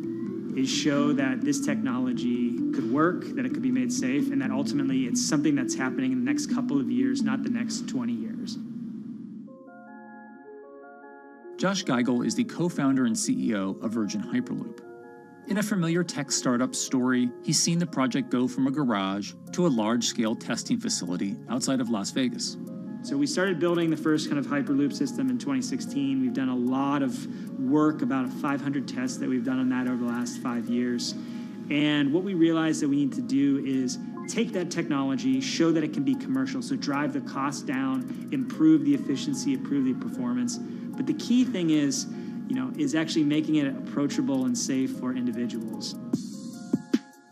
is show that this technology could work, that it could be made safe, and that ultimately it's something that's happening in the next couple of years, not the next 20 years. Josh Geigel is the co-founder and CEO of Virgin Hyperloop. In a familiar tech startup story, he's seen the project go from a garage to a large-scale testing facility outside of Las Vegas. So we started building the first kind of Hyperloop system in 2016. We've done a lot of work, about 500 tests that we've done on that over the last 5 years. And what we realized that we need to do is take that technology, show that it can be commercial, so drive the cost down, improve the efficiency, improve the performance. But the key thing is actually making it approachable and safe for individuals.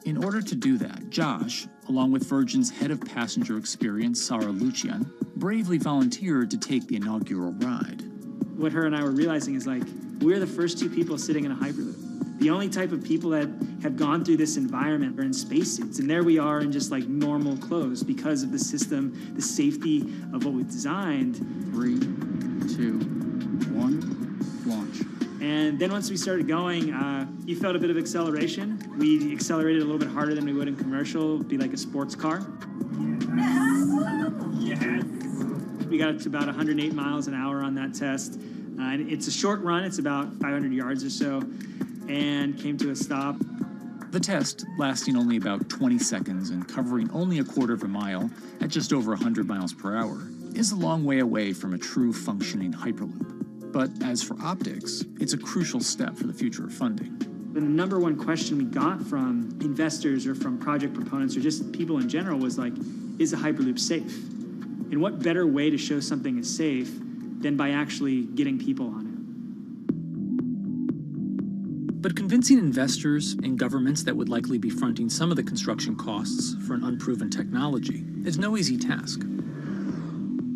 In order to do that, Josh, along with Virgin's head of passenger experience, Sarah Lucian, bravely volunteered to take the inaugural ride. What her and I were realizing is we're the first two people sitting in a Hyperloop. The only type of people that have gone through this environment are in spacesuits, and there we are in just normal clothes because of the system, the safety of what we've designed. 3, 2, 1, launch. And then once we started going, you felt a bit of acceleration. We accelerated a little bit harder than we would in commercial. It'd be like a sports car. Yes. We got up to about 108 miles an hour on that test. And it's a short run. It's about 500 yards or so. And came to a stop. The test, lasting only about 20 seconds and covering only a quarter of a mile at just over 100 miles per hour, is a long way away from a true functioning Hyperloop. But as for optics, it's a crucial step for the future of funding. The number one question we got from investors or from project proponents or just people in general was like, is a Hyperloop safe? And what better way to show something is safe than by actually getting people on it? But convincing investors and governments that would likely be fronting some of the construction costs for an unproven technology is no easy task.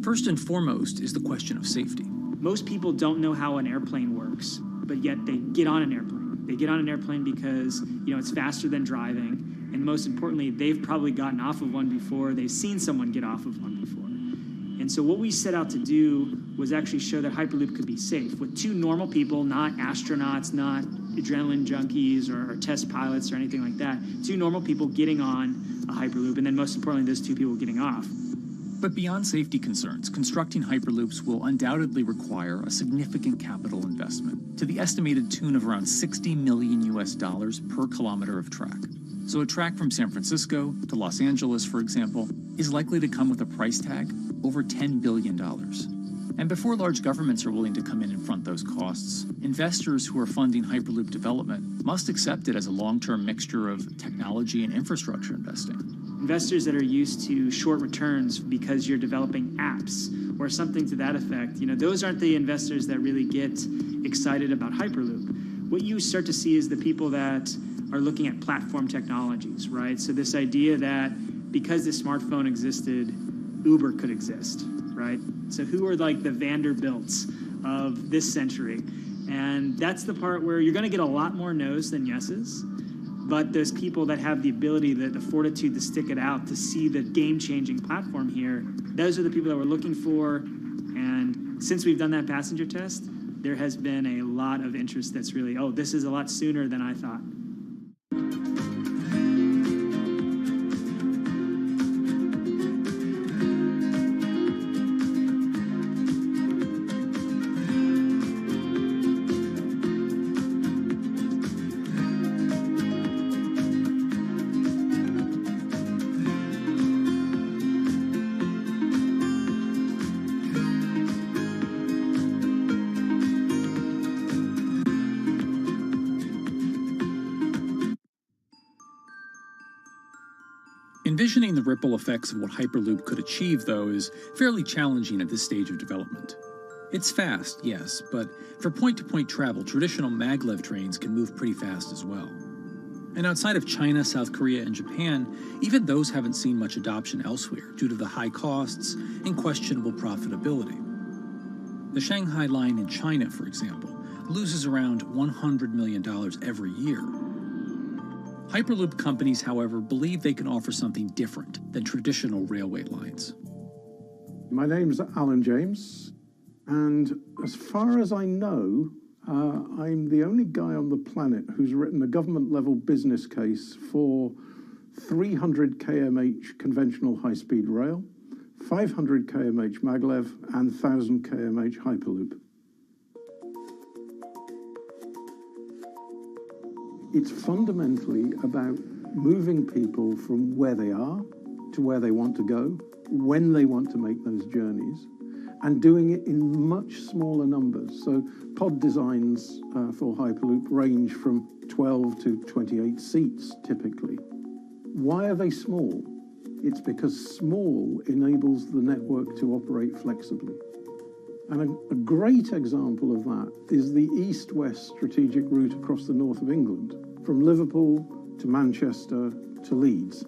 First and foremost is the question of safety. Most people don't know how an airplane works, but yet they get on an airplane. They get on an airplane because, it's faster than driving, and most importantly, they've probably gotten off of one before, they've seen someone get off of one before. And so what we set out to do was actually show that Hyperloop could be safe with two normal people, not astronauts, not adrenaline junkies or test pilots or anything like that. Two normal people getting on a Hyperloop, and then most importantly, those two people getting off. But beyond safety concerns, constructing Hyperloops will undoubtedly require a significant capital investment to the estimated tune of around $60 million per kilometer of track. So a track from San Francisco to Los Angeles, for example, is likely to come with a price tag over $10 billion. And before large governments are willing to come in and front those costs, investors who are funding Hyperloop development must accept it as a long-term mixture of technology and infrastructure investing. Investors that are used to short returns because you're developing apps or something to that effect, those aren't the investors that really get excited about Hyperloop. What you start to see is the people that are looking at platform technologies, right? So this idea that because the smartphone existed, Uber could exist, right? So who are like the Vanderbilts of this century? And that's the part where you're going to get a lot more no's than yeses. But those people that have the ability, the fortitude to stick it out, to see the game-changing platform here, those are the people that we're looking for. And since we've done that passenger test, there has been a lot of interest that's really, this is a lot sooner than I thought. Envisioning the ripple effects of what Hyperloop could achieve, though, is fairly challenging at this stage of development. It's fast, yes, but for point-to-point travel, traditional maglev trains can move pretty fast as well. And outside of China, South Korea, and Japan, even those haven't seen much adoption elsewhere due to the high costs and questionable profitability. The Shanghai line in China, for example, loses around $100 million every year. Hyperloop companies, however, believe they can offer something different than traditional railway lines. My name's Alan James, and as far as I know, I'm the only guy on the planet who's written a government-level business case for 300 kmh conventional high-speed rail, 500 kmh maglev, and 1,000 kmh Hyperloop. It's fundamentally about moving people from where they are to where they want to go, when they want to make those journeys, and doing it in much smaller numbers. So pod designs for Hyperloop range from 12 to 28 seats, typically. Why are they small? It's because small enables the network to operate flexibly. And a great example of that is the east-west strategic route across the north of England, from Liverpool to Manchester to Leeds.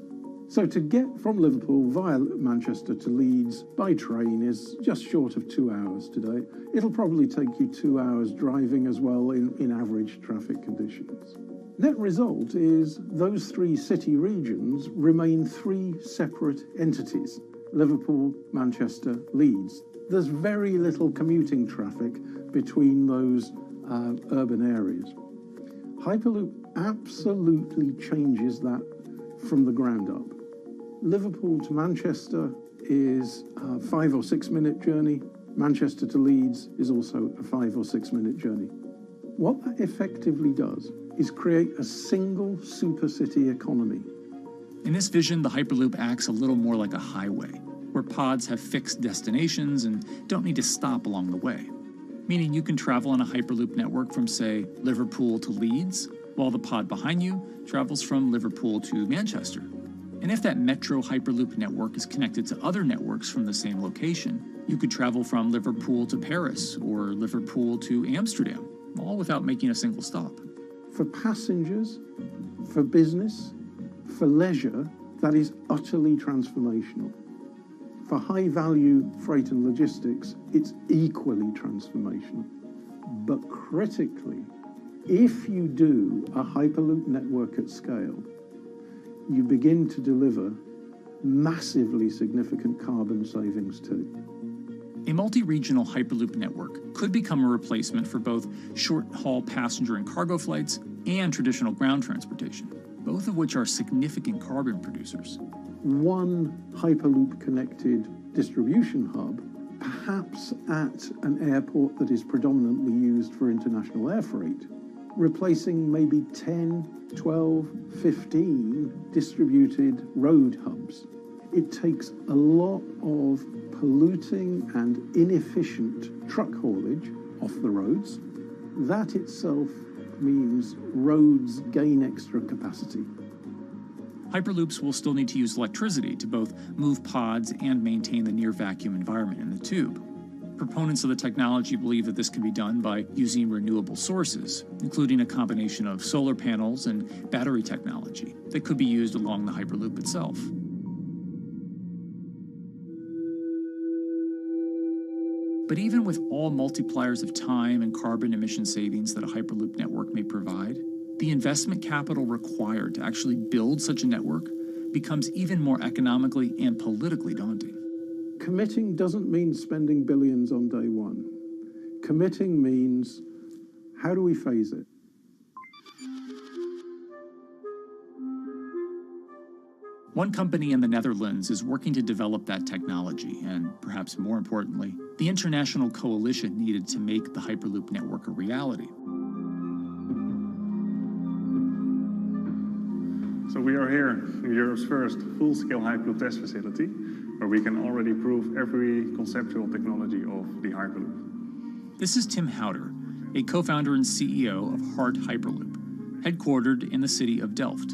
So to get from Liverpool via Manchester to Leeds by train is just short of 2 hours today. It'll probably take you 2 hours driving as well in average traffic conditions. Net result is those three city regions remain three separate entities: Liverpool, Manchester, Leeds. There's very little commuting traffic between those urban areas. Hyperloop absolutely changes that from the ground up. Liverpool to Manchester is a 5 or 6 minute journey. Manchester to Leeds is also a 5 or 6 minute journey. What that effectively does is create a single supercity economy. In this vision, the Hyperloop acts a little more like a highway, where pods have fixed destinations and don't need to stop along the way. Meaning you can travel on a Hyperloop network from, say, Liverpool to Leeds, while the pod behind you travels from Liverpool to Manchester. And if that metro Hyperloop network is connected to other networks from the same location, you could travel from Liverpool to Paris or Liverpool to Amsterdam, all without making a single stop. For passengers, for business, for leisure, that is utterly transformational. For high-value freight and logistics, it's equally transformational. But critically, if you do a Hyperloop network at scale, you begin to deliver massively significant carbon savings too. A multi-regional Hyperloop network could become a replacement for both short-haul passenger and cargo flights and traditional ground transportation, both of which are significant carbon producers. One Hyperloop-connected distribution hub, perhaps at an airport that is predominantly used for international air freight, replacing maybe 10, 12, 15 distributed road hubs. It takes a lot of polluting and inefficient truck haulage off the roads. That itself means roads gain extra capacity. Hyperloops will still need to use electricity to both move pods and maintain the near vacuum environment in the tube. Proponents of the technology believe that this can be done by using renewable sources, including a combination of solar panels and battery technology that could be used along the Hyperloop itself. But even with all multipliers of time and carbon emission savings that a Hyperloop network may provide, the investment capital required to actually build such a network becomes even more economically and politically daunting. Committing doesn't mean spending billions on day one. Committing means, how do we phase it? One company in the Netherlands is working to develop that technology, and perhaps more importantly, the international coalition needed to make the Hyperloop network a reality. So we are here in Europe's first full-scale Hyperloop test facility, where we can already prove every conceptual technology of the Hyperloop. This is Tim Houter, a co-founder and CEO of Hart Hyperloop, headquartered in the city of Delft.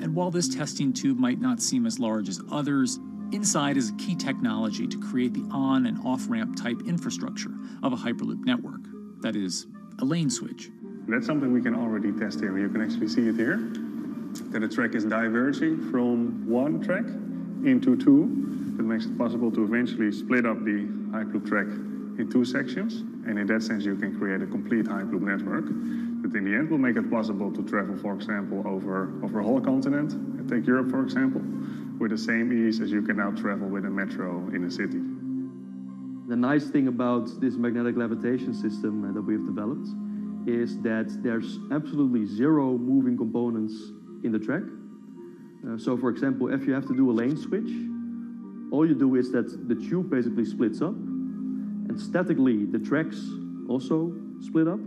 And while this testing tube might not seem as large as others, inside is a key technology to create the on- and off-ramp type infrastructure of a Hyperloop network. That is, a lane switch. That's something we can already test here. You can actually see it here, that the track is diverging from one track into two. That makes it possible to eventually split up the Hyperloop track in two sections. And in that sense, you can create a complete Hyperloop network that in the end will make it possible to travel, for example, over a whole continent. And take Europe, for example, with the same ease as you can now travel with a metro in a city. The nice thing about this magnetic levitation system that we've developed is that there's absolutely zero moving components in the track. So for example, if you have to do a lane switch, all you do is that the tube basically splits up, and statically the tracks also split up.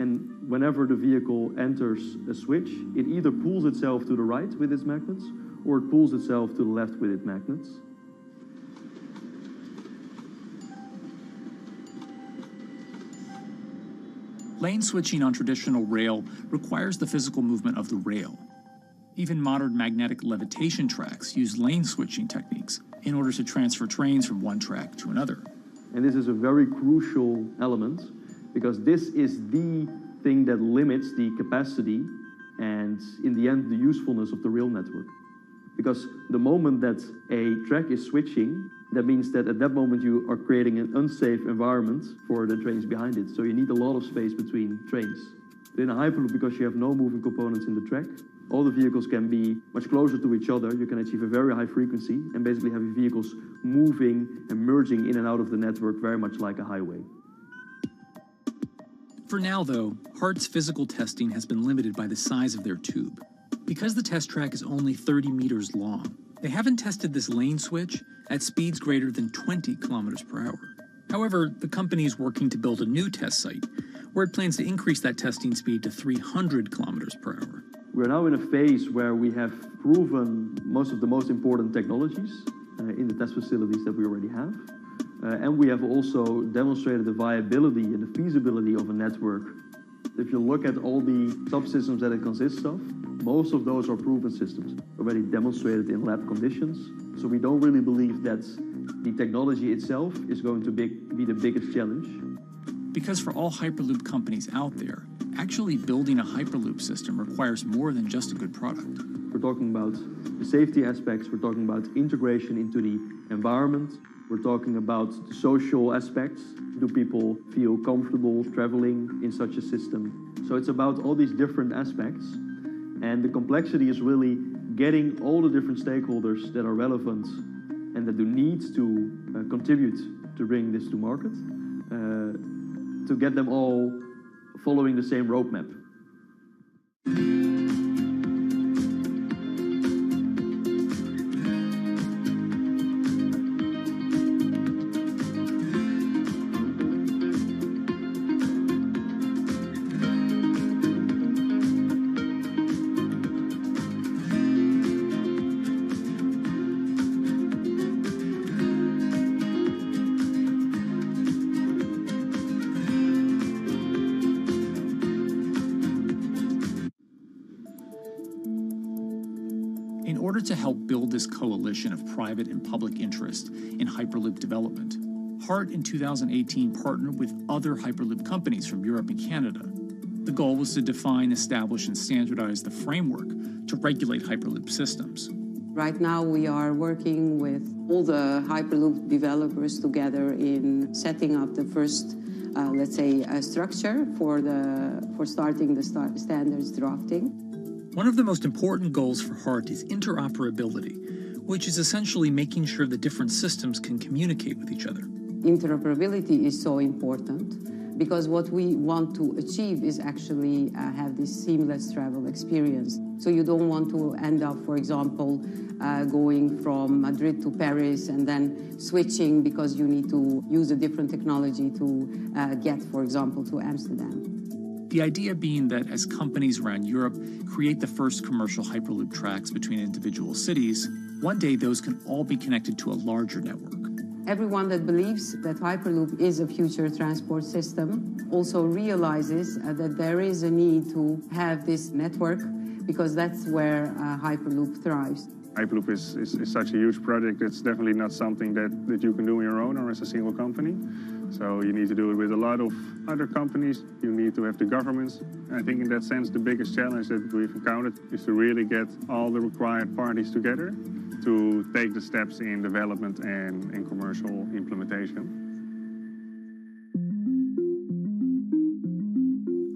And whenever the vehicle enters a switch, it either pulls itself to the right with its magnets, or it pulls itself to the left with its magnets. Lane switching on traditional rail requires the physical movement of the rail. Even modern magnetic levitation tracks use lane switching techniques in order to transfer trains from one track to another. And this is a very crucial element, because this is the thing that limits the capacity and, in the end, the usefulness of the rail network. Because the moment that a track is switching, that means that at that moment you are creating an unsafe environment for the trains behind it. So you need a lot of space between trains. In a Hyperloop, because you have no moving components in the track, all the vehicles can be much closer to each other. You can achieve a very high frequency and basically have your vehicles moving and merging in and out of the network very much like a highway. For now, though, Hart's physical testing has been limited by the size of their tube. Because the test track is only 30 meters long, they haven't tested this lane switch at speeds greater than 20 kilometers per hour. However, the company is working to build a new test site where it plans to increase that testing speed to 300 kilometers per hour. We're now in a phase where we have proven most of the most important technologies in the test facilities that we already have. And we have also demonstrated the viability and the feasibility of a network. If you look at all the subsystems that it consists of, most of those are proven systems, already demonstrated in lab conditions. So we don't really believe that the technology itself is going to be the biggest challenge. Because for all Hyperloop companies out there, actually building a Hyperloop system requires more than just a good product. We're talking about the safety aspects, we're talking about integration into the environment, we're talking about the social aspects. Do people feel comfortable traveling in such a system? So it's about all these different aspects, and the complexity is really getting all the different stakeholders that are relevant and that do need to contribute to bring this to market, to get them all following the same roadmap. In order to help build this coalition of private and public interest in Hyperloop development, HART in 2018 partnered with other Hyperloop companies from Europe and Canada. The goal was to define, establish, and standardize the framework to regulate Hyperloop systems. Right now we are working with all the Hyperloop developers together in setting up the first, let's say, structure for starting the standards drafting. One of the most important goals for HART is interoperability, which is essentially making sure that different systems can communicate with each other. Interoperability is so important because what we want to achieve is actually have this seamless travel experience. So you don't want to end up, for example, going from Madrid to Paris and then switching because you need to use a different technology to get, for example, to Amsterdam. The idea being that as companies around Europe create the first commercial Hyperloop tracks between individual cities, one day those can all be connected to a larger network. Everyone that believes that Hyperloop is a future transport system also realizes that there is a need to have this network because that's where Hyperloop thrives. Hyperloop is such a huge project. It's definitely not something that you can do on your own or as a single company. So you need to do it with a lot of other companies. You need to have the governments. And I think in that sense, the biggest challenge that we've encountered is to really get all the required parties together to take the steps in development and in commercial implementation.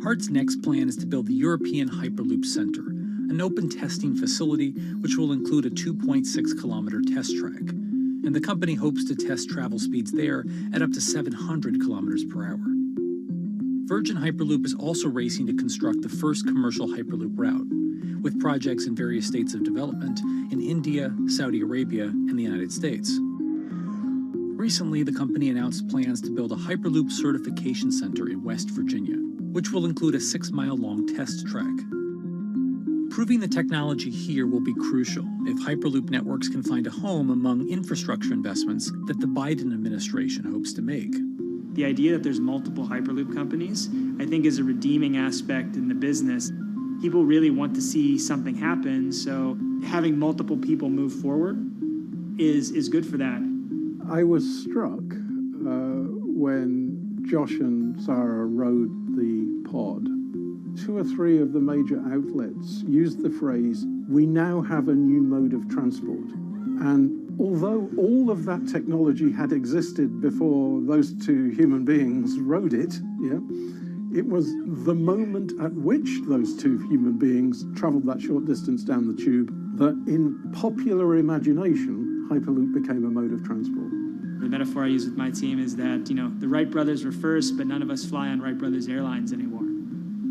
HART's next plan is to build the European Hyperloop Center, an open testing facility which will include a 2.6-kilometer test track. And the company hopes to test travel speeds there at up to 700 kilometers per hour. Virgin Hyperloop is also racing to construct the first commercial Hyperloop route, with projects in various states of development in India, Saudi Arabia, and the United States. Recently, the company announced plans to build a Hyperloop certification center in West Virginia, which will include a 6-mile-long test track. Proving the technology here will be crucial if Hyperloop networks can find a home among infrastructure investments that the Biden administration hopes to make. The idea that there's multiple Hyperloop companies, I think, is a redeeming aspect in the business. People really want to see something happen, so having multiple people move forward is good for that. I was struck when Josh and Sarah rode the pod. 2 or 3 of the major outlets used the phrase, "We now have a new mode of transport." And although all of that technology had existed before those 2 human beings rode it, it was the moment at which those 2 human beings traveled that short distance down the tube that in popular imagination, Hyperloop became a mode of transport. The metaphor I use with my team is that, the Wright brothers were first, but none of us fly on Wright brothers airlines anymore.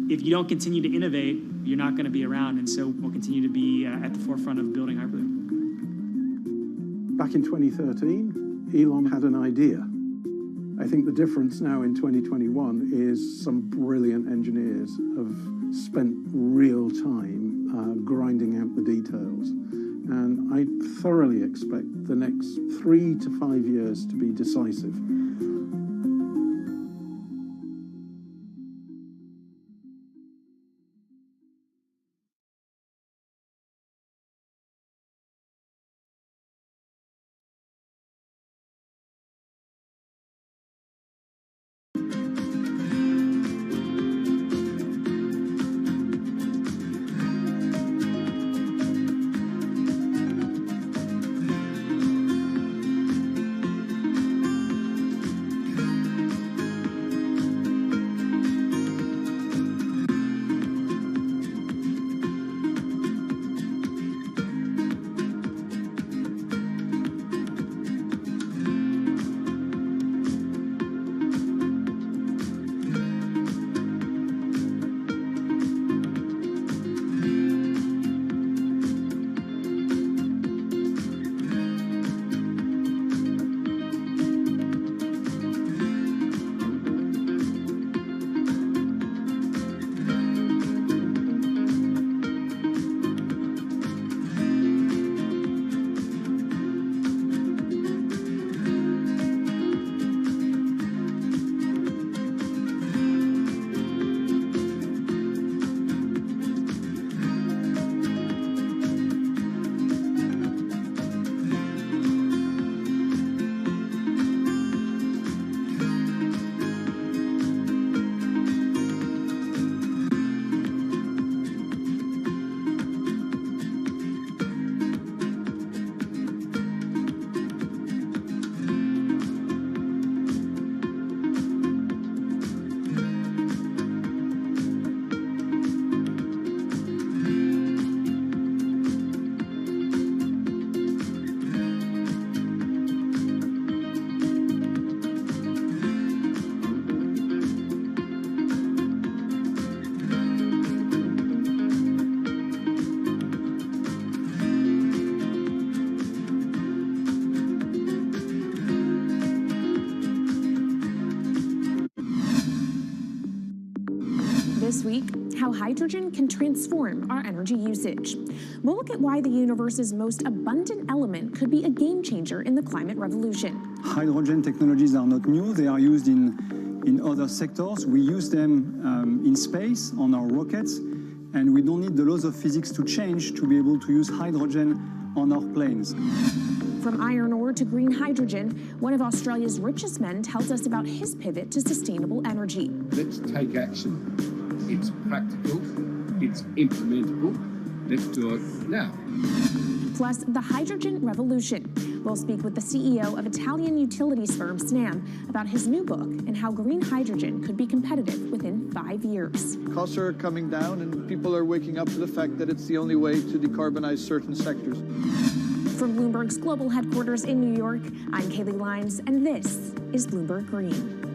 If you don't continue to innovate, you're not going to be around, and so we'll continue to be at the forefront of building Hyperloop. Back in 2013, Elon had an idea. I think the difference now in 2021 is some brilliant engineers have spent real time grinding out the details. And I thoroughly expect the next 3 to 5 years to be decisive. This week, how hydrogen can transform our energy usage. We'll look at why the universe's most abundant element could be a game changer in the climate revolution. Hydrogen technologies are not new. They are used in other sectors. We use them in space, on our rockets, and we don't need the laws of physics to change to be able to use hydrogen on our planes. From iron ore to green hydrogen, one of Australia's richest men tells us about his pivot to sustainable energy. Let's take action. It's practical, it's implementable. Let's do it now. Plus, the hydrogen revolution. We'll speak with the CEO of Italian utilities firm Snam about his new book and how green hydrogen could be competitive within 5 years. Costs are coming down and people are waking up to the fact that it's the only way to decarbonize certain sectors. From Bloomberg's global headquarters in New York, I'm Kaylee Lyons, and this is Bloomberg Green.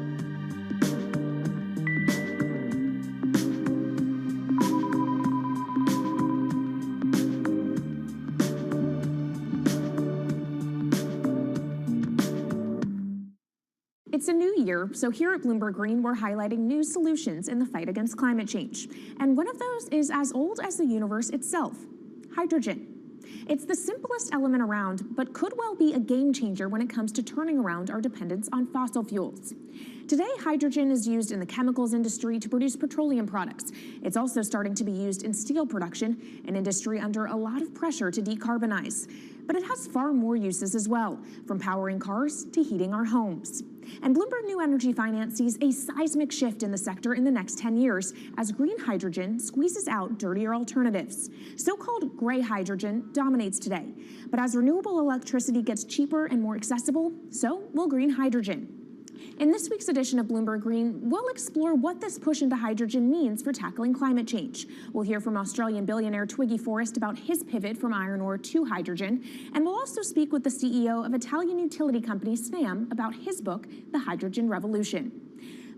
It's a new year, so here at Bloomberg Green, we're highlighting new solutions in the fight against climate change. And one of those is as old as the universe itself, hydrogen. It's the simplest element around, but could well be a game changer when it comes to turning around our dependence on fossil fuels. Today, hydrogen is used in the chemicals industry to produce petroleum products. It's also starting to be used in steel production, an industry under a lot of pressure to decarbonize. But it has far more uses as well, from powering cars to heating our homes. And Bloomberg New Energy Finance sees a seismic shift in the sector in the next 10 years as green hydrogen squeezes out dirtier alternatives. So-called gray hydrogen dominates today. But as renewable electricity gets cheaper and more accessible, so will green hydrogen. In this week's edition of Bloomberg Green, we'll explore what this push into hydrogen means for tackling climate change. We'll hear from Australian billionaire Twiggy Forrest about his pivot from iron ore to hydrogen, and we'll also speak with the CEO of Italian utility company Snam about his book, The Hydrogen Revolution.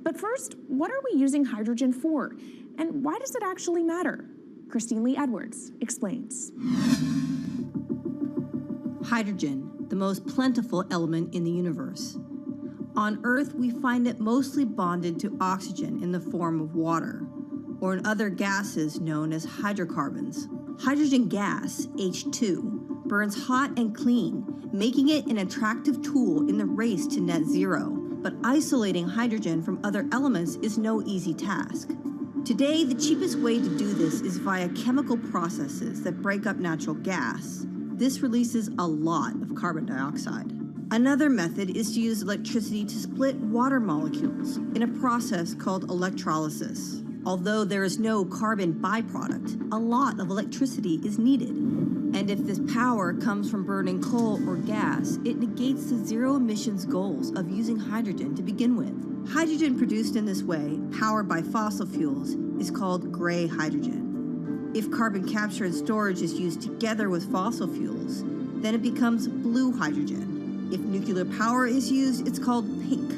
But first, what are we using hydrogen for? And why does it actually matter? Christine Lee Edwards explains. Hydrogen, the most plentiful element in the universe. On Earth, we find it mostly bonded to oxygen in the form of water, or in other gases known as hydrocarbons. Hydrogen gas, H2, burns hot and clean, making it an attractive tool in the race to net zero. But isolating hydrogen from other elements is no easy task. Today, the cheapest way to do this is via chemical processes that break up natural gas. This releases a lot of carbon dioxide. Another method is to use electricity to split water molecules in a process called electrolysis. Although there is no carbon byproduct, a lot of electricity is needed. And if this power comes from burning coal or gas, it negates the zero emissions goals of using hydrogen to begin with. Hydrogen produced in this way, powered by fossil fuels, is called gray hydrogen. If carbon capture and storage is used together with fossil fuels, then it becomes blue hydrogen. If nuclear power is used, it's called pink.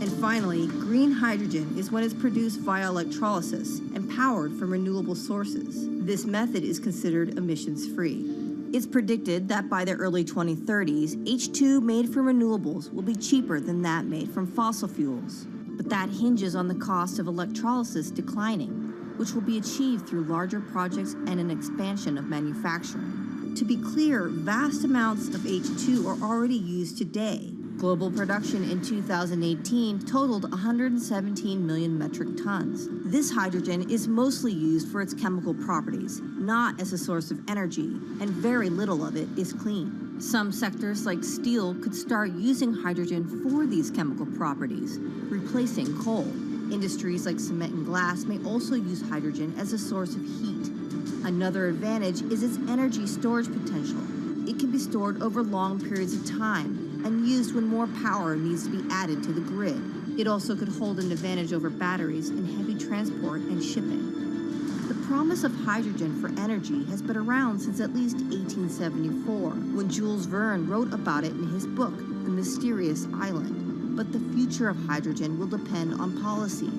And finally, green hydrogen is when it's produced via electrolysis and powered from renewable sources. This method is considered emissions-free. It's predicted that by the early 2030s, H2 made from renewables will be cheaper than that made from fossil fuels. But that hinges on the cost of electrolysis declining, which will be achieved through larger projects and an expansion of manufacturing. To be clear, vast amounts of H2 are already used today. Global production in 2018 totaled 117 million metric tons. This hydrogen is mostly used for its chemical properties, not as a source of energy, and very little of it is clean. Some sectors like steel could start using hydrogen for these chemical properties, replacing coal. Industries like cement and glass may also use hydrogen as a source of heat. Another advantage is its energy storage potential. It can be stored over long periods of time and used when more power needs to be added to the grid. It also could hold an advantage over batteries in heavy transport and shipping. The promise of hydrogen for energy has been around since at least 1874, when Jules Verne wrote about it in his book, The Mysterious Island. But the future of hydrogen will depend on policy.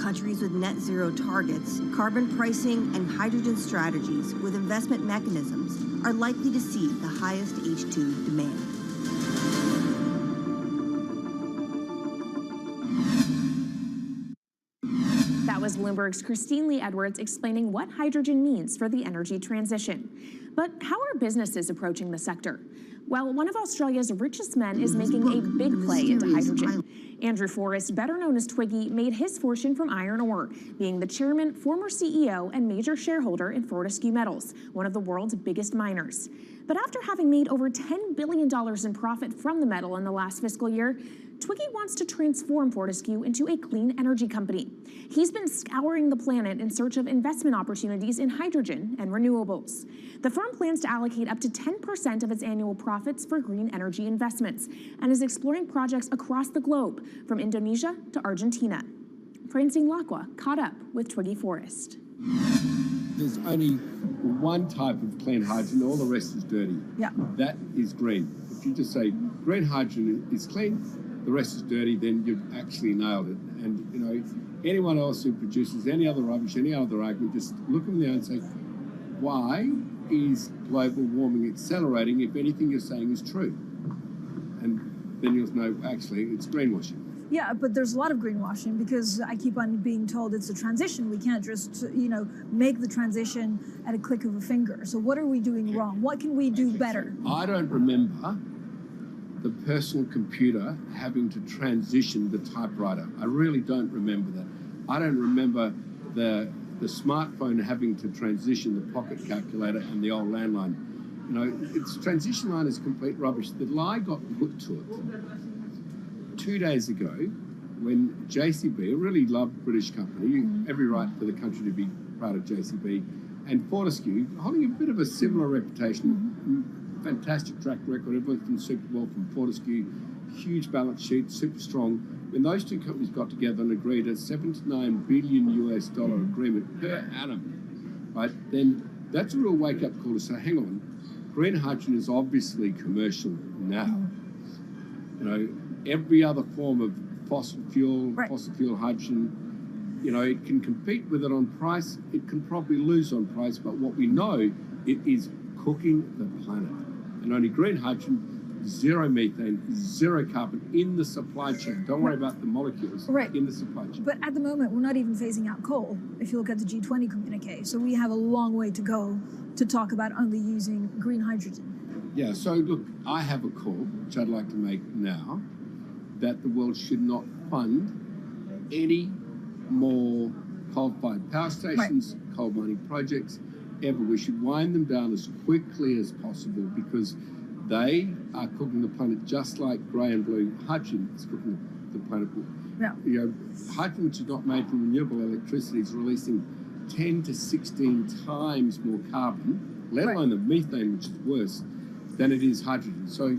Countries with net zero targets, carbon pricing, and hydrogen strategies with investment mechanisms are likely to see the highest H2 demand. That was Bloomberg's Christine Lee Edwards explaining what hydrogen means for the energy transition. But how are businesses approaching the sector? Well, one of Australia's richest men is making a big play into hydrogen. Andrew Forrest, better known as Twiggy, made his fortune from iron ore, being the chairman, former CEO, and major shareholder in Fortescue Metals, one of the world's biggest miners. But after having made over $10 billion in profit from the metal in the last fiscal year, Twiggy wants to transform Fortescue into a clean energy company. He's been scouring the planet in search of investment opportunities in hydrogen and renewables. The firm plans to allocate up to 10% of its annual profits for green energy investments and is exploring projects across the globe, from Indonesia to Argentina. Francine Lacqua caught up with Twiggy Forrest. There's only one type of clean hydrogen, all the rest is dirty. Yeah. That is green. If you just say green hydrogen is clean, the rest is dirty, then you've actually nailed it. And, you know, anyone else who produces any other rubbish, any other argument, just look them there and say, why is global warming accelerating if anything you're saying is true? And then you'll know, actually, it's greenwashing. Yeah, but there's a lot of greenwashing because I keep on being told it's a transition. We can't just, make the transition at a click of a finger. So what are we doing wrong? What can we do better? I don't remember the personal computer having to transition the typewriter. I really don't remember that. I don't remember the smartphone having to transition the pocket calculator and the old landline. You know, its transition line is complete rubbish. The lie got put to it 2 days ago when JCB, a really loved British company, every right for the country to be part of JCB, and Fortescue, holding a bit of a similar reputation, fantastic track record, everyone's done super well from Fortescue, huge balance sheet, super strong. When those two companies got together and agreed a $79 billion US agreement per annum, right, then that's a real wake-up call to say, hang on, green hydrogen is obviously commercial now. You know, every other form of fossil fuel hydrogen, you know, it can compete with it on price, it can probably lose on price, but what we know, it is cooking the planet. And only green hydrogen zero methane, zero carbon in the supply chain. Don't worry about the molecules in the supply chain. But at the moment, we're not even phasing out coal, if you look at the G20 communique. So we have a long way to go to talk about only using green hydrogen. Yeah, so look, I have a call, which I'd like to make now, that the world should not fund any more coal-fired power stations, coal mining projects, ever. We should wind them down as quickly as possible because they are cooking the planet just like grey and blue hydrogen is cooking the planet. Yeah. You know, hydrogen, which is not made from renewable electricity, is releasing 10 to 16 times more carbon, let alone the methane, which is worse, than it is hydrogen. So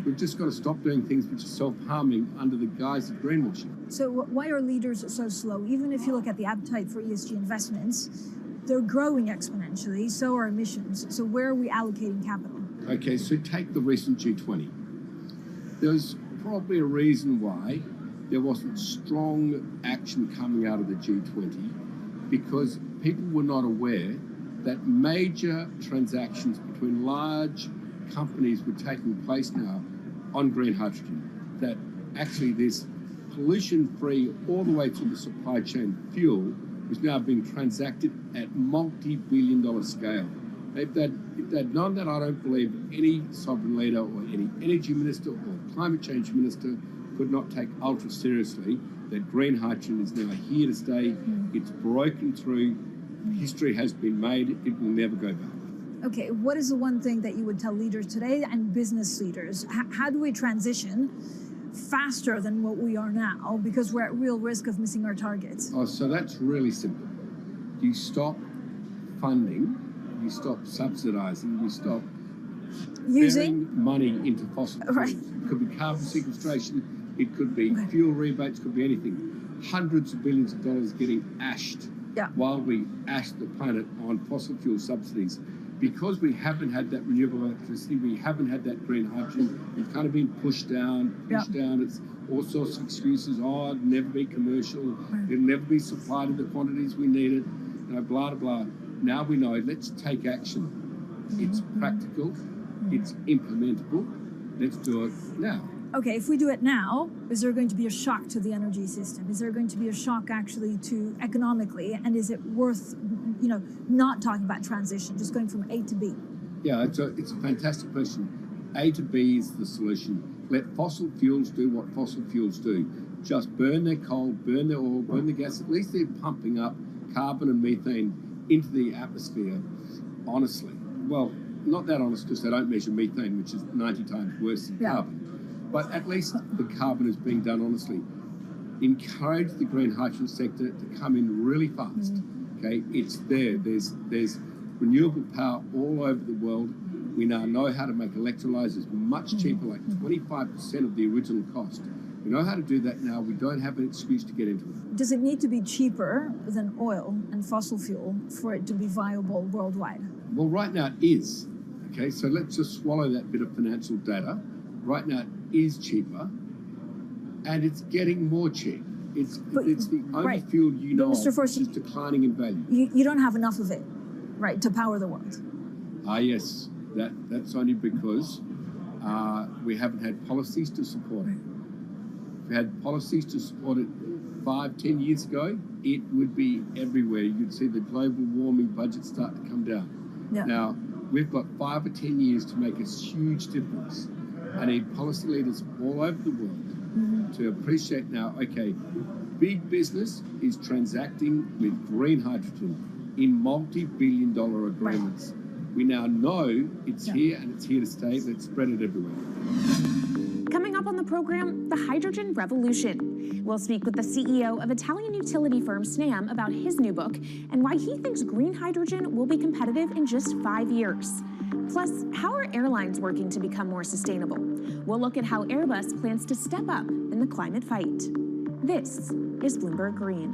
we've just got to stop doing things which are self-harming under the guise of greenwashing. So why are leaders so slow? Even if you look at the appetite for ESG investments, they're growing exponentially, so are emissions. So where are we allocating capital? Okay, so take the recent G20. There's probably a reason why there wasn't strong action coming out of the G20 because people were not aware that major transactions between large companies were taking place now on green hydrogen, that actually this pollution-free all the way through the supply chain fuel was now being transacted at multi-billion-dollar scale. If they'd known that, I don't believe any sovereign leader or any energy minister or climate change minister could not take ultra seriously that green hydrogen is now here to stay. It's broken through. History has been made. It will never go back. Okay, what is the one thing that you would tell leaders today and business leaders? How do we transition faster than what we are now because we're at real risk of missing our targets? Oh, so that's really simple. You stop funding, you stop subsidizing, you stop using money into fossil fuels. It could be carbon sequestration, it could be fuel rebates, it could be anything. Hundreds of billions of dollars getting ashed while we ash the planet on fossil fuel subsidies. Because we haven't had that renewable electricity, we haven't had that green hydrogen, we've kind of been pushed down. It's all sorts of excuses. Oh, it'll never be commercial. It'll never be supplied in the quantities we need it. You know, blah, blah, blah. Now we know, let's take action. It's practical. It's implementable. Let's do it now. Okay, if we do it now, is there going to be a shock to the energy system? Is there going to be a shock actually to economically? And is it worth, not talking about transition, just going from A to B? Yeah, it's a fantastic question. A to B is the solution. Let fossil fuels do what fossil fuels do. Just burn their coal, burn their oil, burn the gas. At least they're pumping up carbon and methane into the atmosphere honestly. Well, not that honest because they don't measure methane, which is 90 times worse than carbon. But at least the carbon is being done honestly. Encourage the green hydrogen sector to come in really fast. Okay, it's there. There's renewable power all over the world. We now know how to make electrolyzers much cheaper, like 25% of the original cost. We know how to do that now. We don't have an excuse to get into it. Does it need to be cheaper than oil and fossil fuel for it to be viable worldwide? Well, right now it is. Okay, so let's just swallow that bit of financial data. Right now it is cheaper, and it's getting more cheap. It's the only fuel you know of which is declining in value. You don't have enough of it, right, to power the world. Yes, that's only because we haven't had policies to support it. If we had policies to support it 5-10 years ago, it would be everywhere. You'd see the global warming budget start to come down. Now, we've got 5 or 10 years to make a huge difference. I need policy leaders all over the world to appreciate now, okay, big business is transacting with green hydrogen in multi-billion-dollar agreements. We now know it's here and it's here to stay. Let's spread it everywhere. Coming up on the program, the hydrogen revolution. We'll speak with the CEO of Italian utility firm Snam about his new book and why he thinks green hydrogen will be competitive in just 5 years. Plus, how are airlines working to become more sustainable? We'll look at how Airbus plans to step up in the climate fight. This is Bloomberg Green.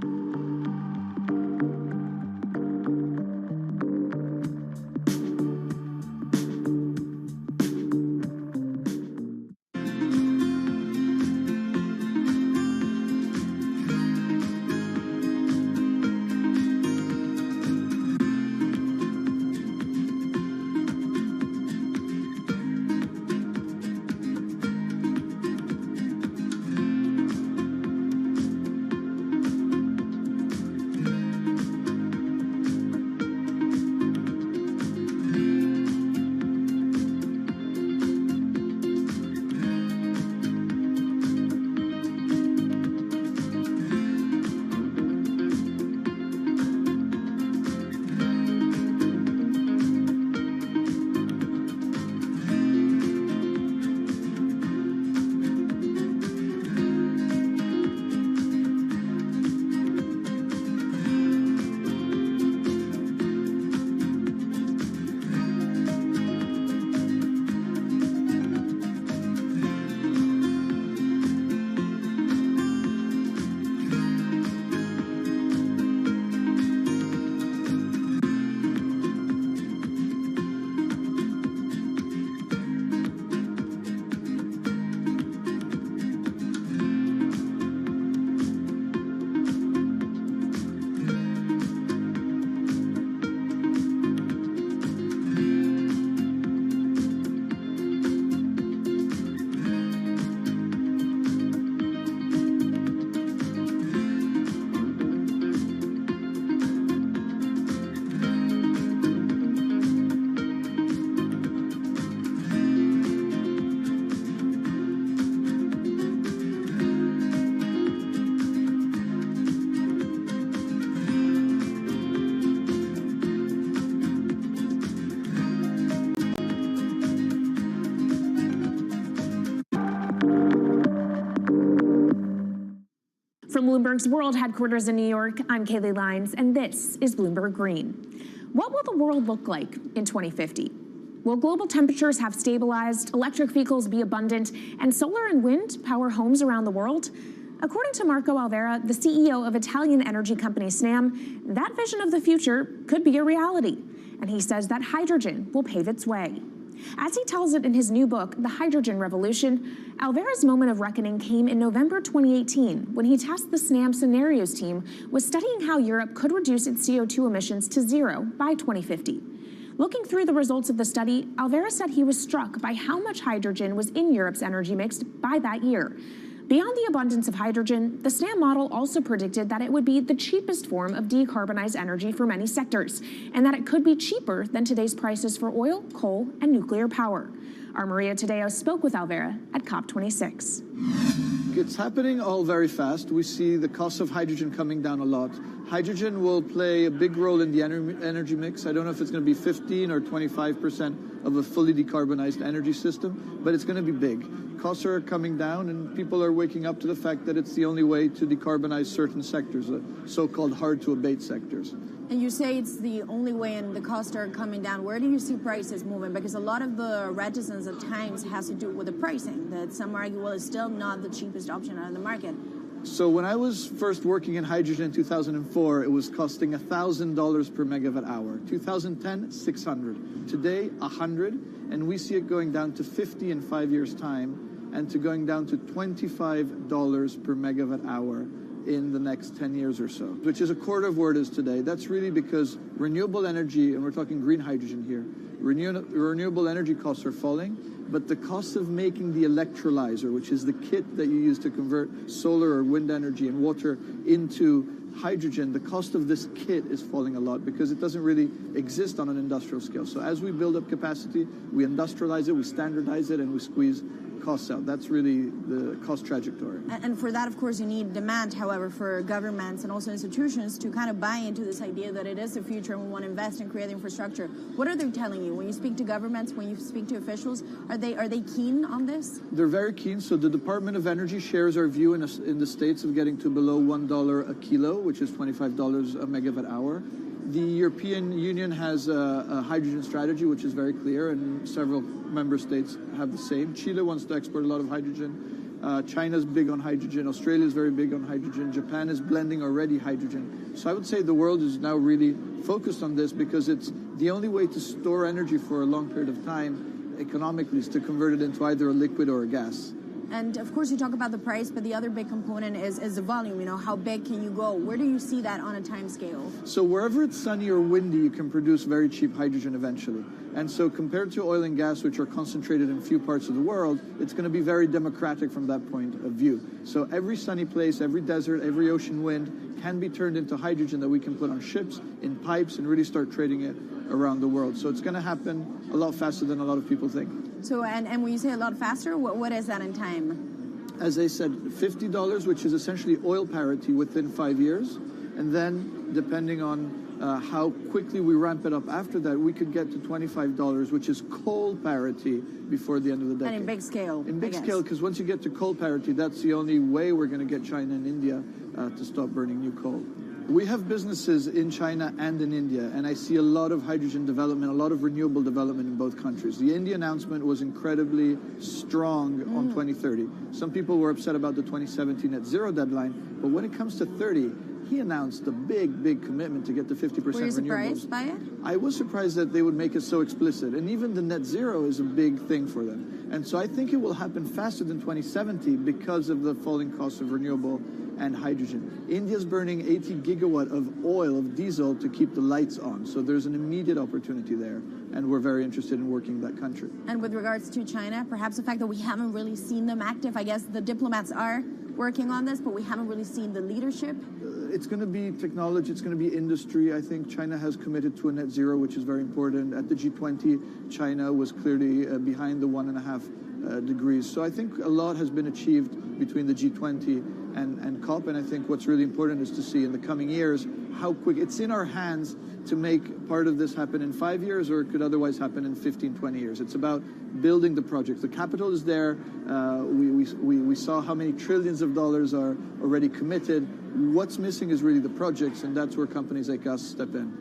From Bloomberg's World Headquarters in New York, I'm Kaylee Lines, and this is Bloomberg Green. What will the world look like in 2050? Will global temperatures have stabilized, electric vehicles be abundant, and solar and wind power homes around the world? According to Marco Alvera, the CEO of Italian energy company Snam, that vision of the future could be a reality. And he says that hydrogen will pave its way. As he tells it in his new book, The Hydrogen Revolution, Alvera's moment of reckoning came in November 2018 when he tasked the Snam Scenarios team with studying how Europe could reduce its CO2 emissions to zero by 2050. Looking through the results of the study, Alvera said he was struck by how much hydrogen was in Europe's energy mix by that year. Beyond the abundance of hydrogen, the Snam model also predicted that it would be the cheapest form of decarbonized energy for many sectors, and that it could be cheaper than today's prices for oil, coal, and nuclear power. Our Maria Tadeo spoke with Alvera at COP26. It's happening all very fast. We see the cost of hydrogen coming down a lot. Hydrogen will play a big role in the energy mix. I don't know if it's going to be 15 or 25% of a fully decarbonized energy system, but it's going to be big. Costs are coming down, and people are waking up to the fact that it's the only way to decarbonize certain sectors, so-called hard-to-abate sectors. And you say it's the only way and the costs are coming down. Where do you see prices moving? Because a lot of the reticence at times has to do with the pricing, that some argue, well, it's still not the cheapest option on the market. So when I was first working in hydrogen in 2004, it was costing $1,000 per megawatt hour. 2010, $600. Today, $100, and we see it going down to $50 in 5 years' time, and to going down to $25 per megawatt hour in the next 10 years or so, which is a quarter of where it is today. That's really because renewable energy, and we're talking green hydrogen here, renewable energy costs are falling, but the cost of making the electrolyzer, which is the kit that you use to convert solar or wind energy and water into hydrogen, the cost of this kit is falling a lot because it doesn't really exist on an industrial scale. So as we build up capacity, we industrialize it, we standardize it, and we squeeze costs out. That's really the cost trajectory. And for that, of course, you need demand, however, for governments and also institutions to kind of buy into this idea that it is the future and we want to invest and create infrastructure. What are they telling you? When you speak to governments, when you speak to officials, are they keen on this? They're very keen. So the Department of Energy shares our view in the States of getting to below $1 a kilo, which is $25 a megawatt hour. The European Union has a hydrogen strategy, which is very clear, and several member states have the same. Chile wants to export a lot of hydrogen. China's big on hydrogen. Australia is very big on hydrogen. Japan is blending already hydrogen. So I would say the world is now really focused on this because it's the only way to store energy for a long period of time economically is to convert it into either a liquid or a gas. And of course, you talk about the price, but the other big component is the volume. You know, how big can you go? Where do you see that on a time scale? So wherever it's sunny or windy, you can produce very cheap hydrogen eventually. And so compared to oil and gas, which are concentrated in few parts of the world, it's going to be very democratic from that point of view. So every sunny place, every desert, every ocean wind can be turned into hydrogen that we can put on ships, in pipes, and really start trading it around the world. So it's going to happen a lot faster than a lot of people think. So, and when you say a lot faster, what is that in time? As I said, $50, which is essentially oil parity within 5 years. And then, depending on how quickly we ramp it up after that, we could get to $25, which is coal parity before the end of the decade. And in big scale. In big scale, because once you get to coal parity, that's the only way we're going to get China and India to stop burning new coal. We have businesses in China and in India, and I see a lot of hydrogen development, a lot of renewable development in both countries. The India announcement was incredibly strong on 2030. Some people were upset about the 2017 net zero deadline, but when it comes to 30, he announced a big, big commitment to get to 50% renewables. Were you surprised by it? I was surprised that they would make it so explicit, and even the net zero is a big thing for them. And so I think it will happen faster than 2070 because of the falling cost of renewable and hydrogen. India's burning 80 gigawatt of oil, of diesel, to keep the lights on. So there's an immediate opportunity there, and we're very interested in working in that country. And with regards to China, perhaps the fact that we haven't really seen them active, I guess the diplomats are working on this, but we haven't really seen the leadership. It's going to be technology, it's going to be industry. I think China has committed to a net zero, which is very important. At the G20, China was clearly behind the 1.5 degrees. So I think a lot has been achieved between the G20 and COP, and I think what's really important is to see in the coming years how quick. It's in our hands to make part of this happen in 5 years, or it could otherwise happen in 15, 20 years. It's about building the project. The capital is there. We saw how many trillions of dollars are already committed. What's missing is really the projects, and that's where companies like us step in.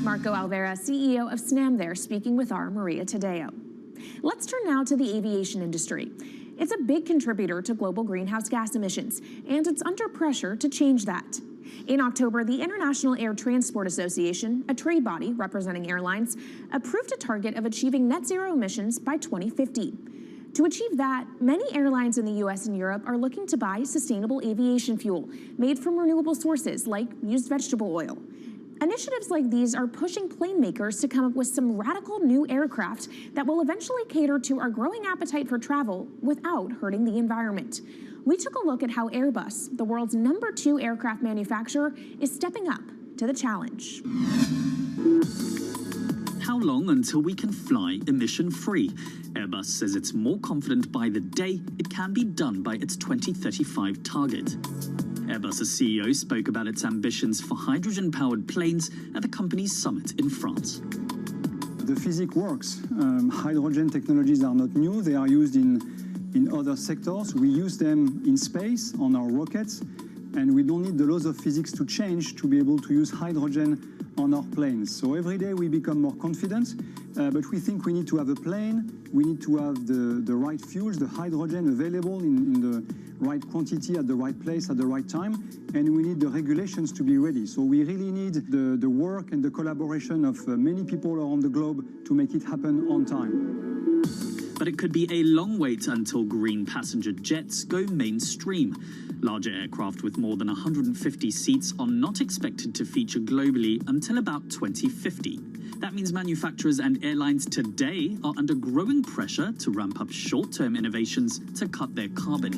Marco Alvera, CEO of SNAM there, speaking with our Maria Tadeo. Let's turn now to the aviation industry. It's a big contributor to global greenhouse gas emissions, and it's under pressure to change that. In October, the International Air Transport Association, a trade body representing airlines, approved a target of achieving net zero emissions by 2050. To achieve that, many airlines in the US and Europe are looking to buy sustainable aviation fuel made from renewable sources like used vegetable oil. Initiatives like these are pushing plane makers to come up with some radical new aircraft that will eventually cater to our growing appetite for travel without hurting the environment. We took a look at how Airbus, the world's #2 aircraft manufacturer, is stepping up to the challenge. How long until we can fly emission-free? Airbus says it's more confident by the day it can be done by its 2035 target. Airbus's CEO spoke about its ambitions for hydrogen-powered planes at the company's summit in France. The physics works. Hydrogen technologies are not new. They are used in other sectors. We use them in space on our rockets, and we don't need the laws of physics to change to be able to use hydrogen on our planes. So every day we become more confident, but we think we need to have a plane, we need to have the right fuels, the hydrogen available in the right quantity at the right place at the right time, and we need the regulations to be ready. So we really need the work and the collaboration of many people around the globe to make it happen on time. But it could be a long wait until green passenger jets go mainstream. Larger aircraft with more than 150 seats are not expected to feature globally until about 2050. That means manufacturers and airlines today are under growing pressure to ramp up short-term innovations to cut their carbon.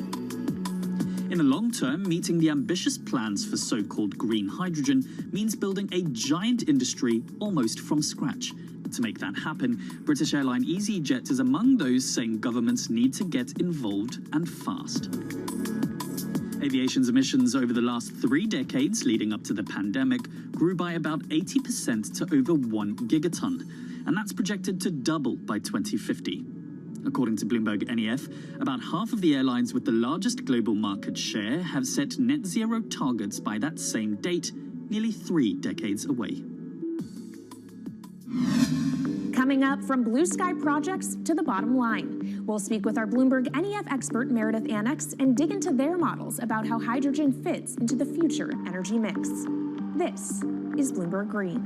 In the long term, meeting the ambitious plans for so-called green hydrogen means building a giant industry almost from scratch. To make that happen, British airline EasyJet is among those saying governments need to get involved and fast. Aviation's emissions over the last 3 decades leading up to the pandemic grew by about 80% to over 1 gigaton, and that's projected to double by 2050. According to Bloomberg NEF, about half of the airlines with the largest global market share have set net zero targets by that same date, nearly 3 decades away. Coming up, from blue sky projects to the bottom line. We'll speak with our Bloomberg NEF expert Meredith Annex and dig into their models about how hydrogen fits into the future energy mix. This is Bloomberg Green.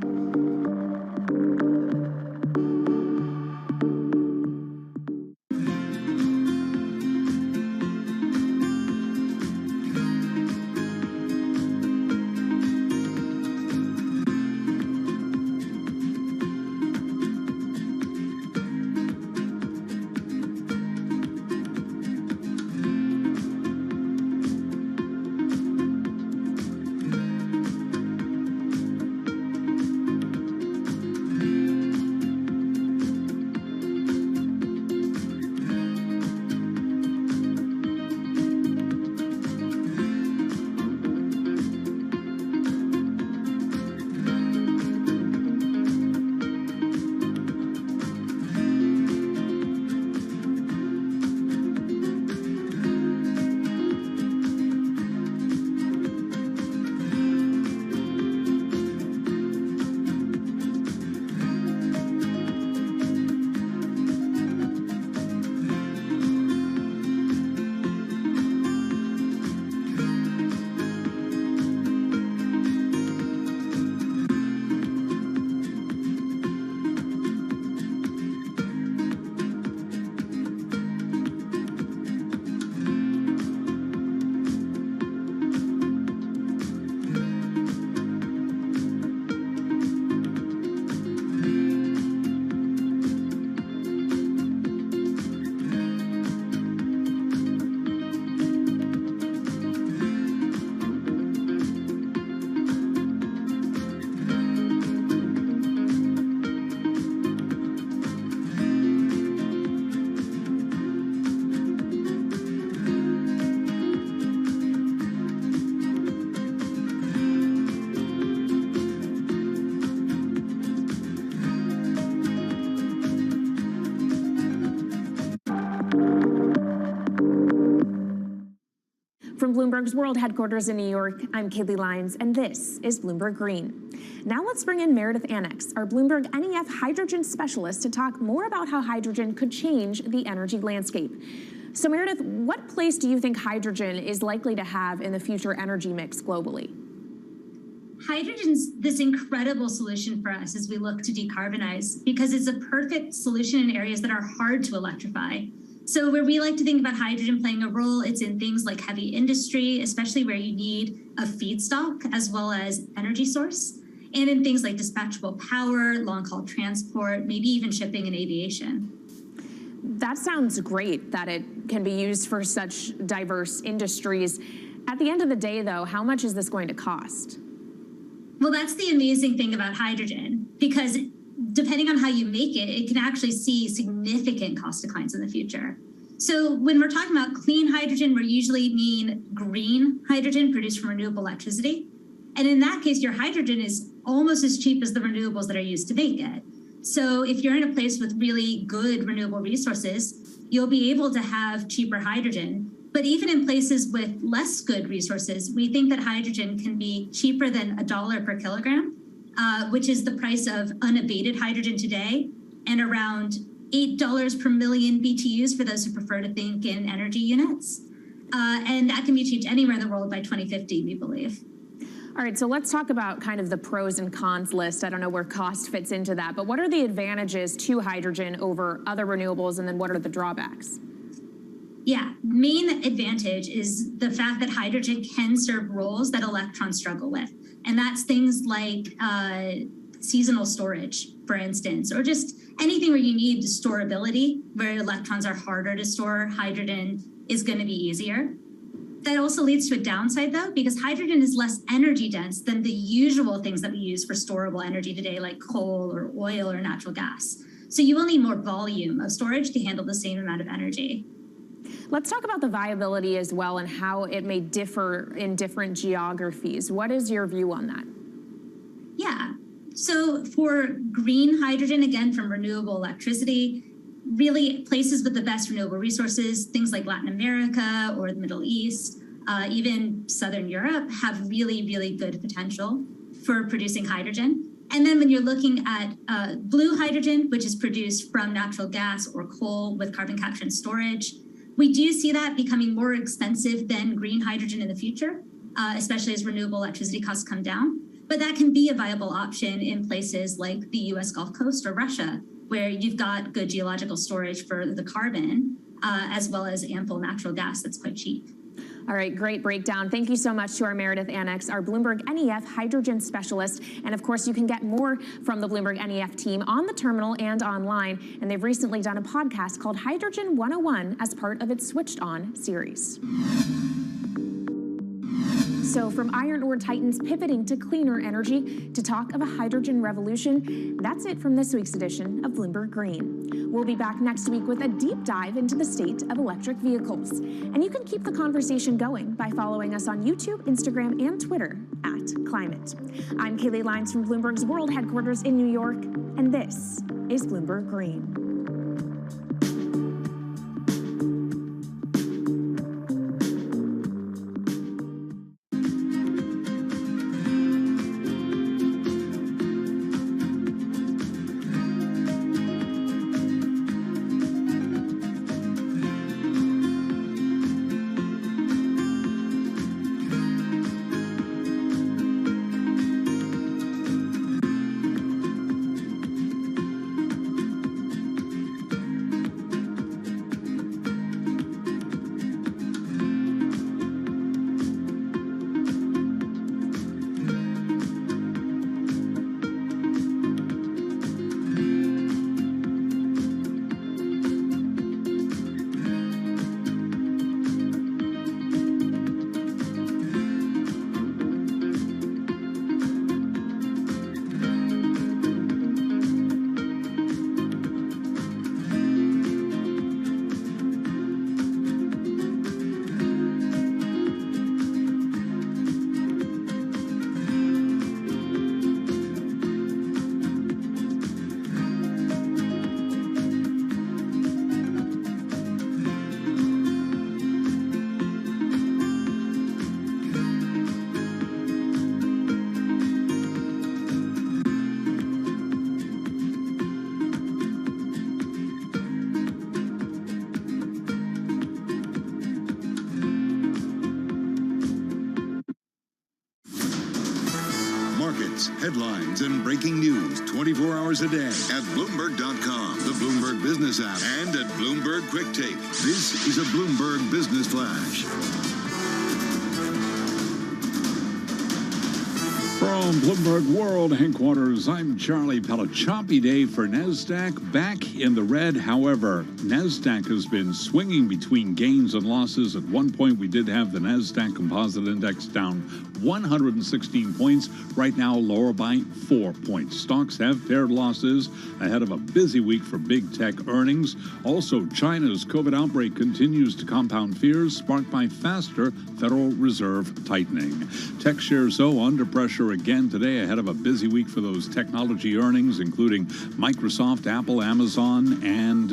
Bloomberg's World Headquarters in New York, I'm Kaylee Lyons, and this is Bloomberg Green. Now let's bring in Meredith Annex, our Bloomberg NEF hydrogen specialist, to talk more about how hydrogen could change the energy landscape. So Meredith, what place do you think hydrogen is likely to have in the future energy mix globally? Hydrogen's this incredible solution for us as we look to decarbonize because it's a perfect solution in areas that are hard to electrify. So where we like to think about hydrogen playing a role, it's in things like heavy industry, especially where you need a feedstock as well as energy source, and in things like dispatchable power, long-haul transport, maybe even shipping and aviation. That sounds great that it can be used for such diverse industries. At the end of the day, though, how much is this going to cost? Well, that's the amazing thing about hydrogen, because depending on how you make it, it can actually see significant cost declines in the future. So when we're talking about clean hydrogen, we usually mean green hydrogen produced from renewable electricity. And in that case, your hydrogen is almost as cheap as the renewables that are used to make it. So if you're in a place with really good renewable resources, you'll be able to have cheaper hydrogen. But even in places with less good resources, we think that hydrogen can be cheaper than $1 per kilogram, which is the price of unabated hydrogen today, and around $8 per million BTUs for those who prefer to think in energy units. And that can be achieved anywhere in the world by 2050, we believe. All right, so let's talk about kind of the pros and cons list. I don't know where cost fits into that, but what are the advantages to hydrogen over other renewables, and then what are the drawbacks? Yeah, main advantage is the fact that hydrogen can serve roles that electrons struggle with. And that's things like seasonal storage, for instance, or just anything where you need storability, where electrons are harder to store, hydrogen is going to be easier. That also leads to a downside, though, because hydrogen is less energy dense than the usual things that we use for storable energy today, like coal or oil or natural gas. So you will need more volume of storage to handle the same amount of energy. Let's talk about the viability as well and how it may differ in different geographies. What is your view on that? Yeah, so for green hydrogen, again, from renewable electricity, really places with the best renewable resources, things like Latin America or the Middle East, even Southern Europe, have really, really good potential for producing hydrogen. And then when you're looking at blue hydrogen, which is produced from natural gas or coal with carbon capture and storage, we do see that becoming more expensive than green hydrogen in the future, especially as renewable electricity costs come down. But that can be a viable option in places like the US Gulf Coast or Russia, where you've got good geological storage for the carbon, as well as ample natural gas that's quite cheap. All right, great breakdown. Thank you so much to our Meredith Annex, our Bloomberg NEF hydrogen specialist. And of course, you can get more from the Bloomberg NEF team on the terminal and online. And they've recently done a podcast called Hydrogen 101 as part of its Switched On series. So from iron ore titans pivoting to cleaner energy to talk of a hydrogen revolution, that's it from this week's edition of Bloomberg Green. We'll be back next week with a deep dive into the state of electric vehicles. And you can keep the conversation going by following us on YouTube, Instagram, and Twitter @Climate. I'm Kaylee Lyons from Bloomberg's World Headquarters in New York, and this is Bloomberg Green. markets, headlines, and breaking news 24 hours a day at Bloomberg.com, the Bloomberg Business app, and at Bloomberg Quick Take. This is a Bloomberg Business Flash. From Bloomberg World Headquarters, I'm Charlie Pellet. Choppy day for NASDAQ, back in the red. However, NASDAQ has been swinging between gains and losses. At one point, we did have the NASDAQ Composite Index down 116 points. Right now, lower by 4 points. Stocks have paired losses ahead of a busy week for big tech earnings. Also, China's COVID outbreak continues to compound fears, sparked by faster Federal Reserve tightening. Tech shares, though, under pressure again today ahead of a busy week for those technology earnings, including Microsoft, Apple, Amazon, and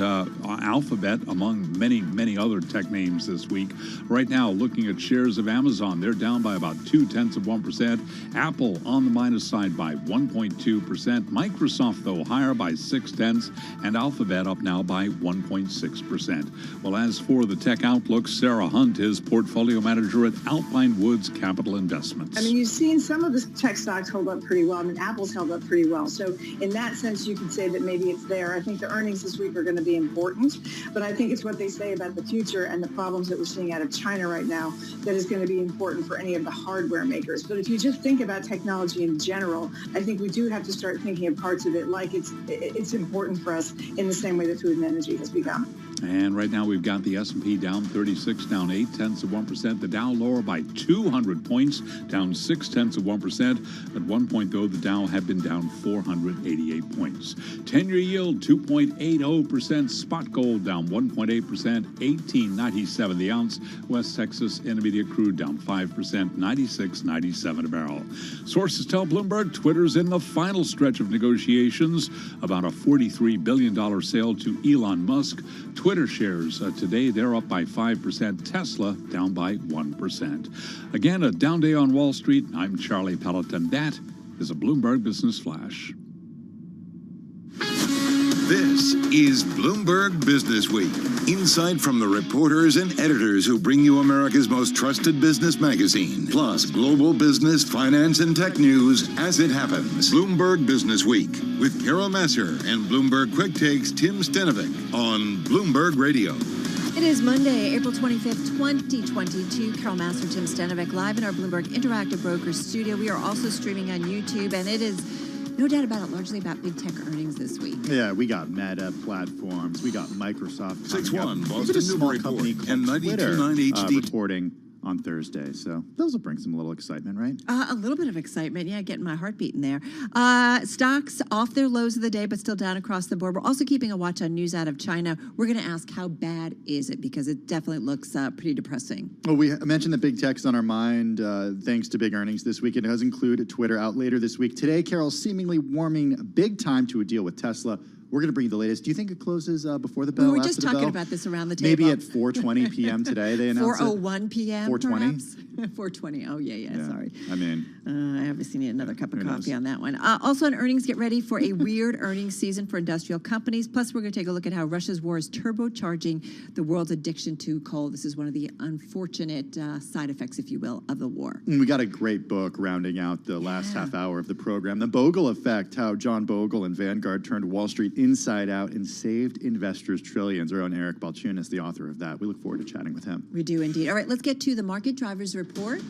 Alphabet, among many other tech names this week. Right now, looking at shares of Amazon, they're down by about 0.2%. Apple on the minus side by 1.2%. Microsoft, though, higher by 0.6%, and Alphabet up now by 1.6%. Well, as for the tech outlook, Sarah Hunt is portfolio manager at Alpine Woods Capital Investments. I mean, you've seen some of the tech stocks hold up pretty well. I mean, Apple's held up pretty well. So in that sense, you could say that maybe it's there. I think the earnings this week are going to be important, but I think it's what they say about the future and the problems that we're seeing out of China right now that is going to be important for any of the hardware makers. But if you just think about technology in general, I think we do have to start thinking of parts of it like it's important for us in the same way that food and energy has become. And right now we've got the S&P down 36, down 0.8%. The Dow lower by 200 points, down 0.6%. At one point, though, the Dow had been down 488 points. 10-year yield 2.80%. Spot gold down 1.8%, $18.97 the ounce. West Texas Intermediate crude down 5%, $96.97 a barrel. Sources tell Bloomberg Twitter's in the final stretch of negotiations about a $43 billion sale to Elon Musk. Twitter shares today, they're up by 5%. Tesla down by 1%. Again, a down day on Wall Street. I'm Charlie Pellet, and that is a Bloomberg Business Flash. This is Bloomberg Business Week. Insight from the reporters and editors who bring you America's most trusted business magazine. Plus, global business, finance, and tech news as it happens. Bloomberg Business Week with Carol Masser and Bloomberg Quick Takes Tim Stenovic on Bloomberg Radio. It is Monday, April 25th, 2022. Carol Masser, Tim Stenovic, live in our Bloomberg Interactive Brokers studio. We are also streaming on YouTube, and it is no doubt about it, largely about big tech earnings this week. Yeah, we got Meta platforms, we got Microsoft. 6-1, Boston small News company Report, called and Twitter 92.9 HD. Reporting on Thursday. So those will bring some little excitement, right? A little bit of excitement, yeah, getting my heart beating there. Stocks off their lows of the day, but still down across the board. We're also keeping a watch on news out of China. We're going to ask, how bad is it? Because it definitely looks pretty depressing. Well, we mentioned that big tech's on our mind thanks to big earnings this week. It does include Twitter out later this week. Today, Carol's seemingly warming big time to a deal with Tesla. We're going to bring you the latest. Do you think it closes before the bell? We were just talking about this around the table. Maybe at 4:20 p.m. today they announced 4:01 p.m. 4:20? 4:20. Oh, yeah, sorry. I mean, I obviously need another cup of coffee on that one. Also on earnings, get ready for a weird earnings season for industrial companies. Plus, we're going to take a look at how Russia's war is turbocharging the world's addiction to coal. This is one of the unfortunate side effects, if you will, of the war. We got a great book rounding out the last half hour of the program. The Bogle Effect, how John Bogle and Vanguard turned Wall Street inside out and saved investors trillions. Our own Eric Balchunas, the author of that. We look forward to chatting with him. We do indeed. All right, let's get to the market drivers report.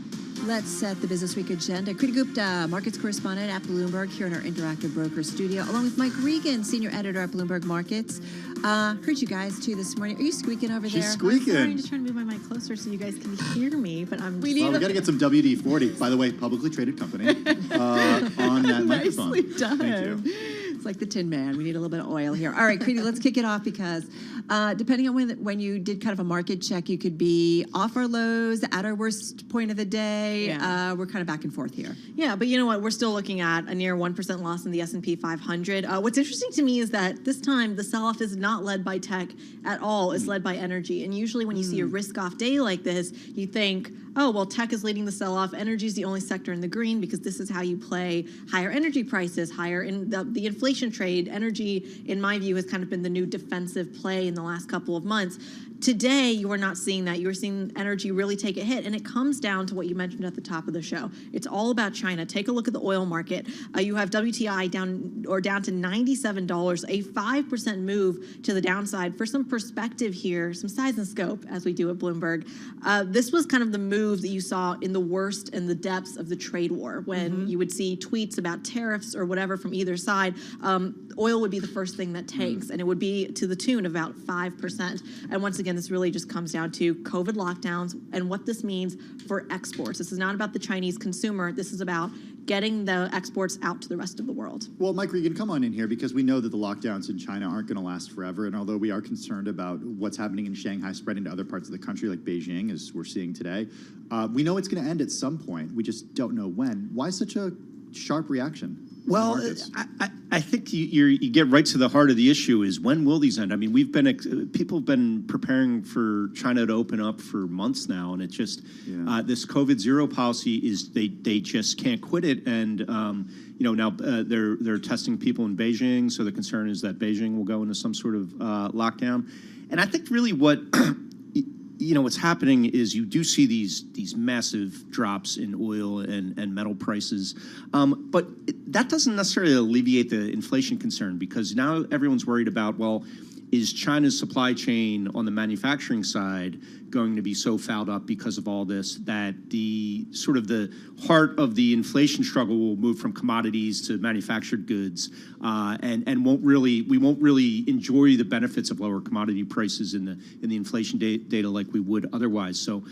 Let's set the Business Week agenda. Kriti Gupta, markets correspondent at Bloomberg, here in our Interactive Broker studio, along with Mike Regan, senior editor at Bloomberg Markets. Heard you guys too this morning. Are you squeaking over there? She's squeaking. I'm just trying to move my mic closer so you guys can hear me, but I'm. We got to get some WD-40, by the way, publicly traded company, on that microphone. Nicely done. Thank you. It's like the Tin Man. We need a little bit of oil here. All right, Kriti, let's kick it off because depending on when you did kind of a market check, you could be off our lows, at our worst point of the day. Yeah. We're kind of back and forth here. Yeah, but you know what? We're still looking at a near 1% loss in the S&P 500. What's interesting to me is that this time the sell-off is not led by tech at all. It's led by energy. And usually when you see a risk-off day like this, you think, oh, well, tech is leading the sell-off. Energy is the only sector in the green because this is how you play higher energy prices, higher in the inflation trade. Energy, in my view, has kind of been the new defensive play in the last couple of months. Today, you are not seeing that. You are seeing energy really take a hit. And it comes down to what you mentioned at the top of the show. It's all about China. Take a look at the oil market. You have WTI down to $97, a 5% move to the downside. For some perspective here, some size and scope, as we do at Bloomberg, this was kind of the move that you saw in the worst and the depths of the trade war, when you would see tweets about tariffs or whatever from either side. Oil would be the first thing that tanks, and it would be to the tune of about 5%. And once again, this really just comes down to COVID lockdowns and what this means for exports. This is not about the Chinese consumer. This is about getting the exports out to the rest of the world. Well, Mike Regan, come on in here, because we know that the lockdowns in China aren't going to last forever. And although we are concerned about what's happening in Shanghai spreading to other parts of the country, like Beijing, as we're seeing today, we know it's going to end at some point. We just don't know when. Why such a sharp reaction? Well, I think you get right to the heart of the issue is, when will these end? I mean, people have been preparing for China to open up for months now, and it just this COVID zero policy is they just can't quit it, and now they're testing people in Beijing, so the concern is that Beijing will go into some sort of lockdown, and I think really what's happening is you do see these massive drops in oil and metal prices, but that doesn't necessarily alleviate the inflation concern, because now everyone's worried about, well, is China's supply chain on the manufacturing side going to be so fouled up because of all this that the heart of the inflation struggle will move from commodities to manufactured goods, and we won't really enjoy the benefits of lower commodity prices in the inflation data like we would otherwise. So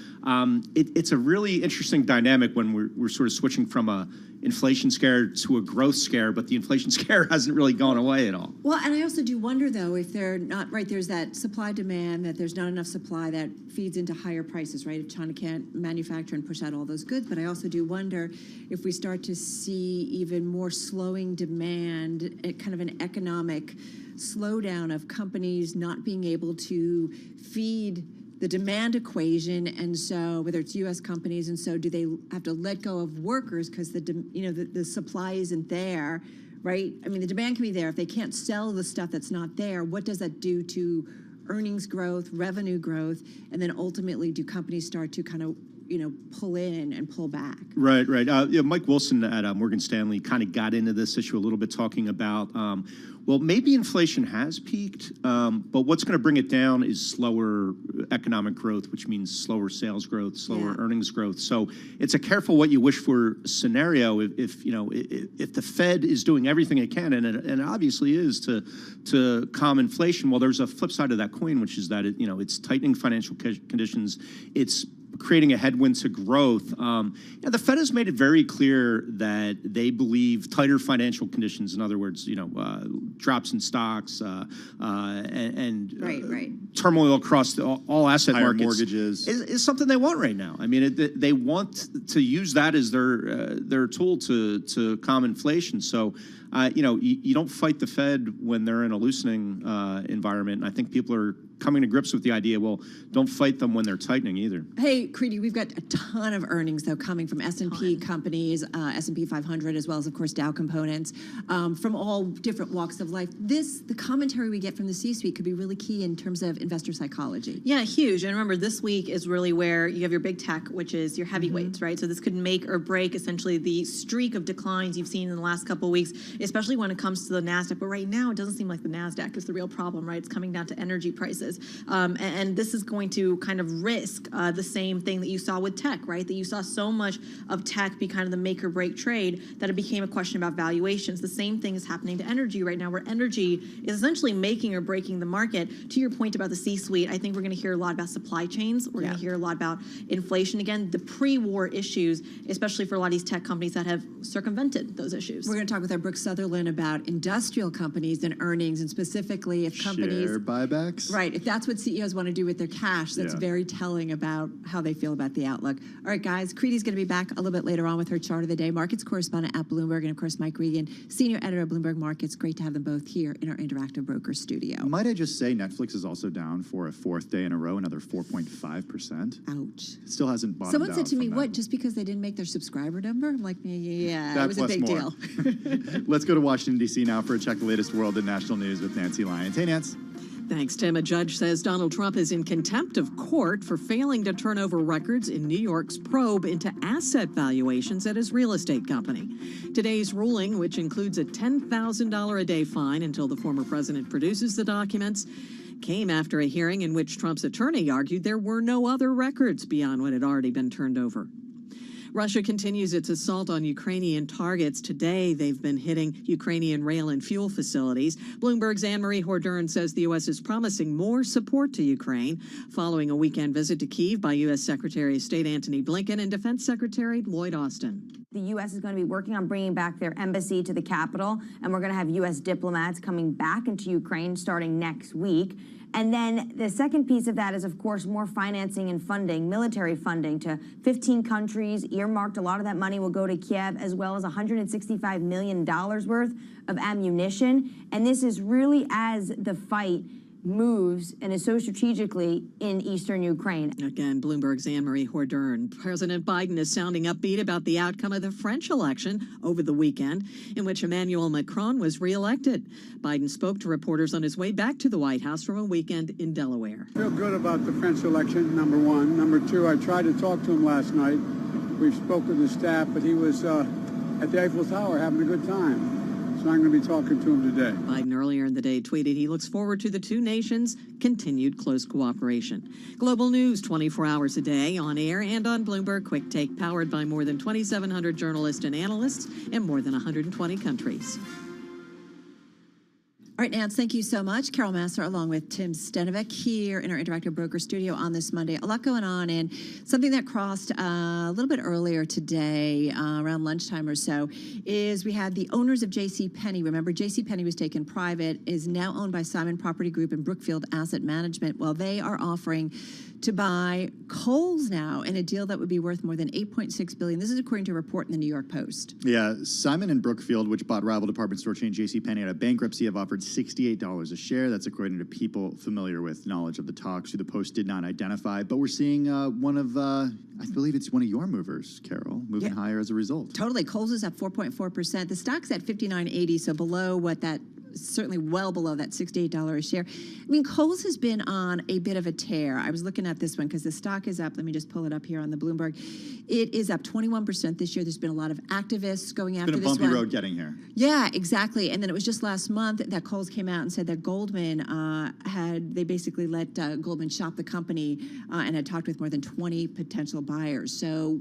it's a really interesting dynamic when we're sort of switching from a inflation scare to a growth scare, but the inflation scare hasn't really gone away at all. Well, and I also do wonder, though, if they're not right, there's that supply demand, that there's not enough supply that feeds into higher prices, right? If China can't manufacture and push out all those goods. But I also do wonder if we start to see even more slowing demand, kind of an economic slowdown of companies not being able to feed the demand equation, and so whether it's U.S. companies, and so do they have to let go of workers because the supply isn't there, right? I mean, the demand can be there. If they can't sell the stuff that's not there, what does that do to earnings growth, revenue growth, and then ultimately do companies start to kind of pull in and pull back? Right. Mike Wilson at Morgan Stanley kind of got into this issue a little bit, talking about, maybe inflation has peaked, but what's going to bring it down is slower economic growth, which means slower sales growth, slower earnings growth. So it's a careful what you wish for scenario if the Fed is doing everything it can, and it obviously is to calm inflation. Well, there's a flip side of that coin, which is that it's tightening financial conditions. It's creating a headwind to growth. The Fed has made it very clear that they believe tighter financial conditions, in other words, drops in stocks and turmoil across all asset higher markets, mortgages, is something they want right now. I mean, they want to use that as their tool to calm inflation. So, you don't fight the Fed when they're in a loosening environment. And I think people are coming to grips with the idea, well, don't fight them when they're tightening either. Hey, Creedy, we've got a ton of earnings, though, coming from S&P companies, S&P 500, as well as, of course, Dow components, from all different walks of life. The commentary we get from the C-suite could be really key in terms of investor psychology. Yeah, huge. And remember, this week is really where you have your big tech, which is your heavyweights, right? So this could make or break, essentially, the streak of declines you've seen in the last couple of weeks, especially when it comes to the NASDAQ. But right now, it doesn't seem like the NASDAQ is the real problem, right? It's coming down to energy prices. And this is going to kind of risk the same thing that you saw with tech, right? That you saw so much of tech be kind of the make or break trade that it became a question about valuations. The same thing is happening to energy right now, where energy is essentially making or breaking the market. To your point about the C-suite, I think we're going to hear a lot about supply chains. We're going to hear a lot about inflation again, the pre-war issues, especially for a lot of these tech companies that have circumvented those issues. We're going to talk with our Brooke Sutherland about industrial companies and earnings, and specifically if companies... Share buybacks? Right. If that's what CEOs want to do with their cash, that's very telling about how they feel about the outlook. All right, guys, Creedy's going to be back a little bit later on with her chart of the day. Markets correspondent at Bloomberg, and of course, Mike Regan, senior editor of Bloomberg Markets. Great to have them both here in our Interactive Broker studio. Might I just say Netflix is also down for a fourth day in a row, another 4.5%. Ouch. It still hasn't bottomed out. Someone said to me, what, just because they didn't make their subscriber number? I'm like, yeah, it was a big deal. Let's go to Washington, D.C. now for a check the latest world and national news with Nancy Lyons. Hey, Nance. Thanks, Tim. A judge says Donald Trump is in contempt of court for failing to turn over records in New York's probe into asset valuations at his real estate company. Today's ruling, which includes a $10,000 a day fine until the former president produces the documents, came after a hearing in which Trump's attorney argued there were no other records beyond what had already been turned over. Russia continues its assault on Ukrainian targets. Today, they've been hitting Ukrainian rail and fuel facilities. Bloomberg's Anne-Marie Hordern says the U.S. is promising more support to Ukraine following a weekend visit to Kyiv by U.S. Secretary of State Antony Blinken and Defense Secretary Lloyd Austin. The U.S. is going to be working on bringing back their embassy to the capital, and we're going to have U.S. diplomats coming back into Ukraine starting next week. And then the second piece of that is, of course, more financing and funding, military funding to 15 countries, earmarked. A lot of that money will go to Kiev, as well as $165 million worth of ammunition. And this is really as the fight moves and is so strategically in eastern Ukraine. Again, Bloomberg's Anne-Marie Hordern. President Biden is sounding upbeat about the outcome of the French election over the weekend, in which Emmanuel Macron was reelected. Biden spoke to reporters on his way back to the White House from a weekend in Delaware. I feel good about the French election, number one. Number two, I tried to talk to him last night. We've spoken to the staff, but he was at the Eiffel Tower having a good time. So I'm going to be talking to him today. Biden earlier in the day tweeted he looks forward to the two nations' continued close cooperation. Global news 24 hours a day, on air and on Bloomberg Quick Take, powered by more than 2,700 journalists and analysts in more than 120 countries. All right, Nance, thank you so much. Carol Massar along with Tim Stenovic here in our Interactive Broker studio on this Monday. A lot going on, and something that crossed a little bit earlier today, around lunchtime or so, is we had the owners of JCPenney. Remember, JCPenney was taken private, is now owned by Simon Property Group and Brookfield Asset Management. Well, they are offering to buy Kohl's now in a deal that would be worth more than $8.6 billion. This is according to a report in the New York Post. Yeah, Simon and Brookfield, which bought rival department store chain JCPenney out of bankruptcy, have offered $68 a share. That's according to people familiar with knowledge of the talks, who the Post did not identify. But we're seeing one of, I believe it's one of your movers, Carol, moving higher as a result. Totally. Kohl's is up 4.4%. The stock's at $59.80, so below what that, certainly well below that $68 a share. I mean, Kohl's has been on a bit of a tear. I was looking at this one because the stock is up. Let me just pull it up here on the Bloomberg. It is up 21% this year. There's been a lot of activists going after this one. It's been a bumpy road getting here. Yeah, exactly. And then it was just last month that Kohl's came out and said that Goldman they basically let Goldman shop the company and had talked with more than 20 potential buyers. So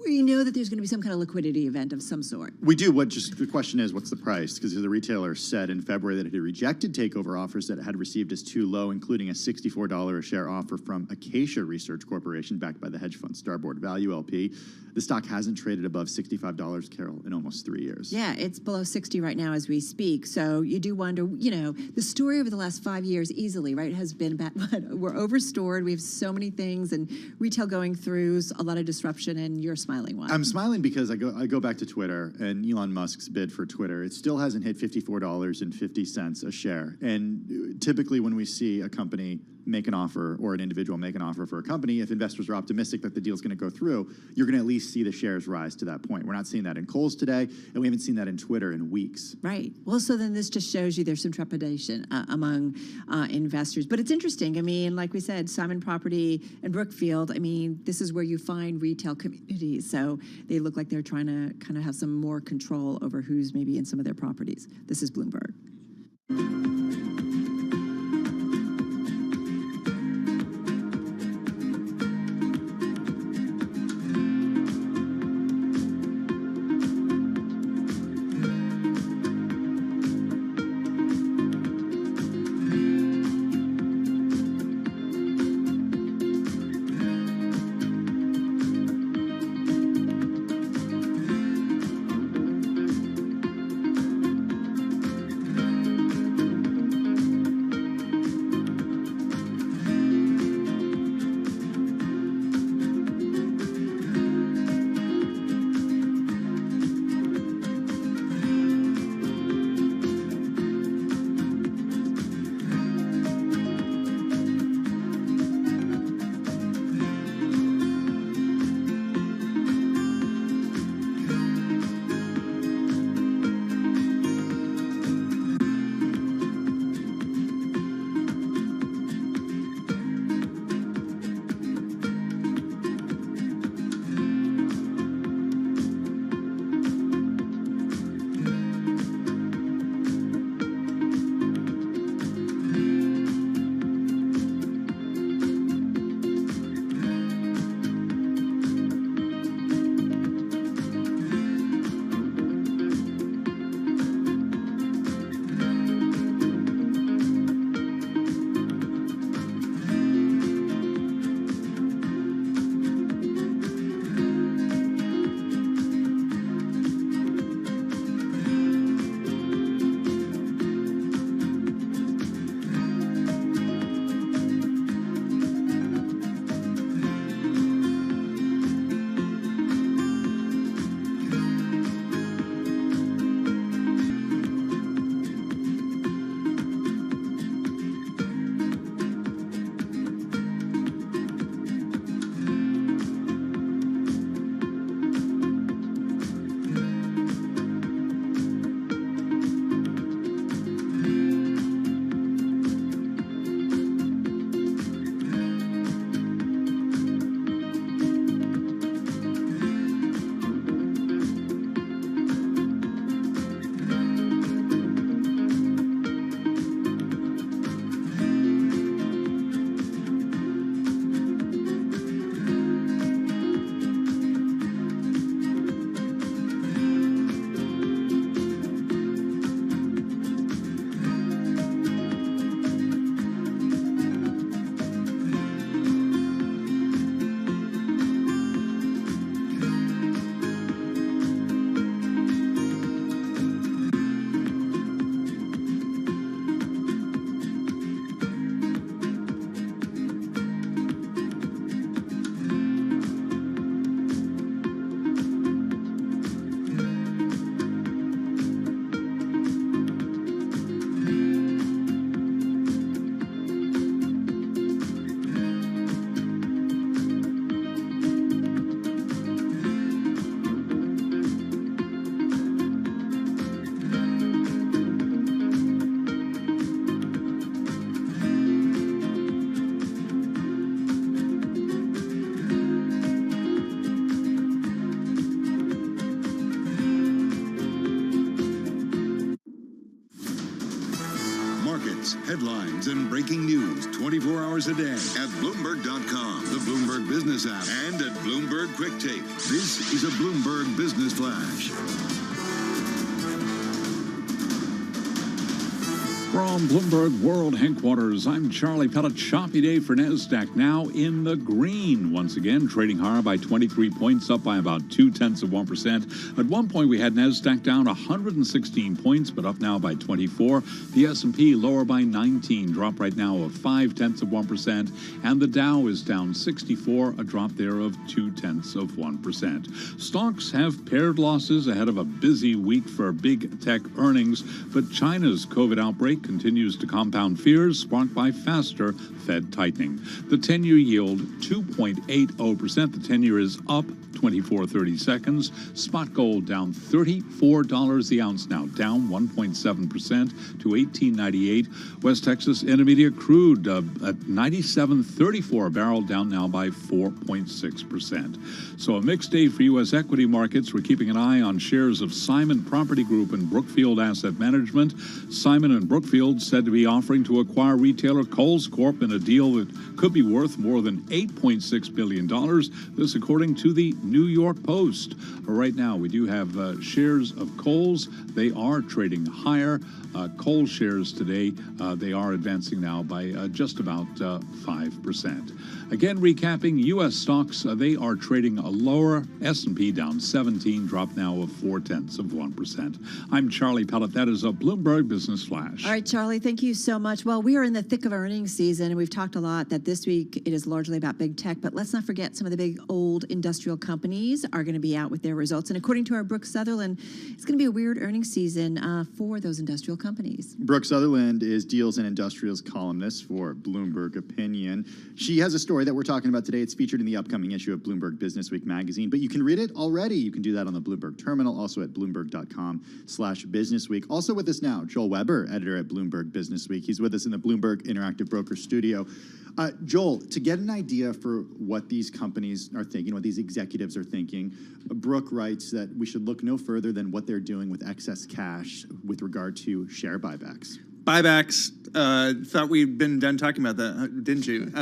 we know that there's going to be some kind of liquidity event of some sort. We do. The question is, what's the price? Because the retailer said in February that it had rejected takeover offers that it had received as too low, including a $64 a share offer from Acacia Research Corporation, backed by the hedge fund Starboard Value LP. The stock hasn't traded above $65, Carol, in almost 3 years. Yeah, it's below 60 right now as we speak. So you do wonder, the story over the last 5 years easily, right, has been about we're overstored. We have so many things, and retail going through a lot of disruption, and you're smiling. Why? I'm smiling because I go back to Twitter and Elon Musk's bid for Twitter. It still hasn't hit $54.50 a share. And typically when we see a company make an offer or an individual make an offer for a company, if investors are optimistic that the deal's going to go through, you're going to at least see the shares rise to that point. We're not seeing that in Kohl's today, and we haven't seen that in Twitter in weeks. Right. Well, so then this just shows you there's some trepidation among investors. But it's interesting. I mean, like we said, Simon Property and Brookfield, I mean, this is where you find retail communities. So they look like they're trying to kind of have some more control over who's maybe in some of their properties. This is Bloomberg. events, headlines, and breaking news 24 hours a day at Bloomberg.com, the Bloomberg Business app, and at Bloomberg Quick Tape. This is a Bloomberg Business Flash. From Bloomberg World Headquarters, I'm Charlie Pellet. Choppy day for NASDAQ, now in the green. Once again, trading higher by 23 points, up by about 0.2%. At one point, we had NASDAQ down 116 points, but up now by 24. The S&P lower by 19, drop right now of 0.5%. And the Dow is down 64, a drop there of 0.2%. Stocks have paired losses ahead of a busy week for big tech earnings, but China's COVID outbreak continues to compound fears sparked by faster Fed tightening. The 10-year yield, 2.80%. The 10-year is up 24.30 seconds. Spot gold down $34 the ounce now, down 1.7% to $18.98. West Texas Intermediate crude at $97.34 a barrel, down now by 4.6%. So a mixed day for U.S. equity markets. We're keeping an eye on shares of Simon Property Group and Brookfield Asset Management. Simon and Brookfield said to be offering to acquire retailer Kohl's Corp in a deal that could be worth more than $8.6 billion. This according to the New York Post. Right now, we do have shares of Kohl's. They are trading higher. Kohl's shares today, they are advancing now by just about 5%. Again, recapping, U.S. stocks, they are trading a lower. S&P down 17, drop now of 0.4%. I'm Charlie Pellet. That is a Bloomberg Business Flash. All right, Charlie, thank you so much. Well, we are in the thick of earnings season, and we've talked a lot that this week it is largely about big tech, but let's not forget some of the big old industrial companies are going to be out with their results. And according to our Brooks Sutherland, it's going to be a weird earnings season for those industrial companies. Brooke Sutherland is Deals and Industrials columnist for Bloomberg Opinion. She has a story that we're talking about today. It's featured in the upcoming issue of Bloomberg Business Week magazine, but you can read it already. You can do that on the Bloomberg terminal, also at Bloomberg.com/businessweek. Also with us now, Joel Weber, editor at Bloomberg Business Week. He's with us in the Bloomberg Interactive Broker studio. Joel, to get an idea for what these companies are thinking, what these executives are thinking, Brooke writes that we should look no further than what they're doing with excess cash with regard to share buybacks. Buybacks. Thought we'd been done talking about that, didn't you?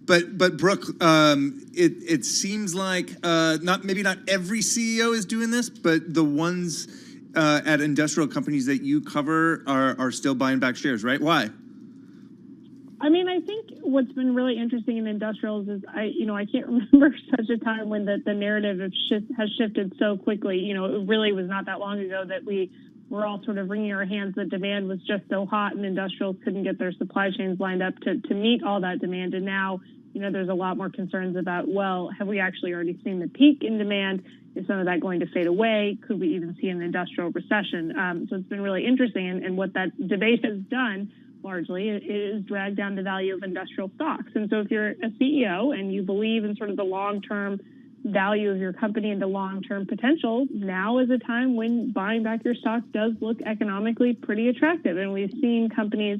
But Brooke, it seems like not every CEO is doing this, but the ones at industrial companies that you cover are still buying back shares, right? Why? I mean, I think what's been really interesting in industrials is I can't remember such a time when the narrative has shifted so quickly. It really was not that long ago that we were all sort of wringing our hands that demand was just so hot and industrials couldn't get their supply chains lined up to meet all that demand. And now, there's a lot more concerns about, well, have we actually already seen the peak in demand? Is some of that going to fade away? Could we even see an industrial recession? So it's been really interesting. And what that debate has done largely is drag down the value of industrial stocks. And so if you're a CEO and you believe in sort of the long-term value of your company and the long-term potential, now is a time when buying back your stock does look economically pretty attractive. And we've seen companies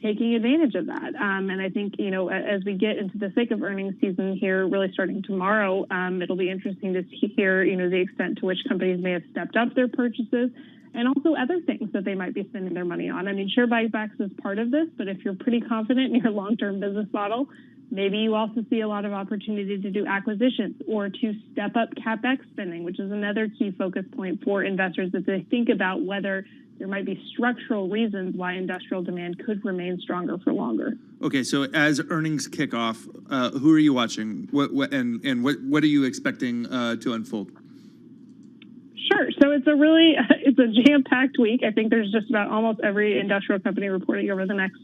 taking advantage of that. And I think, as we get into the thick of earnings season here, really starting tomorrow, it'll be interesting to hear, the extent to which companies may have stepped up their purchases and also other things that they might be spending their money on. I mean, share buybacks is part of this, but if you're pretty confident in your long-term business model, maybe you also see a lot of opportunity to do acquisitions or to step up CapEx spending, which is another key focus point for investors as they think about whether there might be structural reasons why industrial demand could remain stronger for longer. Okay, so as earnings kick off, who are you watching? What are you expecting to unfold? Sure. So it's a jam-packed week. I think there's just about almost every industrial company reporting over the next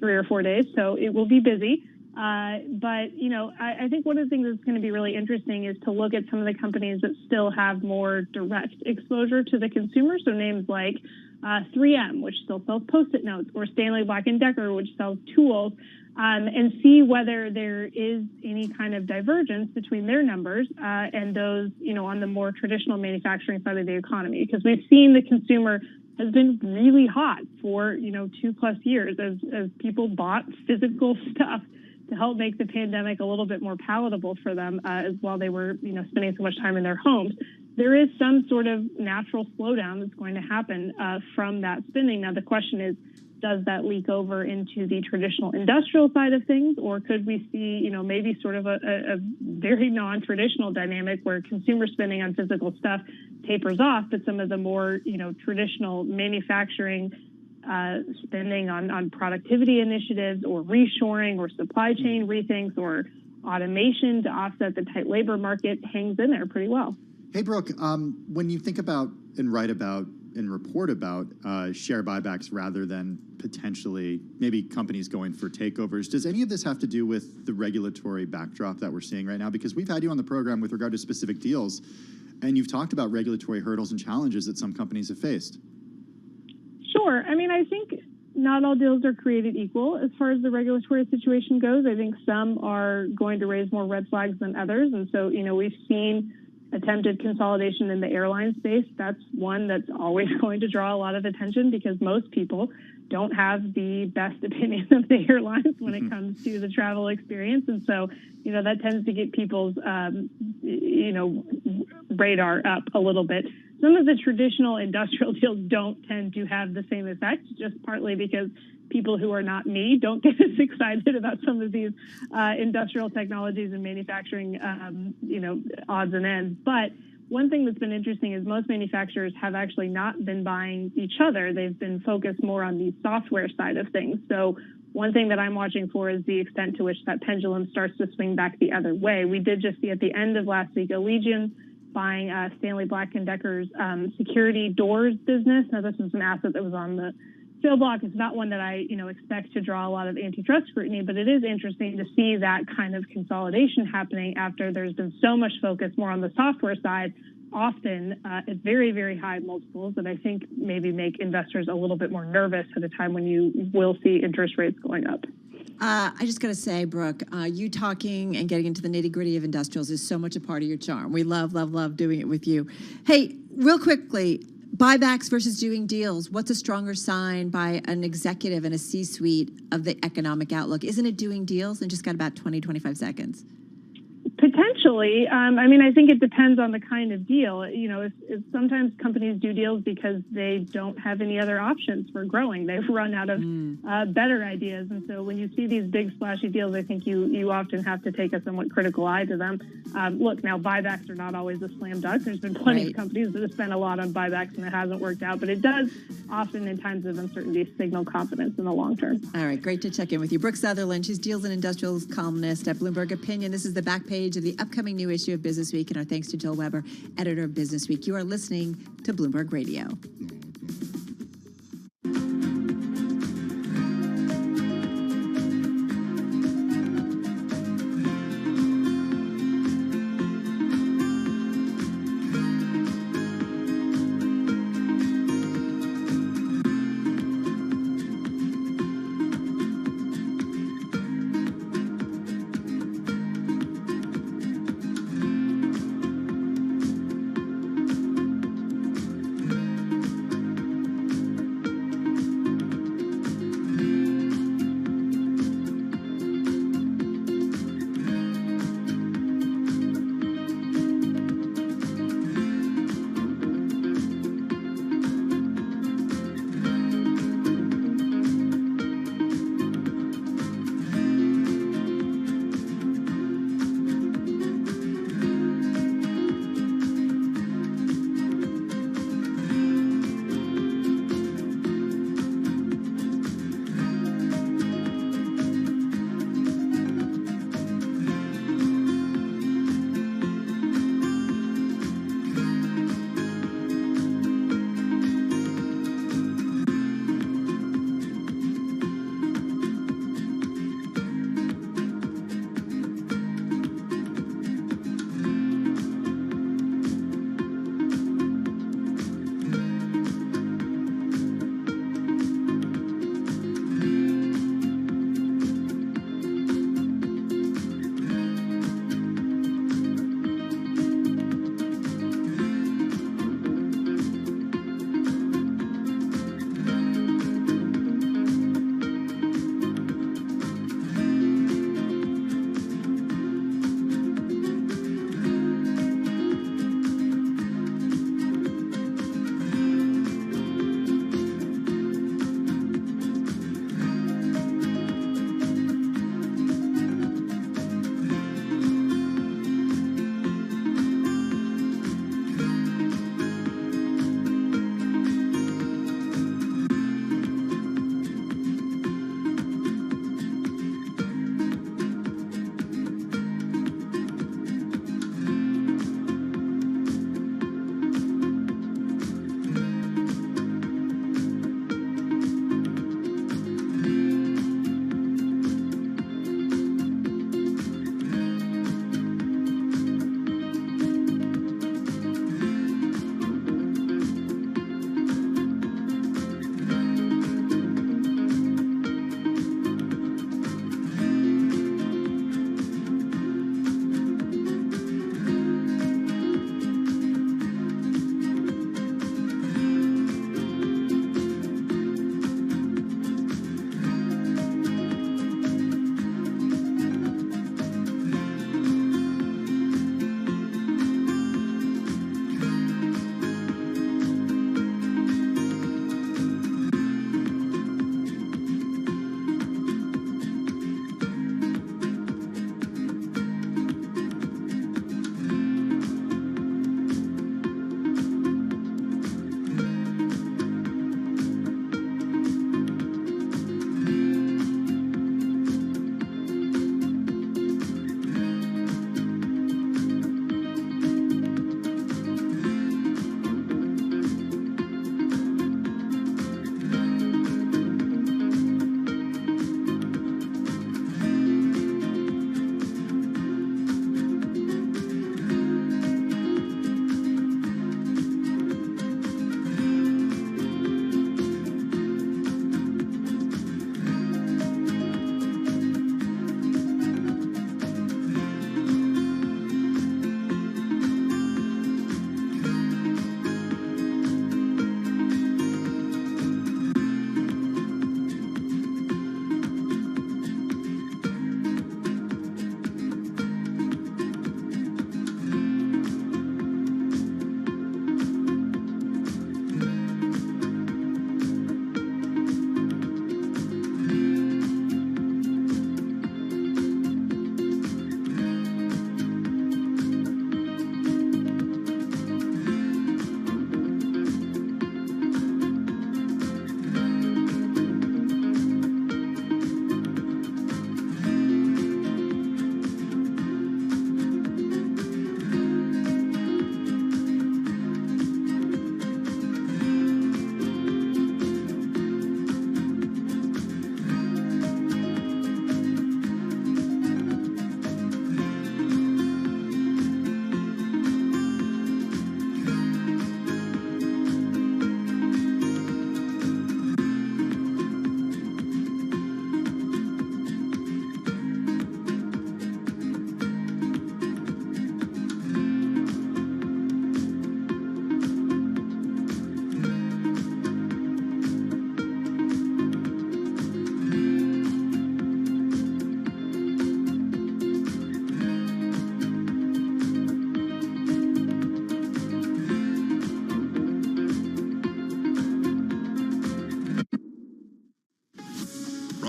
3 or 4 days. So it will be busy. But I think one of the things that's going to be really interesting is to look at some of the companies that still have more direct exposure to the consumer. So names like 3M, which still sells Post-it notes, or Stanley Black & Decker, which sells tools, and see whether there is any kind of divergence between their numbers and those, on the more traditional manufacturing side of the economy. Because we've seen the consumer has been really hot for, 2+ years as people bought physical stuff to help make the pandemic a little bit more palatable for them as while they were, spending so much time in their homes. there is some sort of natural slowdown that's going to happen from that spending. Now, the question is, does that leak over into the traditional industrial side of things, or could we see, maybe sort of a very non-traditional dynamic where consumer spending on physical stuff tapers off, but some of the more, traditional manufacturing spending on productivity initiatives or reshoring or supply chain rethinks or automation to offset the tight labor market hangs in there pretty well. Hey, Brooke, when you think about and write about and report about share buybacks rather than potentially maybe companies going for takeovers, does any of this have to do with the regulatory backdrop that we're seeing right now? Because we've had you on the program with regard to specific deals, and you've talked about regulatory hurdles and challenges that some companies have faced. Sure. I mean, I think not all deals are created equal as far as the regulatory situation goes. I think some are going to raise more red flags than others. And so, we've seen attempted consolidation in the airline space. That's one that's always going to draw a lot of attention because most people don't have the best opinion of the airlines when it comes to the travel experience. And so, that tends to get people's, radar up a little bit. Some of the traditional industrial deals don't tend to have the same effect, just partly because people who are not me don't get as excited about some of these industrial technologies and manufacturing, odds and ends. But one thing that's been interesting is most manufacturers have actually not been buying each other. They've been focused more on the software side of things. So one thing that I'm watching for is the extent to which that pendulum starts to swing back the other way. We did just see at the end of last week, Allegiant buying Stanley Black & Decker's security doors business. Now, this is an asset that was on the sale block. It's not one that I, expect to draw a lot of antitrust scrutiny, but it is interesting to see that kind of consolidation happening after there's been so much focus more on the software side, often at very, very high multiples that I think maybe make investors a little bit more nervous at a time when you will see interest rates going up. I just got to say, Brooke, you talking and getting into the nitty-gritty of industrials is so much a part of your charm. We love, love, love doing it with you. Hey, real quickly, buybacks versus doing deals. What's a stronger sign by an executive in a C-suite of the economic outlook? Isn't it doing deals? And just got about 20, 25 seconds. Potentially. I think it depends on the kind of deal. If sometimes companies do deals because they don't have any other options for growing. They've run out of better ideas. And so when you see these big splashy deals, I think you often have to take a somewhat critical eye to them. Look, now buybacks are not always a slam dunk. There's been plenty of companies that have spent a lot on buybacks and it hasn't worked out. But it does often in times of uncertainty signal confidence in the long term. All right. Great to check in with you. Brooke Sutherland, she's Deals and Industrials columnist at Bloomberg Opinion. This is the back page of the upcoming new issue of Business Week, and our thanks to Jill Weber, editor of Business Week. You are listening to Bloomberg Radio.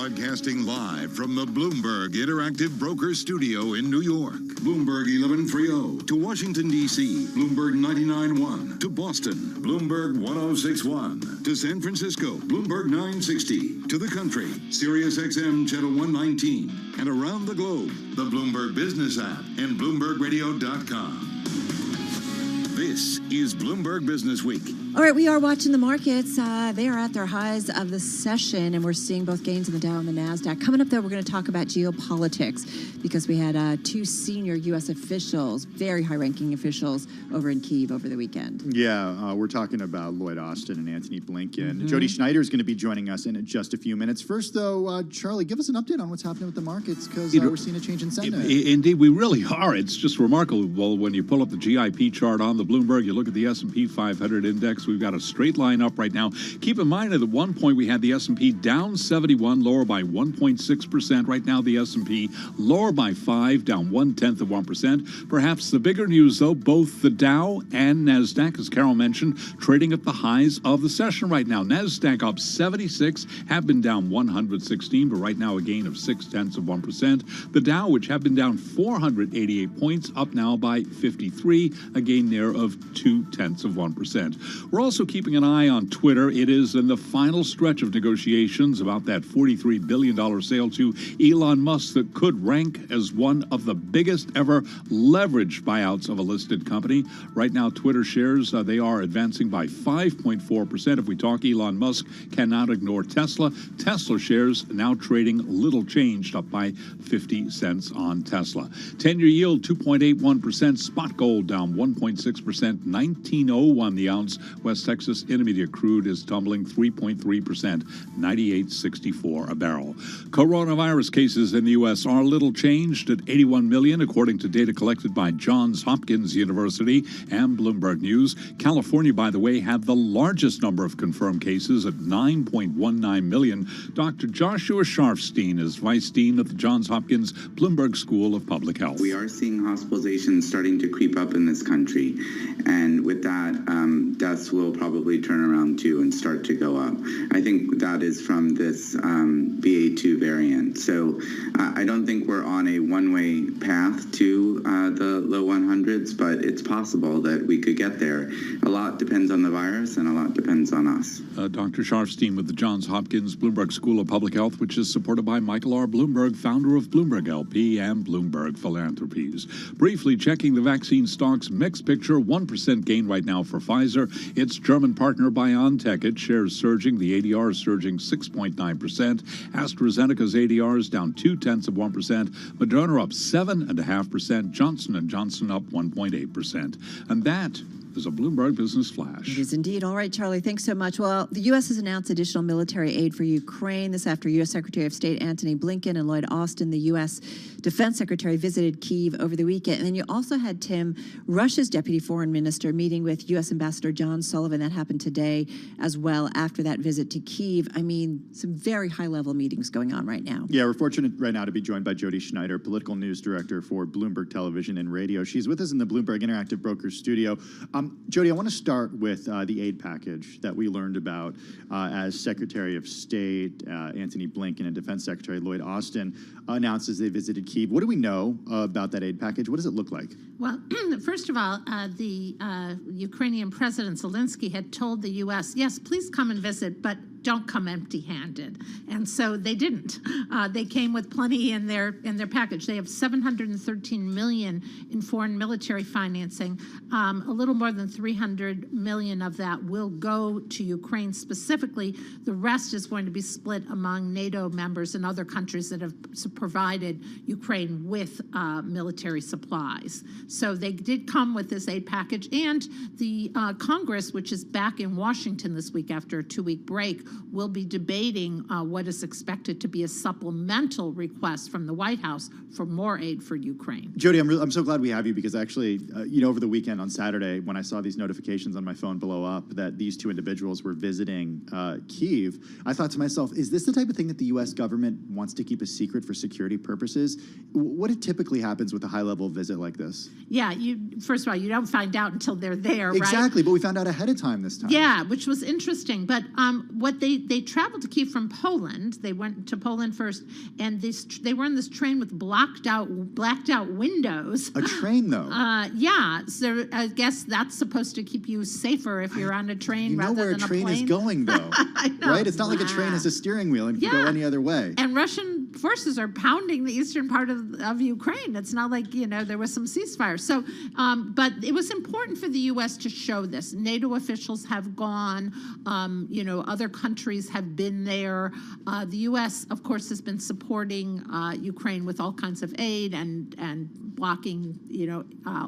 broadcasting live from the Bloomberg Interactive Broker Studio in New York. Bloomberg 1130 to Washington, D.C., Bloomberg 99.1 to Boston, Bloomberg 106.1 to San Francisco, Bloomberg 960 to the country, Sirius XM Channel 119, and around the globe, the Bloomberg Business app and BloombergRadio.com. This is Bloomberg Business Week. All right, we are watching the markets. They are at their highs of the session, and we're seeing both gains in the Dow and the NASDAQ. Coming up, though, we're going to talk about geopolitics because we had two senior U.S. officials, very high-ranking officials, over in Kyiv over the weekend. Yeah, we're talking about Lloyd Austin and Antony Blinken. Jody Schneider is going to be joining us in just a few minutes. First, though, Charlie, give us an update on what's happening with the markets because we're seeing a change in sentiment. Indeed, we really are. It's just remarkable. When you pull up the GIP chart on the Bloomberg, you look at the S&P 500 index. We've got a straight line up right now. Keep in mind that at one point we had the S&P down 71, lower by 1.6%. Right now the S&P lower by 5, down 0.1%. Perhaps the bigger news, though, both the Dow and NASDAQ, as Carol mentioned, trading at the highs of the session right now. NASDAQ up 76, have been down 116, but right now a gain of 0.6%. The Dow, which have been down 488 points, up now by 53, a gain there of 0.2%. We're also keeping an eye on Twitter. It is in the final stretch of negotiations about that $43 billion sale to Elon Musk that could rank as one of the biggest ever leveraged buyouts of a listed company. Right now, Twitter shares, they are advancing by 5.4%. If we talk Elon Musk, cannot ignore Tesla. Tesla shares now trading little changed, up by 50 cents on Tesla. 10-year yield 2.81%. Spot gold down 1.6%. 19.01 the ounce. West Texas Intermediate crude is tumbling 3.3%, 98.64 a barrel. Coronavirus cases in the U.S. are little changed at 81 million, according to data collected by Johns Hopkins University and Bloomberg News. California, by the way, had the largest number of confirmed cases at 9.19 million. Dr. Joshua Sharfstein is Vice Dean of the Johns Hopkins Bloomberg School of Public Health. We are seeing hospitalizations starting to creep up in this country, and with that, deaths will probably turn around too and start to go up. I think that is from this BA2 variant. So I don't think we're on a one-way path to the low 100s, but it's possible that we could get there. A lot depends on the virus and a lot depends on us. Dr. Sharfstein with the Johns Hopkins Bloomberg School of Public Health, which is supported by Michael R. Bloomberg, founder of Bloomberg LP and Bloomberg Philanthropies. Briefly checking the vaccine stocks, mixed picture, 1% gain right now for Pfizer. Its German partner BioNTech, its shares surging. The ADR is surging 6.9%. AstraZeneca's ADR is down 0.2%. Moderna up 7.5%. Johnson & Johnson up 1.8%. And that is a Bloomberg Business Flash. It is indeed. All right, Charlie, thanks so much. Well, the U.S. has announced additional military aid for Ukraine. This after U.S. Secretary of State Antony Blinken and Lloyd Austin, the U.S. Defense Secretary, visited Kyiv over the weekend. And then you also had, Tim, Russia's Deputy Foreign Minister meeting with U.S. Ambassador John Sullivan. That happened today as well after that visit to Kyiv. I mean, some very high-level meetings going on right now. Yeah, we're fortunate right now to be joined by Jody Schneider, political news director for Bloomberg Television and Radio. She's with us in the Bloomberg Interactive Brokers studio. Jody, I want to start with the aid package that we learned about as Secretary of State Antony Blinken and Defense Secretary Lloyd Austin announced as they visited Kyiv. What do we know about that aid package? What does it look like? Well, first of all, the Ukrainian President Zelensky had told the U.S., yes, please come and visit, but don't come empty-handed. And so they didn't. They came with plenty in their package. They have $713 million in foreign military financing. A little more than $300 million of that will go to Ukraine specifically. The rest is going to be split among NATO members and other countries that have provided Ukraine with military supplies. So they did come with this aid package, and the Congress, which is back in Washington this week after a 2-week break, will be debating what is expected to be a supplemental request from the White House for more aid for Ukraine. Jody, I'm so glad we have you because actually, over the weekend on Saturday, when I saw these notifications on my phone blow up that these two individuals were visiting Kyiv, I thought to myself, is this the type of thing that the U.S. government wants to keep a secret for security purposes? What typically happens with a high-level visit like this? Yeah, first of all, you don't find out until they're there, right? Exactly, but we found out ahead of time this time. Yeah, which was interesting. But what they traveled to Kyiv from Poland. They went to Poland first, and they were on this train with blacked out windows. A train, though. Yeah, so I guess that's supposed to keep you safer if you're on a train rather than a plane. You know where a train is going, though, I know. right? It's not like a train has a steering wheel and can go any other way. And Russian forces are pounding the eastern part of Ukraine. It's not like, there was some ceasefire. So, but it was important for the U.S. to show this. NATO officials have gone, other countries have been there. The U.S., of course, has been supporting Ukraine with all kinds of aid and blocking,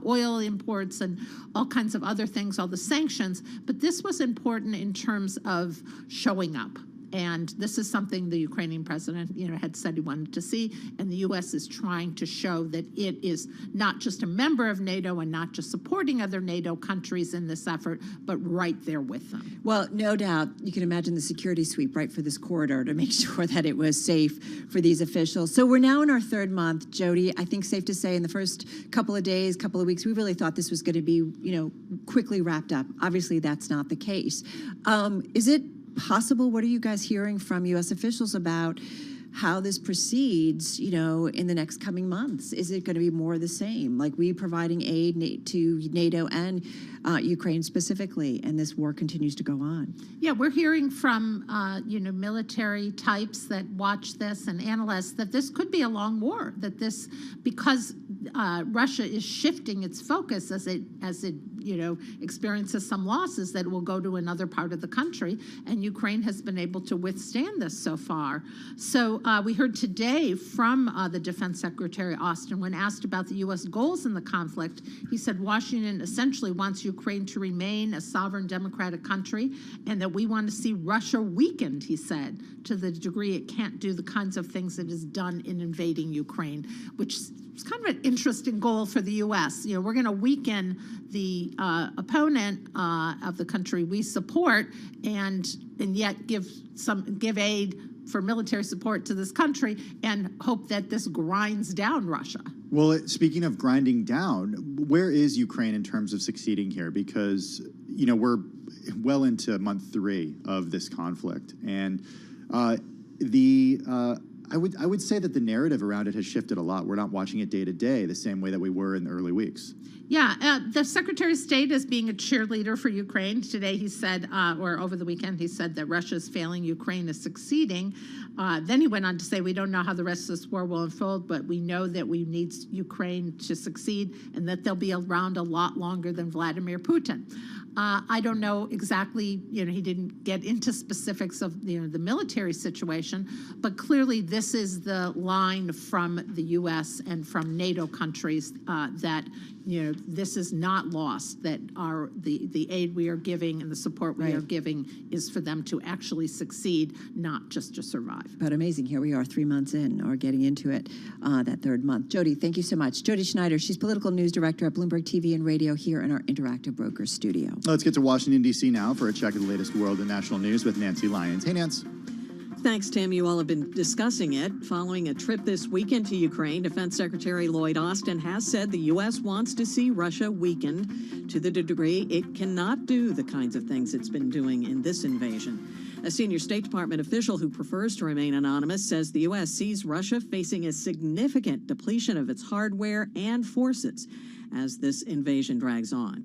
oil imports and all kinds of other things, all the sanctions. But this was important in terms of showing up. And this is something the Ukrainian president, had said he wanted to see. And the U.S. is trying to show that it is not just a member of NATO and not just supporting other NATO countries in this effort, but right there with them. Well, no doubt, you can imagine the security sweep right for this corridor to make sure that it was safe for these officials. So we're now in our third month, Jody. I think safe to say in the first couple of days, couple of weeks, we really thought this was going to be, quickly wrapped up. Obviously, that's not the case. Is it possible? What are you guys hearing from U.S. officials about how this proceeds, in the next coming months? Is it going to be more of the same? Like we providing aid to NATO and Ukraine specifically, and this war continues to go on? Yeah, we're hearing from, military types that watch this and analysts that this could be a long war, that this, because Russia is shifting its focus as it experiences some losses, that it will go to another part of the country, and Ukraine has been able to withstand this so far. So we heard today from the Defense Secretary Austin, when asked about the U.S. goals in the conflict, he said Washington essentially wants Ukraine to remain a sovereign democratic country, and that we want to see Russia weakened, he said, to the degree it can't do the kinds of things it has done in invading Ukraine, which is kind of an interesting goal for the U.S. We're going to weaken the opponent of the country we support, and yet give aid for military support to this country and hope that this grinds down Russia. Well, speaking of grinding down, where is Ukraine in terms of succeeding here? Because, we're well into month 3 of this conflict, and I would say that the narrative around it has shifted a lot. We're not watching it day to day the same way that we were in the early weeks. Yeah, the Secretary of State is being a cheerleader for Ukraine. Today he said, or over the weekend, he said that Russia is failing, Ukraine is succeeding. Then he went on to say, we don't know how the rest of this war will unfold, but we know that we need Ukraine to succeed and that they'll be around a lot longer than Vladimir Putin. I don't know exactly, he didn't get into specifics of the military situation, but clearly this is the line from the U.S. and from NATO countries that this is not lost, that the aid we are giving and the support we are giving is for them to actually succeed, not just to survive. But amazing, here we are 3 months in, or getting into it, that third month. Jody, thank you so much. Jody Schneider, she's political news director at Bloomberg TV and Radio here in our Interactive Brokers studio. Let's get to Washington, D.C. now for a check of the latest world and national news with Nancy Lyons. Hey, Nance. Thanks, Tim. You all have been discussing it. Following a trip this weekend to Ukraine, Defense Secretary Lloyd Austin has said the U.S. wants to see Russia weakened to the degree it cannot do the kinds of things it's been doing in this invasion. A senior State Department official who prefers to remain anonymous says the U.S. sees Russia facing a significant depletion of its hardware and forces as this invasion drags on.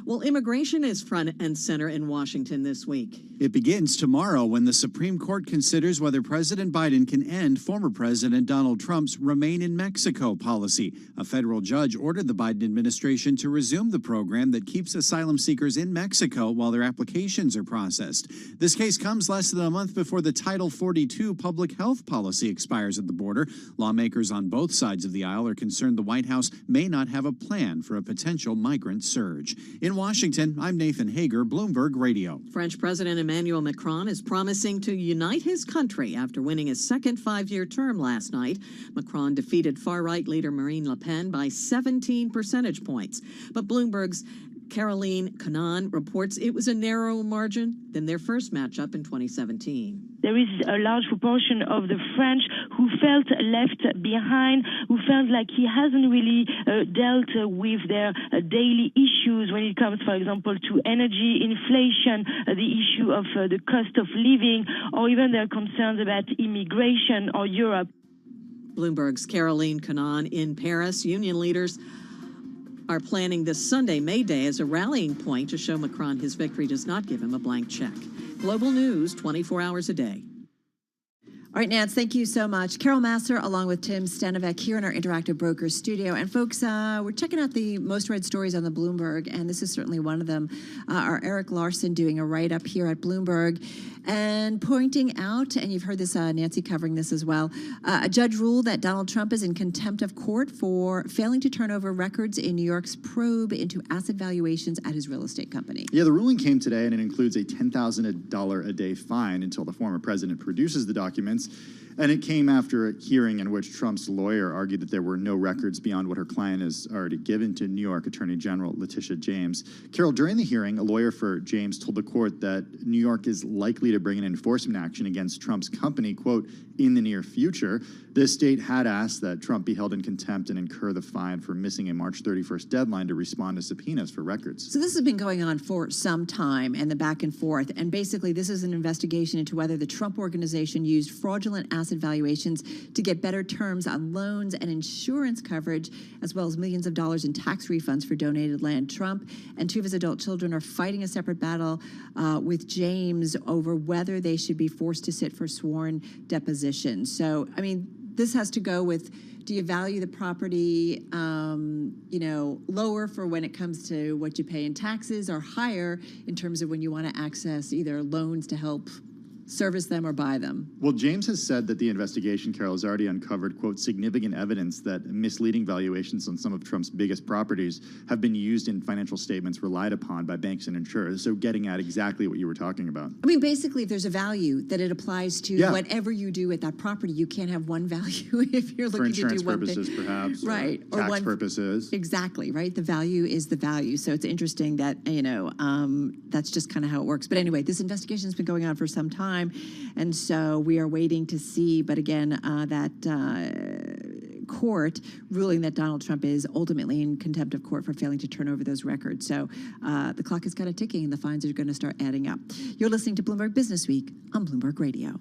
Well, immigration is front and center in Washington this week. It begins tomorrow when the Supreme Court considers whether President Biden can end former President Donald Trump's Remain in Mexico policy. A federal judge ordered the Biden administration to resume the program that keeps asylum seekers in Mexico while their applications are processed. This case comes less than a month before the Title 42 public health policy expires at the border. Lawmakers on both sides of the aisle are concerned the White House may not have a plan for a potential migrant surge. In Washington, I'm Nathan Hager, Bloomberg Radio. French President Emmanuel Macron is promising to unite his country after winning his second 5-year term last night. Macron defeated far-right leader Marine Le Pen by 17 percentage points. But Bloomberg's Caroline Cannon reports it was a narrower margin than their first matchup in 2017. There is a large proportion of the French who felt left behind, who felt like he hasn't really dealt with their daily issues when it comes, for example, to energy, inflation, the issue of the cost of living, or even their concerns about immigration or Europe. Bloomberg's Caroline Cannon in Paris. Union leaders are planning this Sunday, May Day, as a rallying point to show Macron his victory does not give him a blank check. Global News, 24 hours a day. All right, Nance, thank you so much. Carol Masser, along with Tim Stanovic, here in our Interactive Brokers studio. And folks, we're checking out the most read stories on the Bloomberg, and this is certainly one of them. Our Eric Larson doing a write-up here at Bloomberg and pointing out, and you've heard this, Nancy covering this as well, a judge ruled that Donald Trump is in contempt of court for failing to turn over records in New York's probe into asset valuations at his real estate company. Yeah, the ruling came today, and it includes a $10,000 a day fine until the former president produces the documents. And it came after a hearing in which Trump's lawyer argued that there were no records beyond what her client has already given to New York Attorney General Letitia James. Carol, during the hearing, a lawyer for James told the court that New York is likely to bring an enforcement action against Trump's company, quote, in the near future. The state had asked that Trump be held in contempt and incur the fine for missing a March 31st deadline to respond to subpoenas for records. So this has been going on for some time, and the back and forth. And basically, this is an investigation into whether the Trump organization used fraudulent asset valuations to get better terms on loans and insurance coverage, as well as millions of dollars in tax refunds for donated land. Trump and two of his adult children are fighting a separate battle with James over whether they should be forced to sit for sworn deposition. So, I mean, this has to go with, do you value the property, lower for when it comes to what you pay in taxes, or higher in terms of when you want to access either loans to help service them or buy them? Well, James has said that the investigation, Carol, has already uncovered, quote, significant evidence that misleading valuations on some of Trump's biggest properties have been used in financial statements relied upon by banks and insurers. So getting at exactly what you were talking about. I mean, basically, if there's a value that it applies to whatever you do with that property, you can't have one value if you're looking to do one thing. For insurance purposes, perhaps. Right. Or tax purposes. Exactly, right? The value is the value. So it's interesting that, that's just kind of how it works. But anyway, this investigation has been going on for some time. And so we are waiting to see, but again, that court ruling that Donald Trump is ultimately in contempt of court for failing to turn over those records. So the clock is kind of ticking and the fines are going to start adding up. You're listening to Bloomberg Business Week on Bloomberg Radio.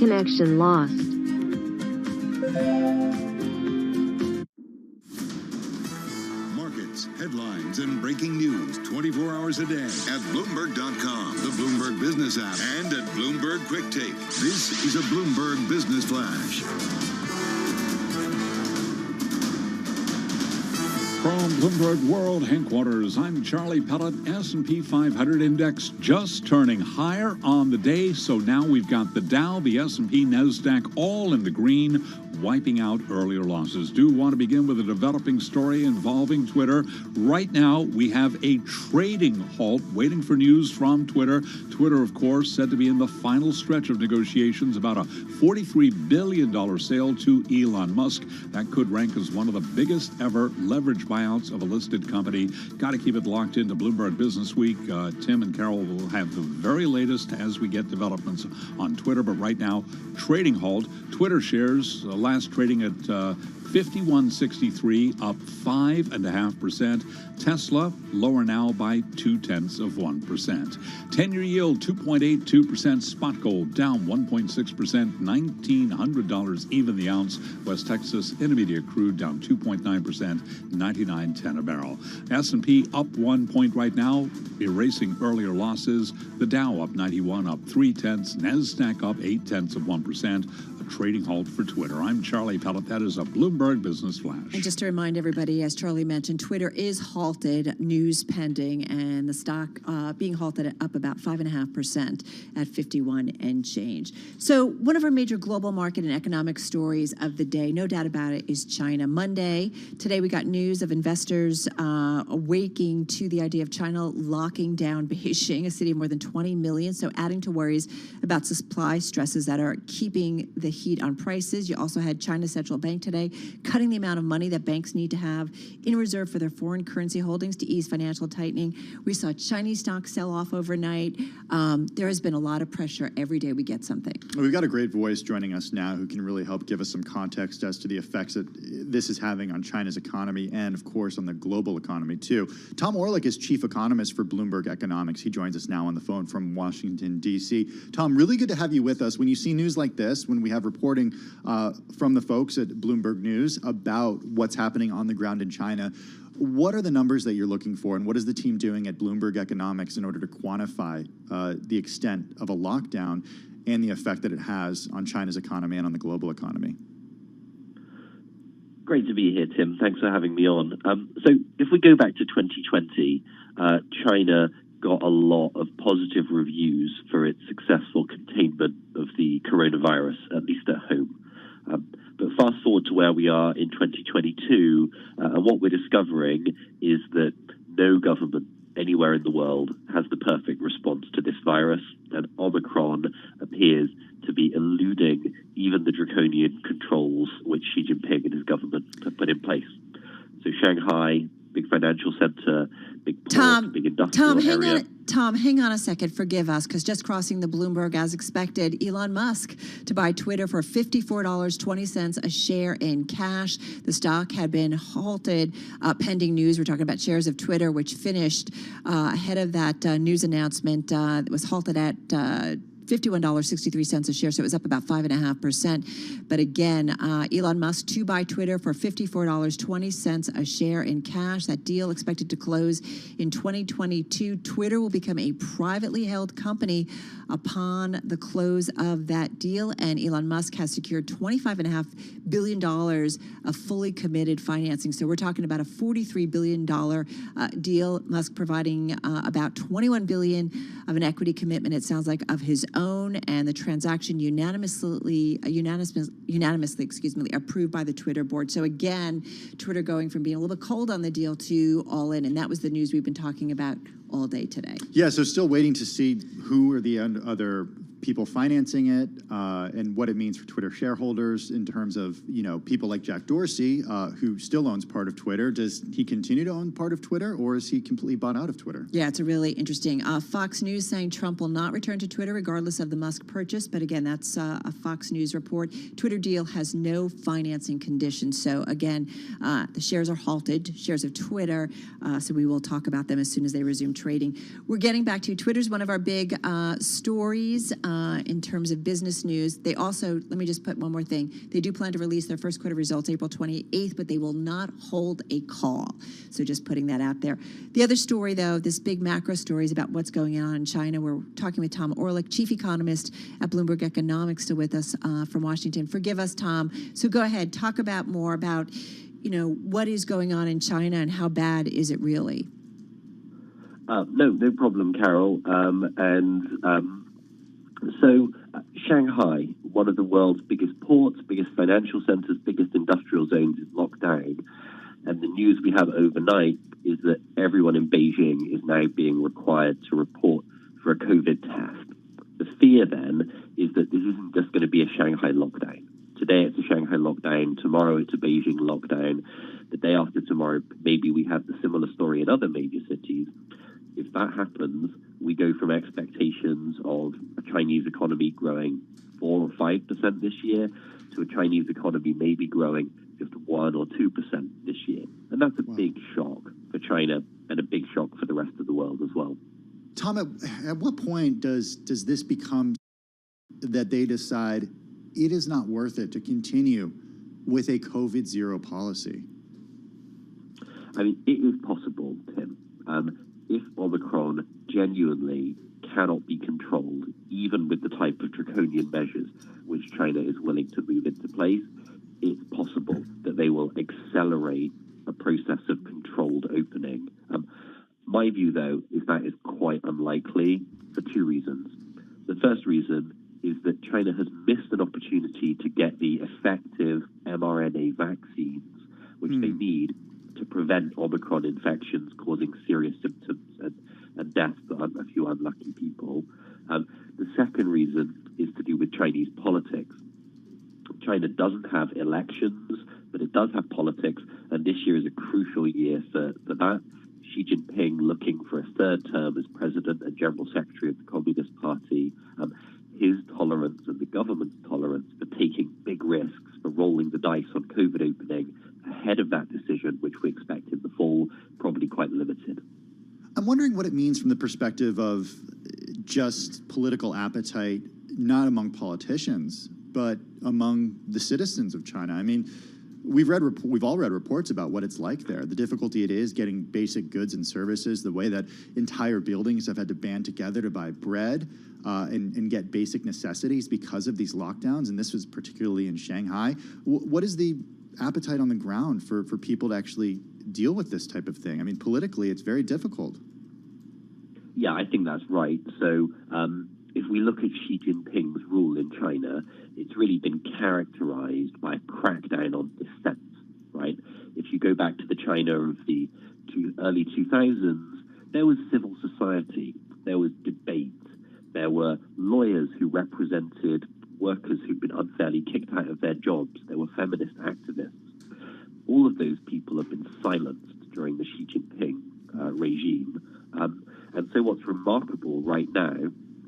Connection lost. Markets, headlines, and breaking news 24 hours a day at Bloomberg.com, the Bloomberg Business app, and at Bloomberg Quick Take. This is a Bloomberg Business Flash. From Bloomberg World Headquarters, I'm Charlie Pellet. S&P 500 index just turning higher on the day. So now we've got the Dow, the S&P, NASDAQ all in the green, wiping out earlier losses. Do want to begin with a developing story involving Twitter. Right now, we have a trading halt waiting for news from Twitter. Twitter, of course, said to be in the final stretch of negotiations about a $43 billion sale to Elon Musk. That could rank as one of the biggest ever leverage buyouts of a listed company. Got to keep it locked into Bloomberg Business Week. Tim and Carol will have the very latest as we get developments on Twitter. But right now, trading halt. Twitter shares last trading at 51.63, up 5.5%. Tesla lower now by 0.2%. 10-year yield 2.82%. Spot gold down 1.6%, $1,900 even the ounce. West Texas Intermediate crude down 2.9%, $99.10 a barrel. S&P up 1 point right now, erasing earlier losses. The Dow up 91, up 0.3. NASDAQ up 0.8%. A trading halt for Twitter. I'm Charlie Pellet. That is a Bloomberg Business Flash. And just to remind everybody, as Charlie mentioned, Twitter is halted, news pending, and the stock being halted at up about 5.5% at 51 and change. So one of our major global market and economic stories of the day, no doubt about it, is China. Monday, today we got news of investors awaking to the idea of China locking down Beijing, a city of more than 20 million, so adding to worries about supply stresses that are keeping the heat on prices. You also had China's central bank today cutting the amount of money that banks need to have in reserve for their foreign currency holdings to ease financial tightening. We saw Chinese stocks sell off overnight. There has been a lot of pressure. Every day we get something. We've got a great voice joining us now who can really help give us some context as to the effects that this is having on China's economy and, of course, on the global economy, too. Tom Orlik is chief economist for Bloomberg Economics. He joins us now on the phone from Washington, D.C. Tom, really good to have you with us. When you see news like this, when we have reporting from the folks at Bloomberg News about what's happening on the ground in China, what are the numbers that you're looking for, and what is the team doing at Bloomberg Economics in order to quantify the extent of a lockdown and the effect that it has on China's economy and on the global economy? Great to be here, Tim. Thanks for having me on. So if we go back to 2020, China got a lot of positive reviews for its successful containment of the coronavirus, at least at home. But fast forward to where we are in 2022, and what we're discovering is that no government anywhere in the world has the perfect response to this virus, and Omicron appears to be eluding even the draconian controls which Xi Jinping and his government have put in place. So Shanghai, big financial center, big port, big industrial area. Tom, hang on a second. Forgive us, because just crossing the Bloomberg as expected, Elon Musk to buy Twitter for $54.20 a share in cash. The stock had been halted pending news. We're talking about shares of Twitter, which finished ahead of that news announcement. It was halted at $51.63 a share, so it was up about 5.5%. But again, Elon Musk to buy Twitter for $54.20 a share in cash. That deal expected to close in 2022. Twitter will become a privately held company upon the close of that deal, and Elon Musk has secured $25.5 billion of fully committed financing. So we're talking about a $43 billion deal. Musk providing about $21 billion of an equity commitment, it sounds like, of his own, and the transaction unanimously approved by the Twitter board. So again, Twitter going from being a little bit cold on the deal to all in, and that was the news we've been talking about all day today. Yeah, so still waiting to see who are the other people financing it and what it means for Twitter shareholders in terms of, people like Jack Dorsey, who still owns part of Twitter. Does he continue to own part of Twitter, or is he completely bought out of Twitter? Yeah, it's a really interesting. Fox News saying Trump will not return to Twitter regardless of the Musk purchase. But again, that's a Fox News report. Twitter deal has no financing conditions. So again, the shares are halted, shares of Twitter. So we will talk about them as soon as they resume trading. We're getting back to Twitter's one of our big stories. in terms of business news. They also, let me just put one more thing. They do plan to release their first quarter results April 28th, but they will not hold a call. So just putting that out there. The other story, though, this big macro story is about what's going on in China. We're talking with Tom Orlik, chief economist at Bloomberg Economics, still with us from Washington. Forgive us, Tom. So go ahead, talk about more about, what is going on in China and how bad is it really? No problem, Carol. So Shanghai, one of the world's biggest ports, biggest financial centers, biggest industrial zones, is locked down. And the news we have overnight is that everyone in Beijing is now being required to report for a COVID test. The fear then is that this isn't just going to be a Shanghai lockdown. Today it's a Shanghai lockdown, tomorrow it's a Beijing lockdown, the day after tomorrow maybe we have the similar story in other major cities. If that happens, we go from expectations of a Chinese economy growing 4 or 5% this year to a Chinese economy maybe growing just 1 or 2% this year. And that's a big shock for China and a big shock for the rest of the world as well. Tom, at what point does this become that they decide it is not worth it to continue with a COVID zero policy? I mean, it is possible, Tim. If Omicron genuinely cannot be controlled, even with the type of draconian measures which China is willing to move into place, it's possible that they will accelerate a process of controlled opening. My view, though, is that is quite unlikely for 2 reasons. The first reason is that China has missed an opportunity to get the effective mRNA vaccines, which they need to prevent Omicron infections causing serious symptoms and death for a few unlucky people. The second reason is to do with Chinese politics. China doesn't have elections, but it does have politics, and this year is a crucial year for that. Xi Jinping looking for a 3rd term as president and general secretary of the Communist Party. His tolerance and the government's tolerance for taking big risks, for rolling the dice on COVID opening ahead of that decision, which we expect in the fall, probably quite limited. I'm wondering what it means from the perspective of just political appetite, not among politicians, but among the citizens of China. I mean, we've all read reports about what it's like there, the difficulty it is getting basic goods and services, the way that entire buildings have had to band together to buy bread and get basic necessities because of these lockdowns, and this was particularly in Shanghai. What is the appetite on the ground for people to actually deal with this type of thing? I mean, politically, it's very difficult. Yeah, I think that's right. So if we look at Xi Jinping's rule in China, it's really been characterized by a crackdown on dissent, right? If you go back to the China of the early 2000s, there was civil society, there was debate, there were lawyers who represented workers who'd been unfairly kicked out of their jobs, there were feminist activists. All of those people have been silenced during the Xi Jinping regime. And so what's remarkable right now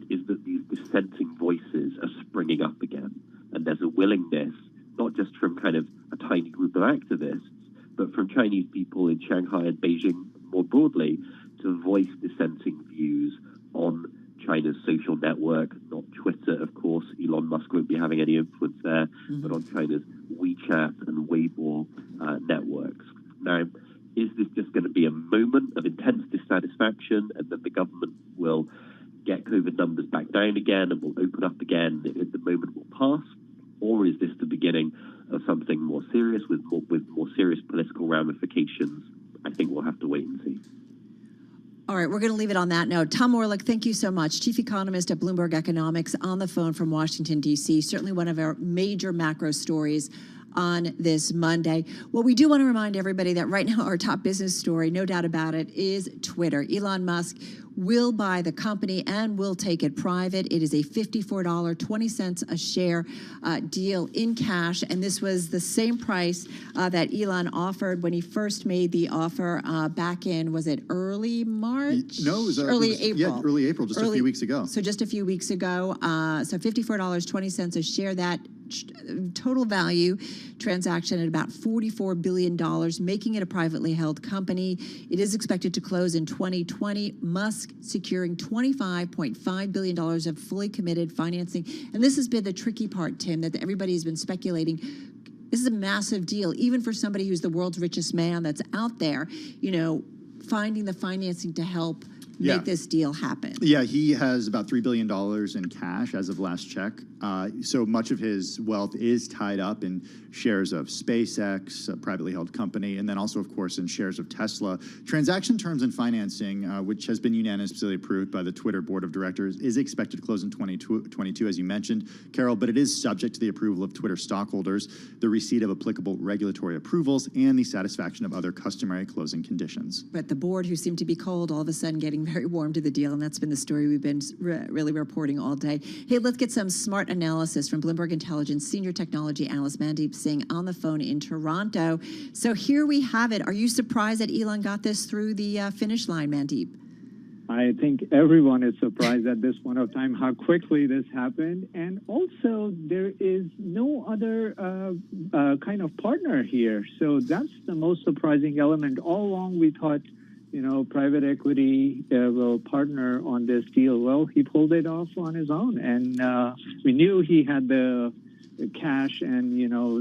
is that these dissenting voices are springing up again. And there's a willingness, not just from kind of a tiny group of activists, but from Chinese people in Shanghai and Beijing more broadly, to voice dissenting views on China's social network, not Twitter, of course. Elon Musk won't be having any influence there, but on China's WeChat and Weibo networks. Now, is this just going to be a moment of intense dissatisfaction and then the government will get COVID numbers back down again and will open up again and the moment will pass? Or is this the beginning of something more serious with more serious political ramifications? I think we'll have to wait and see. All right, we're going to leave it on that note. Tom Orlik, thank you so much. Chief economist at Bloomberg Economics on the phone from Washington, D.C. Certainly one of our major macro stories on this Monday. Well, we do want to remind everybody that right now our top business story, no doubt about it, is Twitter. Elon Musk will buy the company and will take it private. It is a $54.20 a share deal in cash, and this was the same price that Elon offered when he first made the offer back in, was it early March? No, it was April. Yeah, early April, just a few weeks ago. So just a few weeks ago. So $54.20 a share. That total value transaction at about $44 billion, making it a privately held company. It is expected to close in 2020. Musk securing $25.5 billion of fully committed financing. And this has been the tricky part, Tim, that everybody's been speculating. This is a massive deal, even for somebody who's the world's richest man that's out there, finding the financing to help make this deal happen. Yeah, he has about $3 billion in cash as of last check. So much of his wealth is tied up in shares of SpaceX, a privately held company, and then also, of course, in shares of Tesla. Transaction terms and financing, which has been unanimously approved by the Twitter board of directors, is expected to close in 2022, as you mentioned, Carol, but it is subject to the approval of Twitter stockholders, the receipt of applicable regulatory approvals, and the satisfaction of other customary closing conditions. But the board, who seemed to be cold, all of a sudden getting very warm to the deal, and that's been the story we've been really reporting all day. Hey, let's get some smart analysis from Bloomberg Intelligence senior technology analyst Mandeep Singh on the phone in Toronto. So here we have it. Are you surprised that Elon got this through the finish line, Mandeep? I think everyone is surprised at this point of time how quickly this happened. And also, there is no other kind of partner here. So that's the most surprising element. All along, we thought, private equity will partner on this deal. Well, he pulled it off on his own. And we knew he had the cash and,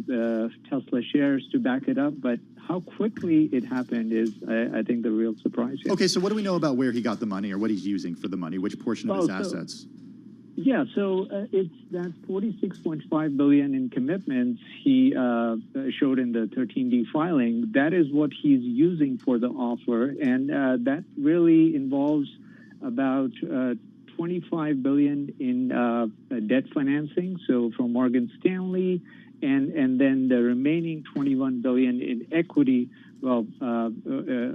the Tesla shares to back it up. But how quickly it happened is, I think, the real surprise here. Okay, so what do we know about where he got the money or what he's using for the money? Which portion of his assets? Yeah, so it's that $46.5 billion in commitments he showed in the 13D filing. That is what he's using for the offer, and that really involves about $25 billion in debt financing. So from Morgan Stanley, and then the remaining $21 billion in equity. Well,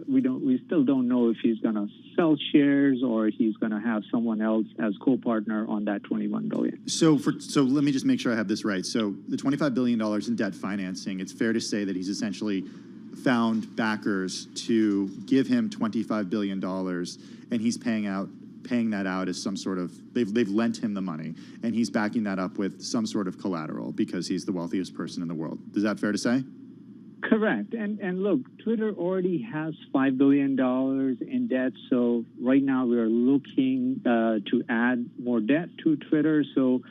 we still don't know if he's going to sell shares or he's going to have someone else as co-partner on that $21 billion. So let me just make sure I have this right. So the $25 billion in debt financing, it's fair to say that he's essentially found backers to give him $25 billion, and he's paying that out as some sort of, they've lent him the money, and he's backing that up with some sort of collateral because he's the wealthiest person in the world. Is that fair to say? Correct. And look, Twitter already has $5 billion in debt. So right now we are looking to add more debt to Twitter. So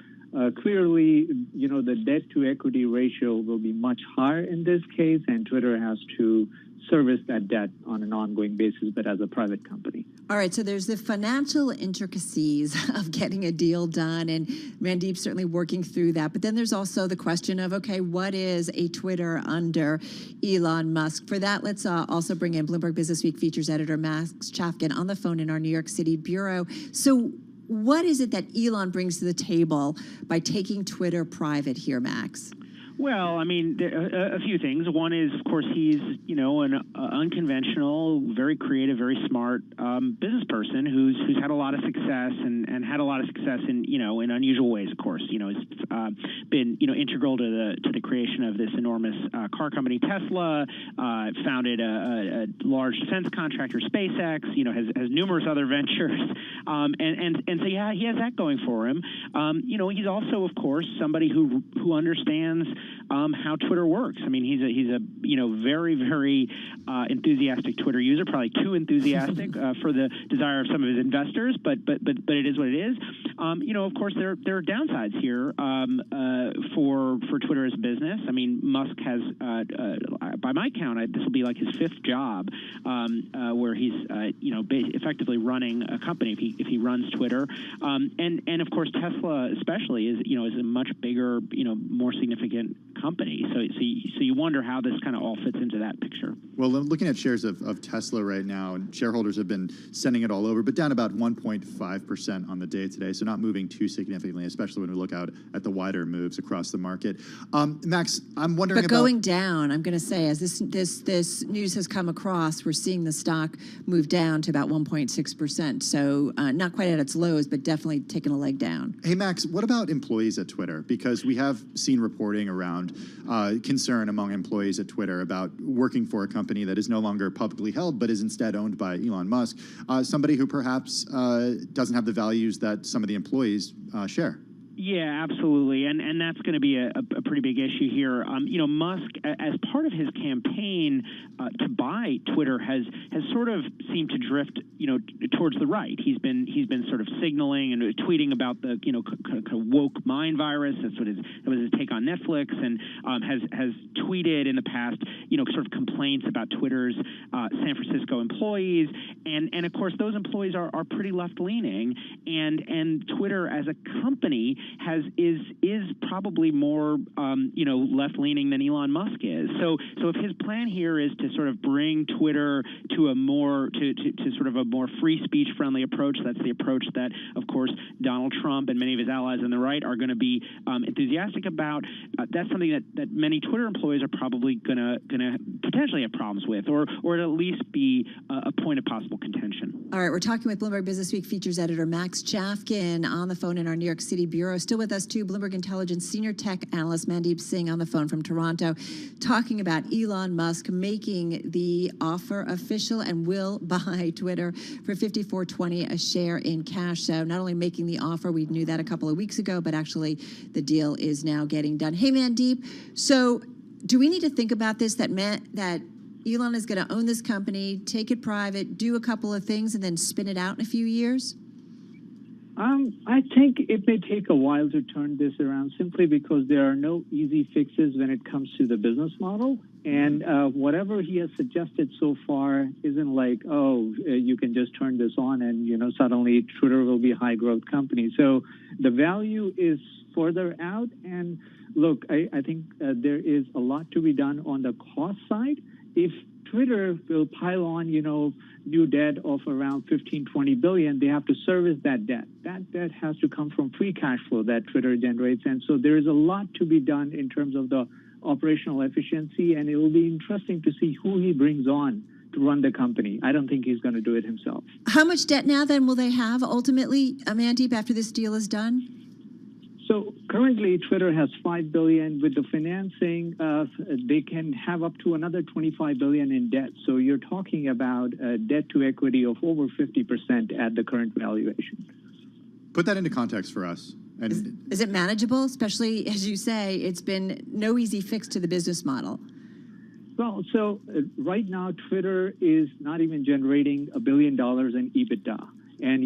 clearly, the debt to equity ratio will be much higher in this case, and Twitter has to service that debt on an ongoing basis, but as a private company. All right, so there's the financial intricacies of getting a deal done, and Mandeep's certainly working through that. But then there's also the question of, okay, what is a Twitter under Elon Musk? For that, let's also bring in Bloomberg Businessweek features editor Max Chafkin on the phone in our New York City bureau. So what is it that Elon brings to the table by taking Twitter private here, Max? Well, I mean, a few things. One is, of course, he's, an unconventional, very creative, very smart business person who's had a lot of success and had a lot of success in, in unusual ways, of course. Has been, integral to the creation of this enormous car company, Tesla, founded a large defense contractor, SpaceX, has numerous other ventures. And so, yeah, he has that going for him. He's also, of course, somebody who understands how Twitter works. I mean, he's a very, very enthusiastic Twitter user, probably too enthusiastic for the desire of some of his investors, but it is what it is. Of course, there are downsides here for Twitter as a business. I mean, Musk has, by my count, this will be like his fifth job where he's effectively running a company if he runs Twitter, and of course Tesla especially is a much bigger, more significant company. So you wonder how this kind of all fits into that picture. Well, looking at shares of Tesla right now, and shareholders have been sending it all over, but down about 1.5% on the day today, so not moving too significantly, especially when we look out at the wider moves across the market. Max, I'm wondering about... But going down, I'm going to say, as this news has come across, we're seeing the stock move down to about 1.6%. So not quite at its lows, but definitely taking a leg down. Hey, Max, what about employees at Twitter? Because we have seen reporting around concern among employees at Twitter about working for a company that is no longer publicly held, but is instead owned by Elon Musk, somebody who perhaps doesn't have the values that some of the employees share. Yeah, absolutely, and that's going to be a pretty big issue here. Musk, as part of his campaign to buy Twitter, has sort of seemed to drift, towards the right. He's been sort of signaling and tweeting about the woke mind virus. That was his take on Netflix, and has tweeted in the past, sort of complaints about Twitter's San Francisco employees, and of course those employees are pretty left leaning, and Twitter as a company is probably more left leaning than Elon Musk is. So if his plan here is to sort of bring Twitter to a more to sort of a more free speech friendly approach, that's the approach that of course Donald Trump and many of his allies on the right are going to be enthusiastic about. That's something that many Twitter employees are probably going to potentially have problems with, or at least be a point of possible contention. All right, we're talking with Bloomberg Businessweek features editor Max Chafkin on the phone in our New York City bureau. Still with us too, Bloomberg Intelligence senior tech analyst Mandeep Singh on the phone from Toronto, talking about Elon Musk making the offer official and will buy Twitter for $54.20 a share in cash. So not only making the offer, we knew that a couple of weeks ago, but actually the deal is now getting done. Hey, Mandeep, so do we need to think about this, that Elon is going to own this company, take it private, do a couple of things, and then spin it out in a few years? I think it may take a while to turn this around, simply because there are no easy fixes when it comes to the business model. And whatever he has suggested so far isn't like, you can just turn this on and, suddenly Twitter will be a high growth company. So the value is further out. And look, I think there is a lot to be done on the cost side. If Twitter will pile on, new debt of around 15-20 billion, they have to service that debt. That debt has to come from free cash flow that Twitter generates. And so there is a lot to be done in terms of the operational efficiency, and it will be interesting to see who he brings on to run the company. I don't think he's going to do it himself. How much debt now then will they have ultimately, Mandeep, after this deal is done? So currently, Twitter has $5 billion. With the financing, they can have up to another $25 billion in debt. So you're talking about a debt to equity of over 50% at the current valuation. Put that into context for us. And is it manageable, especially, as you say, it's been no easy fix to the business model? Well, so right now, Twitter is not even generating $1 billion in EBITDA. And,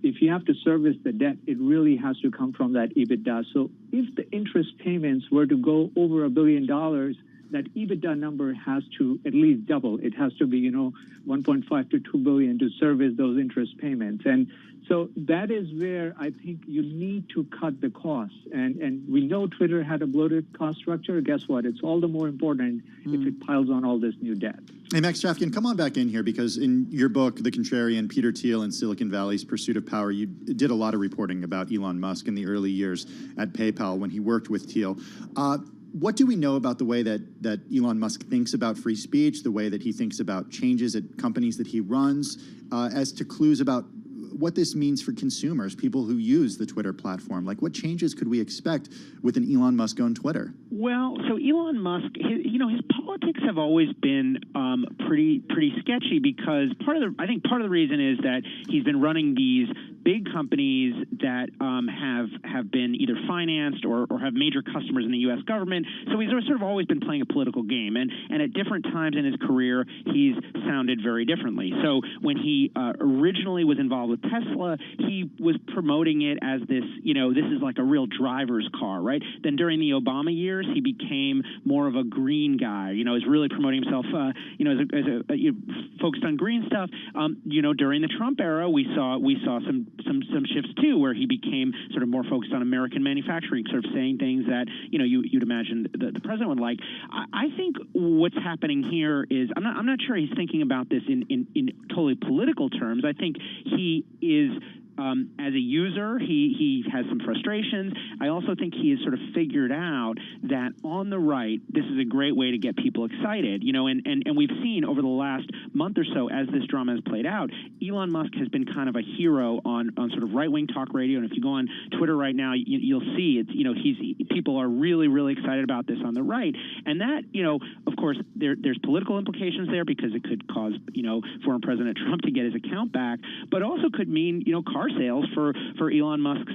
if you have to service the debt, it really has to come from that EBITDA. So if the interest payments were to go over $1 billion, that EBITDA number has to at least double. It has to be, 1.5 to 2 billion to service those interest payments. And so that is where I think you need to cut the costs. And we know Twitter had a bloated cost structure. Guess what? It's all the more important if it piles on all this new debt. Hey, Max Chafkin, come on back in here, because in your book, The Contrarian, Peter Thiel and Silicon Valley's Pursuit of Power, you did a lot of reporting about Elon Musk in the early years at PayPal when he worked with Thiel. What do we know about the way that Elon Musk thinks about free speech, the way that he thinks about changes at companies that he runs, as to clues about what this means for consumers, people who use the Twitter platform? Like, what changes could we expect with an Elon Musk-owned Twitter? Well, so Elon Musk, his politics have always been pretty sketchy, because I think part of the reason is that he's been running these big companies that have been either financed or have major customers in the U.S. government. So he's sort of always been playing a political game, and at different times in his career, he's sounded very differently. So when he originally was involved with Tesla, he was promoting it as this, this is like a real driver's car, right? Then during the Obama years, he became more of a green guy. Is really promoting himself, focused on green stuff. During the Trump era, we saw some shifts too, where he became sort of more focused on American manufacturing, sort of saying things that you'd imagine the president would like. I think what's happening here is I'm not sure he's thinking about this in totally political terms. I think he is. As a user, he has some frustrations. I also think he has sort of figured out that on the right, this is a great way to get people excited, and we've seen over the last month or so, as this drama has played out, Elon Musk has been kind of a hero on sort of right-wing talk radio. And if you go on Twitter right now, you'll see it's, people are really, really excited about this on the right. And that, of course, there's political implications there, because it could cause, former President Trump to get his account back, but also could mean, car sales for Elon Musk's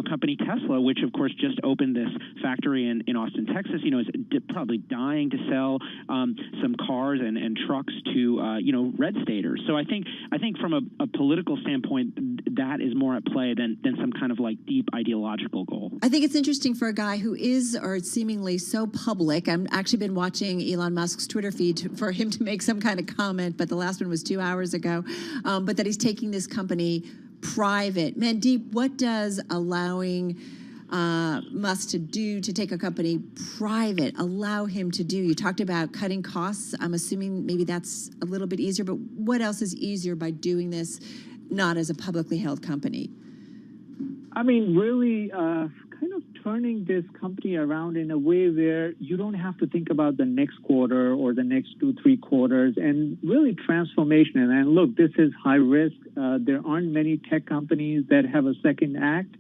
company Tesla, which of course just opened this factory in Austin, Texas. Is probably dying to sell some cars and trucks to red staters. So I think from a political standpoint, that is more at play than some kind of like deep ideological goal. I think it's interesting for a guy who is or seemingly so public. I've actually been watching Elon Musk's Twitter feed for him to make some kind of comment, but the last one was 2 hours ago. But that he's taking this company private. Mandeep, what does allowing Musk to take a company private allow him to do? You talked about cutting costs. I'm assuming maybe that's a little bit easier, but what else is easier by doing this not as a publicly held company? I mean, really kind of turning this company around in a way where you don't have to think about the next quarter or the next 2-3 quarters, and really transformation. And look, this is high risk. There aren't many tech companies that have a second act.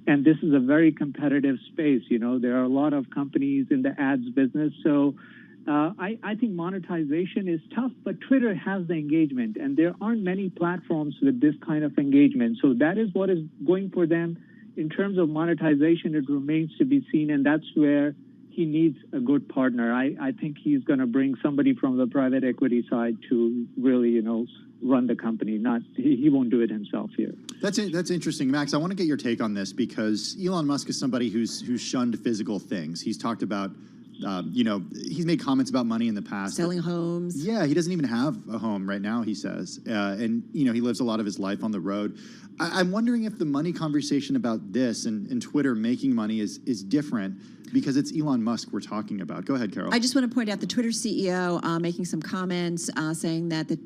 And this is a very competitive space. There are a lot of companies in the ads business. So I think monetization is tough, but Twitter has the engagement, and there aren't many platforms with this kind of engagement. So that is what is going for them. In terms of monetization, it remains to be seen, and that's where he needs a good partner. I think he's going to bring somebody from the private equity side to really, run the company. He won't do it himself here. That's interesting, Max. I want to get your take on this because Elon Musk is somebody who's shunned physical things. He's talked about, he's made comments about money in the past. Selling homes. Yeah, he doesn't even have a home right now, he says. And he lives a lot of his life on the road. I'm wondering if the money conversation about this and Twitter making money is different because it's Elon Musk we're talking about. Go ahead, Carol. I just want to point out the Twitter CEO making some comments saying that the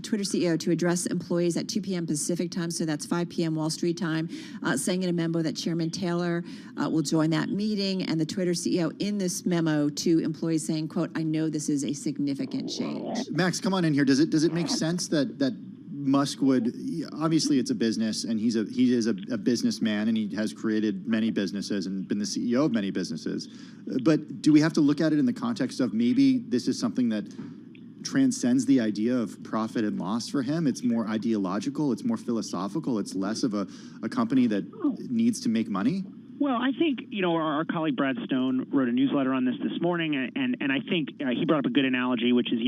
Twitter CEO to address employees at 2 p.m. Pacific time, so that's 5 p.m. Wall Street time, saying in a memo that Chairman Taylor will join that meeting, and the Twitter CEO in this memo to employees saying, quote, "I know this is a significant change." Max, come on in here. Does it make sense that Musk would, obviously it's a business and he is a businessman and he has created many businesses and been the CEO of many businesses. But do we have to look at it in the context of maybe this is something that transcends the idea of profit and loss for him? It's more ideological, it's more philosophical, it's less of a company that needs to make money? Well, I think, our colleague Brad Stone wrote a newsletter on this morning, and I think he brought up a good analogy, which is,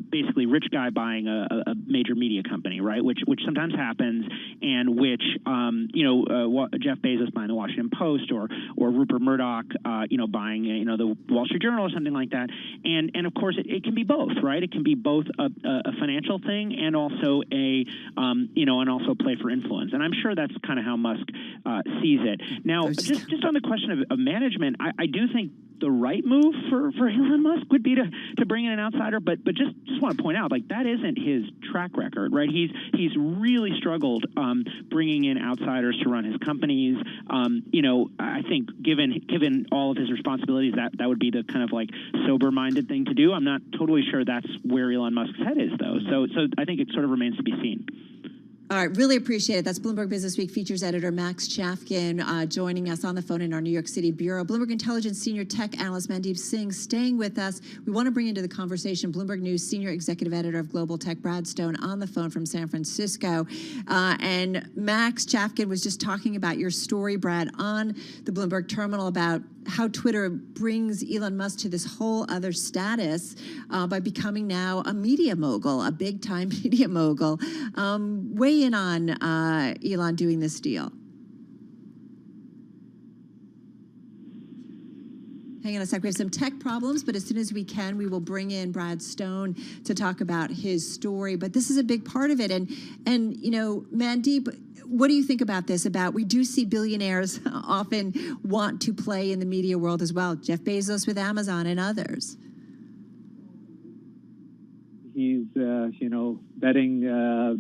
basically rich guy buying a major media company, right? Which sometimes happens, and which, Jeff Bezos buying the Washington Post or Rupert Murdoch, buying, the Wall Street Journal or something like that. And of course, it can be both, right? It can be both a financial thing and also and also play for influence. And I'm sure that's kind of how Musk sees it. Now, just on the question of management, I do think the right move for Elon Musk would be to bring in an outsider, but just want to point out, like, that isn't his track record, right? He's really struggled bringing in outsiders to run his companies. I think given all of his responsibilities, that would be the kind of like sober-minded thing to do. I'm not totally sure that's where Elon Musk's head is, though. So I think it sort of remains to be seen. All right, really appreciate it. That's Bloomberg Business Week features editor Max Chafkin joining us on the phone in our New York City bureau. Bloomberg Intelligence senior tech analyst Mandeep Singh staying with us. We want to bring into the conversation Bloomberg News senior executive editor of Global Tech Brad Stone on the phone from San Francisco. And Max Chafkin was just talking about your story, Brad, on the Bloomberg terminal about how Twitter brings Elon Musk to this whole other status by becoming now a media mogul, a big-time media mogul. Weigh in on Elon doing this deal. Hang on a sec. We have some tech problems, but as soon as we can, we will bring in Brad Stone to talk about his story. But this is a big part of it. And Mandeep, what do you think about this? We do see billionaires often want to play in the media world as well. Jeff Bezos with Amazon and others. He's, betting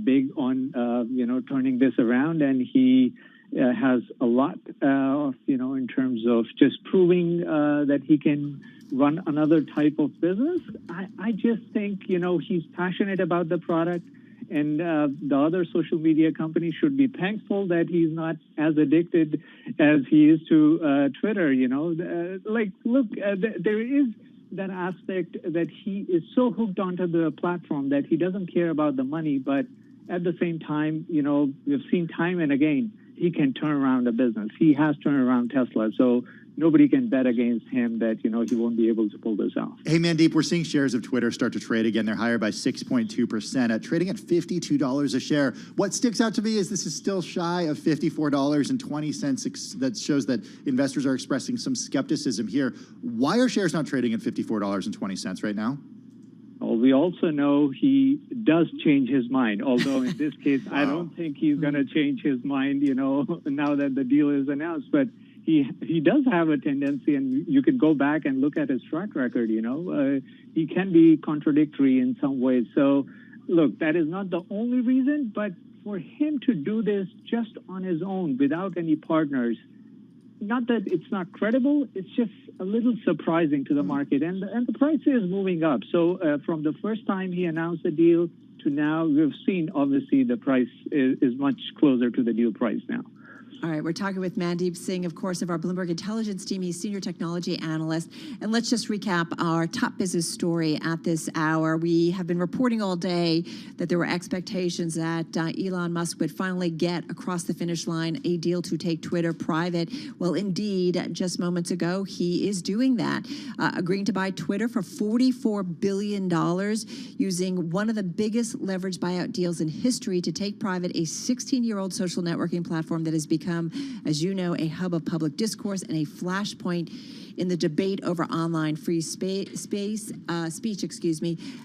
big on, turning this around, and he has a lot, in terms of just proving that he can run another type of business. I just think, he's passionate about the product, and the other social media companies should be thankful that he's not as addicted as he is to Twitter. There is that aspect that he is so hooked onto the platform that he doesn't care about the money, but at the same time, you know, we've seen time and again, he can turn around a business. He has turned around Tesla. So nobody can bet against him that, you know, he won't be able to pull this off. Hey, Mandeep, we're seeing shares of Twitter start to trade again. They're higher by 6.2%, trading at $52 a share. What sticks out to me is this is still shy of $54.20. That shows that investors are expressing some skepticism here. Why are shares not trading at $54.20 right now? Well, we also know he does change his mind, although in this case, I don't think he's going to change his mind, you know, now that the deal is announced. But he does have a tendency, and you can go back and look at his track record, you know. He can be contradictory in some ways. So, look, that is not the only reason, but for him to do this just on his own without any partners, not that it's not credible, it's just a little surprising to the market. And the price is moving up. So from the first time he announced the deal to now, we've seen, obviously, the price is much closer to the deal price now. All right, we're talking with Mandeep Singh, of course, of our Bloomberg Intelligence team. He's Senior Technology Analyst. And let's just recap our top business story at this hour. We have been reporting all day that there were expectations that Elon Musk would finally get across the finish line a deal to take Twitter private. Well, indeed, just moments ago, he is doing that, agreeing to buy Twitter for $44 billion, using one of the biggest leveraged buyout deals in history to take private a 16-year-old social networking platform that has become, as you know, a hub of public discourse and a flashpoint in the debate over online free speech.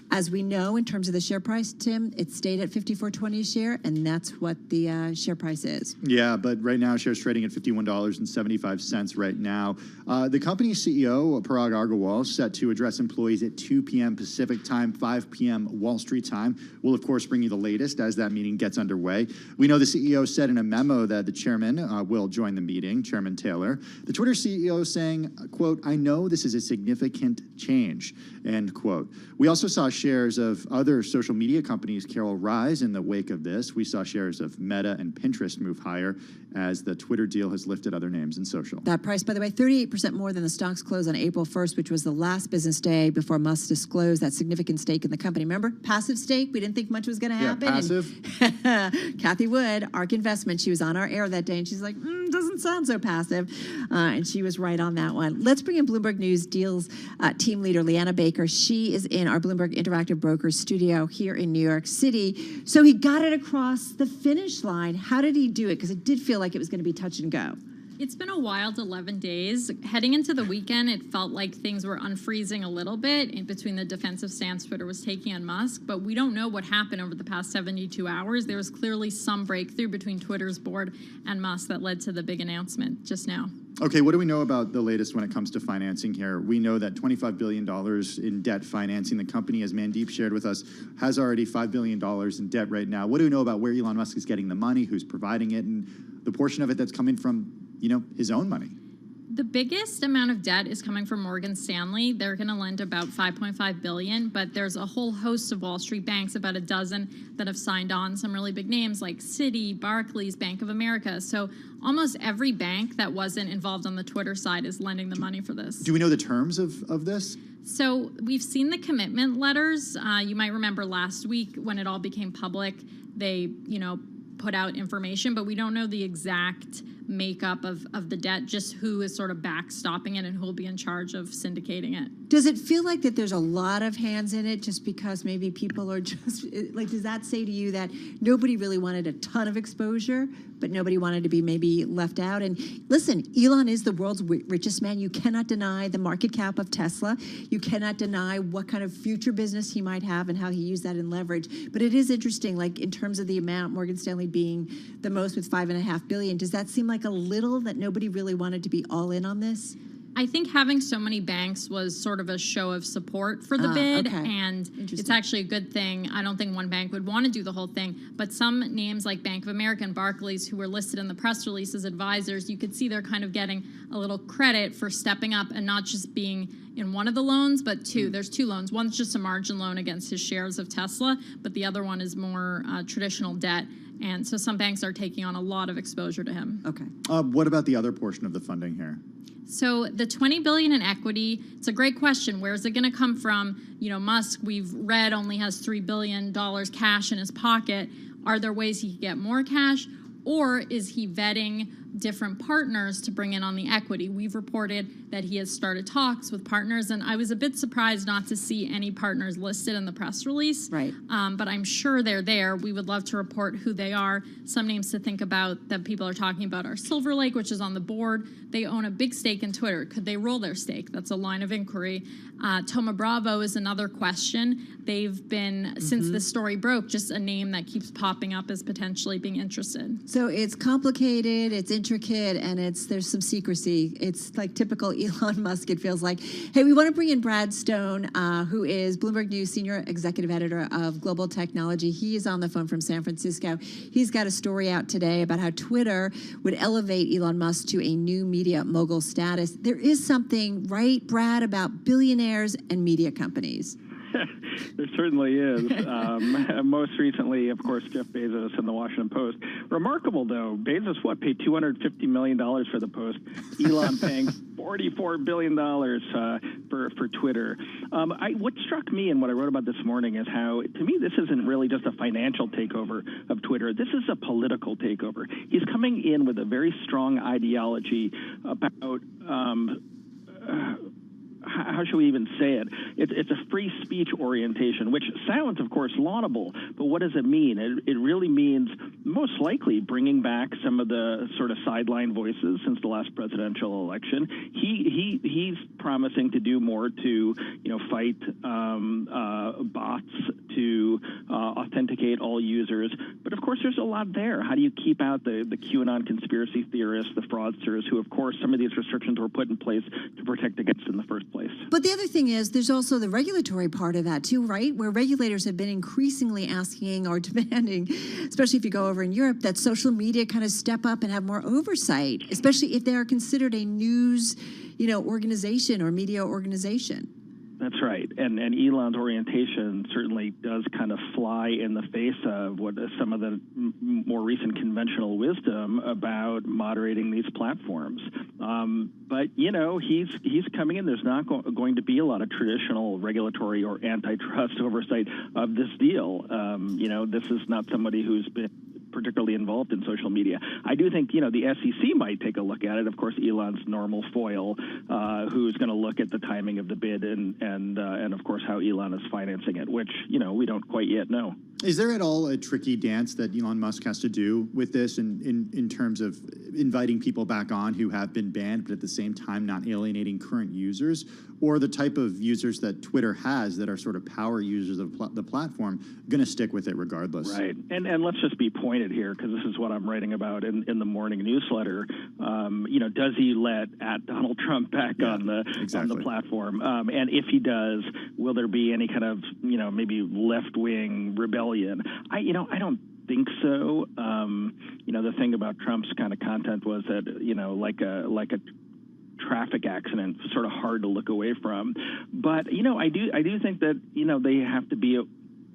As we know, in terms of the share price, Tim, it stayed at $54.20 a share, and that's what the share price is. Yeah, but right now, shares trading at $51.75 right now. The company's CEO, Parag Agrawal, set to address employees at 2 p.m. Pacific time, 5 p.m. Wall Street time. We'll, of course, bring you the latest as that meeting gets underway. We know the CEO said in a memo that the chairman will join the meeting, Chairman Taylor. The Twitter CEO saying, quote, "I know this is a significant change," end quote. We also saw shares of other social media companies, Carol, rise in the wake of this. We saw shares of Meta and Pinterest move higher as the Twitter deal has lifted other names in social. That price, by the way, 38% more than the stock's close on April 1st, which was the last business day before Musk disclosed that significant stake in the company. Remember, passive stake? We didn't think much was going to happen. Yeah, passive. Kathy Wood, ARK Investment, she was on our air that day, and she's like, doesn't sound so passive. And she was right on that one. Let's bring in Bloomberg News Deals team leader, Leanna Baker. She is in our Bloomberg Interactive Brokers studio here in New York City. So he got it across the finish line. How did he do it? Because it did feel like it was going to be touch and go. It's been a wild 11 days. Heading into the weekend, it felt like things were unfreezing a little bit in between the defensive stance Twitter was taking on Musk, but we don't know what happened over the past 72 hours. There was clearly some breakthrough between Twitter's board and Musk that led to the big announcement just now. Okay, what do we know about the latest when it comes to financing here? We know that $25 billion in debt financing. The company, as Mandeep shared with us, has already $5 billion in debt right now. What do we know about where Elon Musk is getting the money, who's providing it, and the portion of it that's coming from, you know, his own money? The biggest amount of debt is coming from Morgan Stanley. They're going to lend about $5.5 billion, but there's a whole host of Wall Street banks, about a dozen, that have signed on, some really big names like Citi, Barclays, Bank of America. So almost every bank that wasn't involved on the Twitter side is lending the money for this. Do we know the terms of this? So we've seen the commitment letters. You might remember last week when it all became public, they, put out information, but we don't know the exact makeup of the debt, just who is sort of backstopping it and who will be in charge of syndicating it. Does it feel like that there's a lot of hands in it just because maybe people are just, like, does that say to you that nobody really wanted a ton of exposure, but nobody wanted to be maybe left out? And listen, Elon is the world's richest man. You cannot deny the market cap of Tesla. You cannot deny what kind of future business he might have and how he used that in leverage. But it is interesting, like in terms of the amount, Morgan Stanley being the most with $5.5 billion, does that seem like a little that nobody really wanted to be all in on this? I think having so many banks was sort of a show of support for the bid, and it's actually a good thing. I don't think one bank would want to do the whole thing, but some names like Bank of America and Barclays, who were listed in the press release as advisors, you could see they're kind of getting a little credit for stepping up and not just being in one of the loans, but two. There's two loans. One's just a margin loan against his shares of Tesla, but the other one is more traditional debt. And so some banks are taking on a lot of exposure to him. Okay. What about the other portion of the funding here? So the $20 billion in equity, it's a great question. Where is it going to come from? Musk, we've read, only has $3 billion cash in his pocket. Are there ways he could get more cash? Or is he vetting different partners to bring in on the equity? We've reported that he has started talks with partners, and I was a bit surprised not to see any partners listed in the press release. Right. But I'm sure they're there. We would love to report who they are. Some names to think about that people are talking about are Silver Lake, which is on the board. They own a big stake in Twitter. Could they roll their stake? That's a line of inquiry. Thoma Bravo is another question. They've been, since this story broke, just a name that keeps popping up as potentially being interested. So it's complicated, it's intricate, and there's some secrecy. It's like typical Elon Musk, it feels like. Hey, we want to bring in Brad Stone, who is Bloomberg News Senior Executive Editor of Global Technology. He is on the phone from San Francisco. He's got a story out today about how Twitter would elevate Elon Musk to a new media mogul status. There is something, right, Brad, about billionaires and media companies. There certainly is. Most recently, of course, Jeff Bezos in the Washington Post. Remarkable, though. Bezos, paid $250 million for the Post. Elon paying $44 billion for Twitter. What struck me and what I wrote about this morning is how, to me, this isn't really just a financial takeover of Twitter. This is a political takeover. He's coming in with a very strong ideology about how should we even say it? It's a free speech orientation, which sounds, of course, laudable, but what does it mean? It really means most likely bringing back some of the sort of sideline voices since the last presidential election. He's promising to do more to, fight bots, to authenticate all users. But of course, there's a lot there. How do you keep out the QAnon conspiracy theorists, the fraudsters, who, of course, some of these restrictions were put in place to protect against in the first place? But the other thing is, there's also the regulatory part of that too, right? Where regulators have been increasingly asking or demanding, especially if you go over in Europe, that social media kind of step up and have more oversight, especially if they are considered a news, organization or media organization. That's right. And Elon's orientation certainly does kind of fly in the face of what is some of the more recent conventional wisdom about moderating these platforms. But, he's coming in. There's not going to be a lot of traditional regulatory or antitrust oversight of this deal. This is not somebody who's been particularly involved in social media. I do think, the SEC might take a look at it. Of course, Elon's normal foil, who's going to look at the timing of the bid and of course, how Elon is financing it, which, we don't quite yet know. Is there at all a tricky dance that Elon Musk has to do with this in terms of inviting people back on who have been banned, but at the same time not alienating current users, or the type of users that Twitter has that are sort of power users of the platform going to stick with it regardless? Right. And let's just be pointed here, because this is what I'm writing about in the morning newsletter. Does he let Donald Trump back on the platform? And if he does, will there be any kind of, maybe left-wing rebellion? I don't think so. The thing about Trump's kind of content was that, like a traffic accident, sort of hard to look away from. But, I do think that,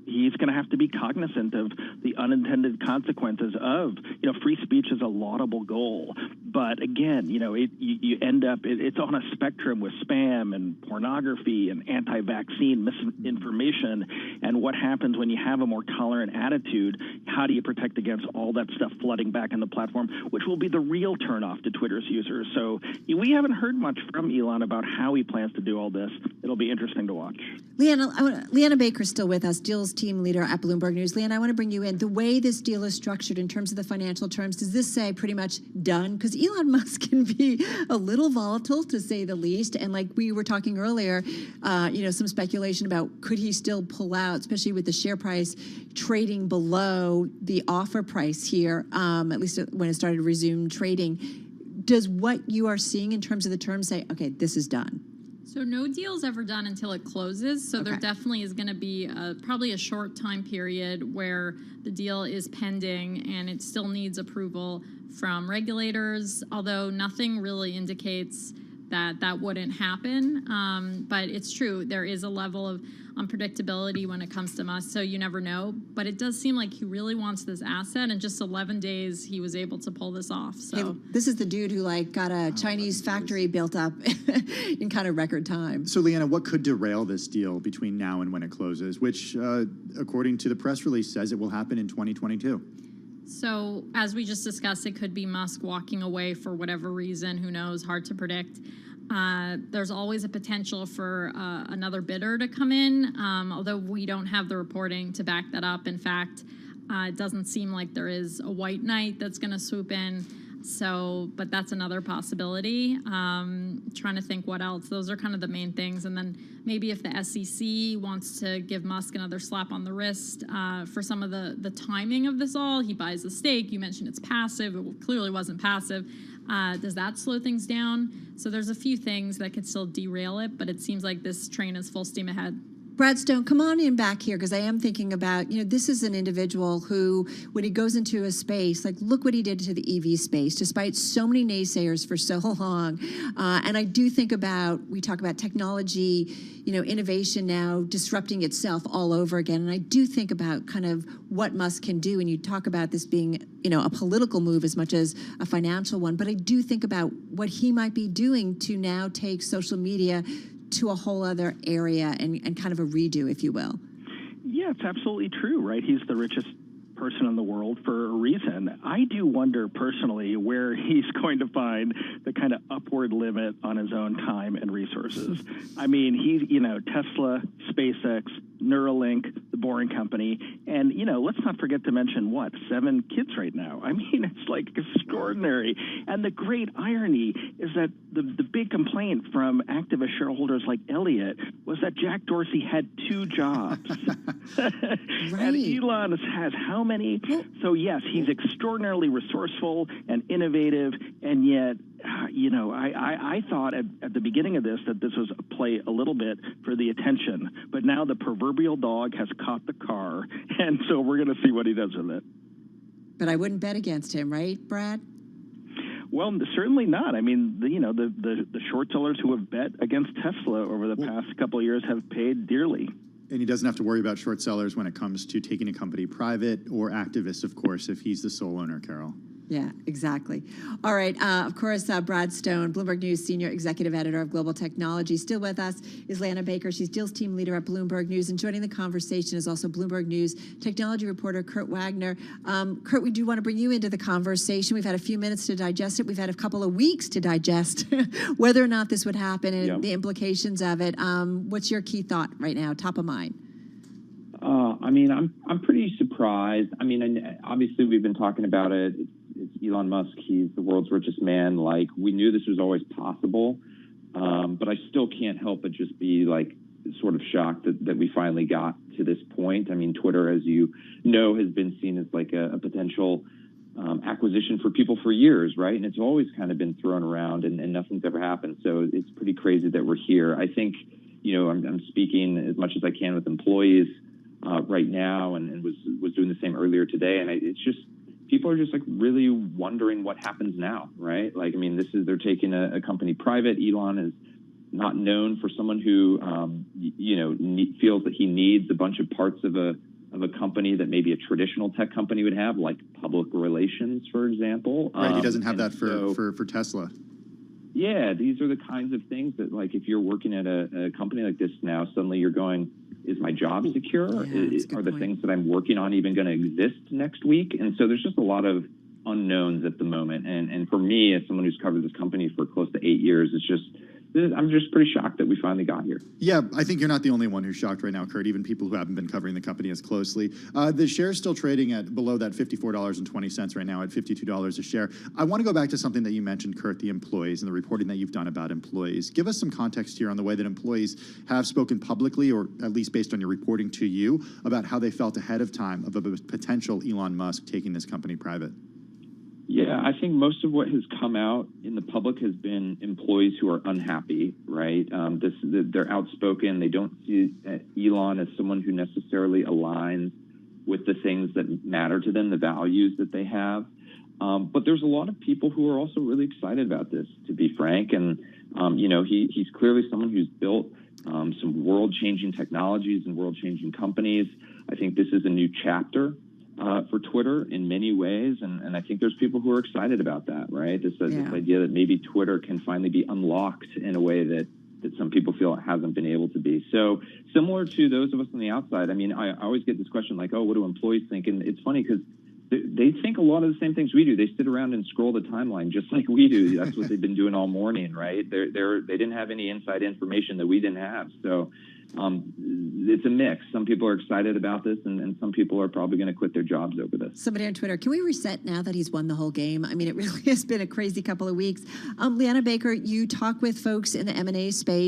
he's going to have to be cognizant of the unintended consequences of, free speech is a laudable goal. But again, you end up, it's on a spectrum with spam and pornography and anti-vaccine misinformation. And what happens when you have a more tolerant attitude? How do you protect against all that stuff flooding back in the platform, which will be the real turnoff to Twitter's users? So we haven't heard much from Elon about how he plans to do all this. It'll be interesting to watch. Leanna Baker's still with us, Jill's team leader at Bloomberg News. Leanna, I want to bring you in. The way this deal is structured in terms of the financial terms, does this say pretty much done? Because Elon Musk can be a little volatile, to say the least. And like we were talking earlier, some speculation about could he still pull out, especially with the share price trading below the offer price here, at least when it started to resume trading. Does what you are seeing in terms of the terms say, okay, this is done? So no deal's ever done until it closes. So there definitely is going to be probably a short time period where the deal is pending and it still needs approval from regulators, although nothing really indicates that wouldn't happen. But it's true. There is a level of unpredictability when it comes to Musk, so you never know. But it does seem like he really wants this asset. In just 11 days, he was able to pull this off. So Hey, this is the dude who got a Chinese factory built up in kind of record time. So, Leanna, what could derail this deal between now and when it closes, which, according to the press release, says it will happen in 2022? So, as we just discussed, it could be Musk walking away for whatever reason. Who knows? Hard to predict. There's always a potential for another bidder to come in, although we don't have the reporting to back that up. In fact, it doesn't seem like there is a white knight that's going to swoop in. So, but that's another possibility. Trying to think what else. Those are kind of the main things. And then maybe if the SEC wants to give Musk another slap on the wrist for some of the timing of this all, he buys the stake. You mentioned it's passive. It clearly wasn't passive. Does that slow things down? So there's a few things that could still derail it, but it seems like this train is full steam ahead. Brad Stone, come on in back here, because I am thinking about, this is an individual who, when he goes into a space, look what he did to the EV space, despite so many naysayers for so long. And I do think we talk about technology, innovation now disrupting itself all over again. And I do think about kind of what Musk can do. And you talk about this being, a political move as much as a financial one. But I do think about what he might be doing to now take social media to a whole other area and kind of a redo, if you will. Yeah, it's absolutely true, right? He's the richest person in the world for a reason. I do wonder personally where he's going to find the kind of upward limit on his own time and resources. I mean, he's, Tesla, SpaceX, Neuralink, the Boring Company, and, let's not forget to mention, 7 kids right now. I mean, it's extraordinary. And the great irony is that the big complaint from activist shareholders like Elliott was that Jack Dorsey had 2 jobs. And Elon has how many? So, yes, he's extraordinarily resourceful and innovative, and yet, I thought at the beginning of this that this was a play a little bit for the attention, but now the proverbial dog has caught the car, and so we're going to see what he does with it. But I wouldn't bet against him, right, Brad? Well, certainly not. I mean, the short sellers who have bet against Tesla over the past couple of years have paid dearly. And he doesn't have to worry about short sellers when it comes to taking a company private, or activists, of course, if he's the sole owner, Carol. Yeah, exactly. All right. Of course, Brad Stone, Bloomberg News Senior Executive Editor of Global Technology. Still with us is Lana Baker. She's deals team leader at Bloomberg News. And joining the conversation is also Bloomberg News technology reporter Kurt Wagner. Kurt, we do want to bring you into the conversation. We've had a few minutes to digest it. We've had a couple of weeks to digest whether or not this would happen and the implications of it. What's your key thought right now, top of mind? I'm pretty surprised. Obviously, we've been talking about it. It's Elon Musk. He's the world's richest man. We knew this was always possible, but I still can't help but just be sort of shocked that we finally got to this point. Twitter, as you know, has been seen as a potential acquisition for people for years, right? And it's always kind of been thrown around, and nothing's ever happened. So it's pretty crazy that we're here. I think, I'm speaking as much as I can with employees right now, and was doing the same earlier today. And it's just, people are just really wondering what happens now, right? They're taking a company private. Elon is not known for someone who, feels that he needs a bunch of parts of a company that maybe a traditional tech company would have, like public relations, for example. Right, he doesn't have that for Tesla. Yeah, these are the kinds of things that, if you're working at a company like this now, suddenly you're going, is my job secure? Are the things that I'm working on even going to exist next week? And so there's just a lot of unknowns at the moment. And for me, as someone who's covered this company for close to 8 years, I'm just pretty shocked that we finally got here. Yeah, I think you're not the only one who's shocked right now, Kurt, even people who haven't been covering the company as closely. The share's still trading at below that $54.20 right now, at $52 a share. I want to go back to something that you mentioned, Kurt, the employees and the reporting that you've done about employees. Give us some context here on the way that employees have spoken publicly, or at least based on your reporting to you, about how they felt ahead of time of a potential Elon Musk taking this company private. Yeah, I think most of what has come out in the public has been employees who are unhappy, right? They're outspoken. They don't see Elon as someone who necessarily aligns with the things that matter to them, the values that they have. But there's a lot of people who are also really excited about this, to be frank. And, he's clearly someone who's built some world-changing technologies and world-changing companies. I think this is a new chapter for Twitter in many ways, and I think there's people who are excited about that, right? This idea that maybe Twitter can finally be unlocked in a way that some people feel it hasn't been able to be. So similar to those of us on the outside, I mean, I always get this question like, oh, what do employees think? And it's funny because they think a lot of the same things we do. They sit around and scroll the timeline just like we do. That's what they've been doing all morning, right? They didn't have any inside information that we didn't have. So it's a mix. Some people are excited about this, and some people are probably going to quit their jobs over this. Somebody on Twitter, can we reset now that he's won the whole game? I mean, it really has been a crazy couple of weeks. Leanna Baker, you talk with folks in the M&A space.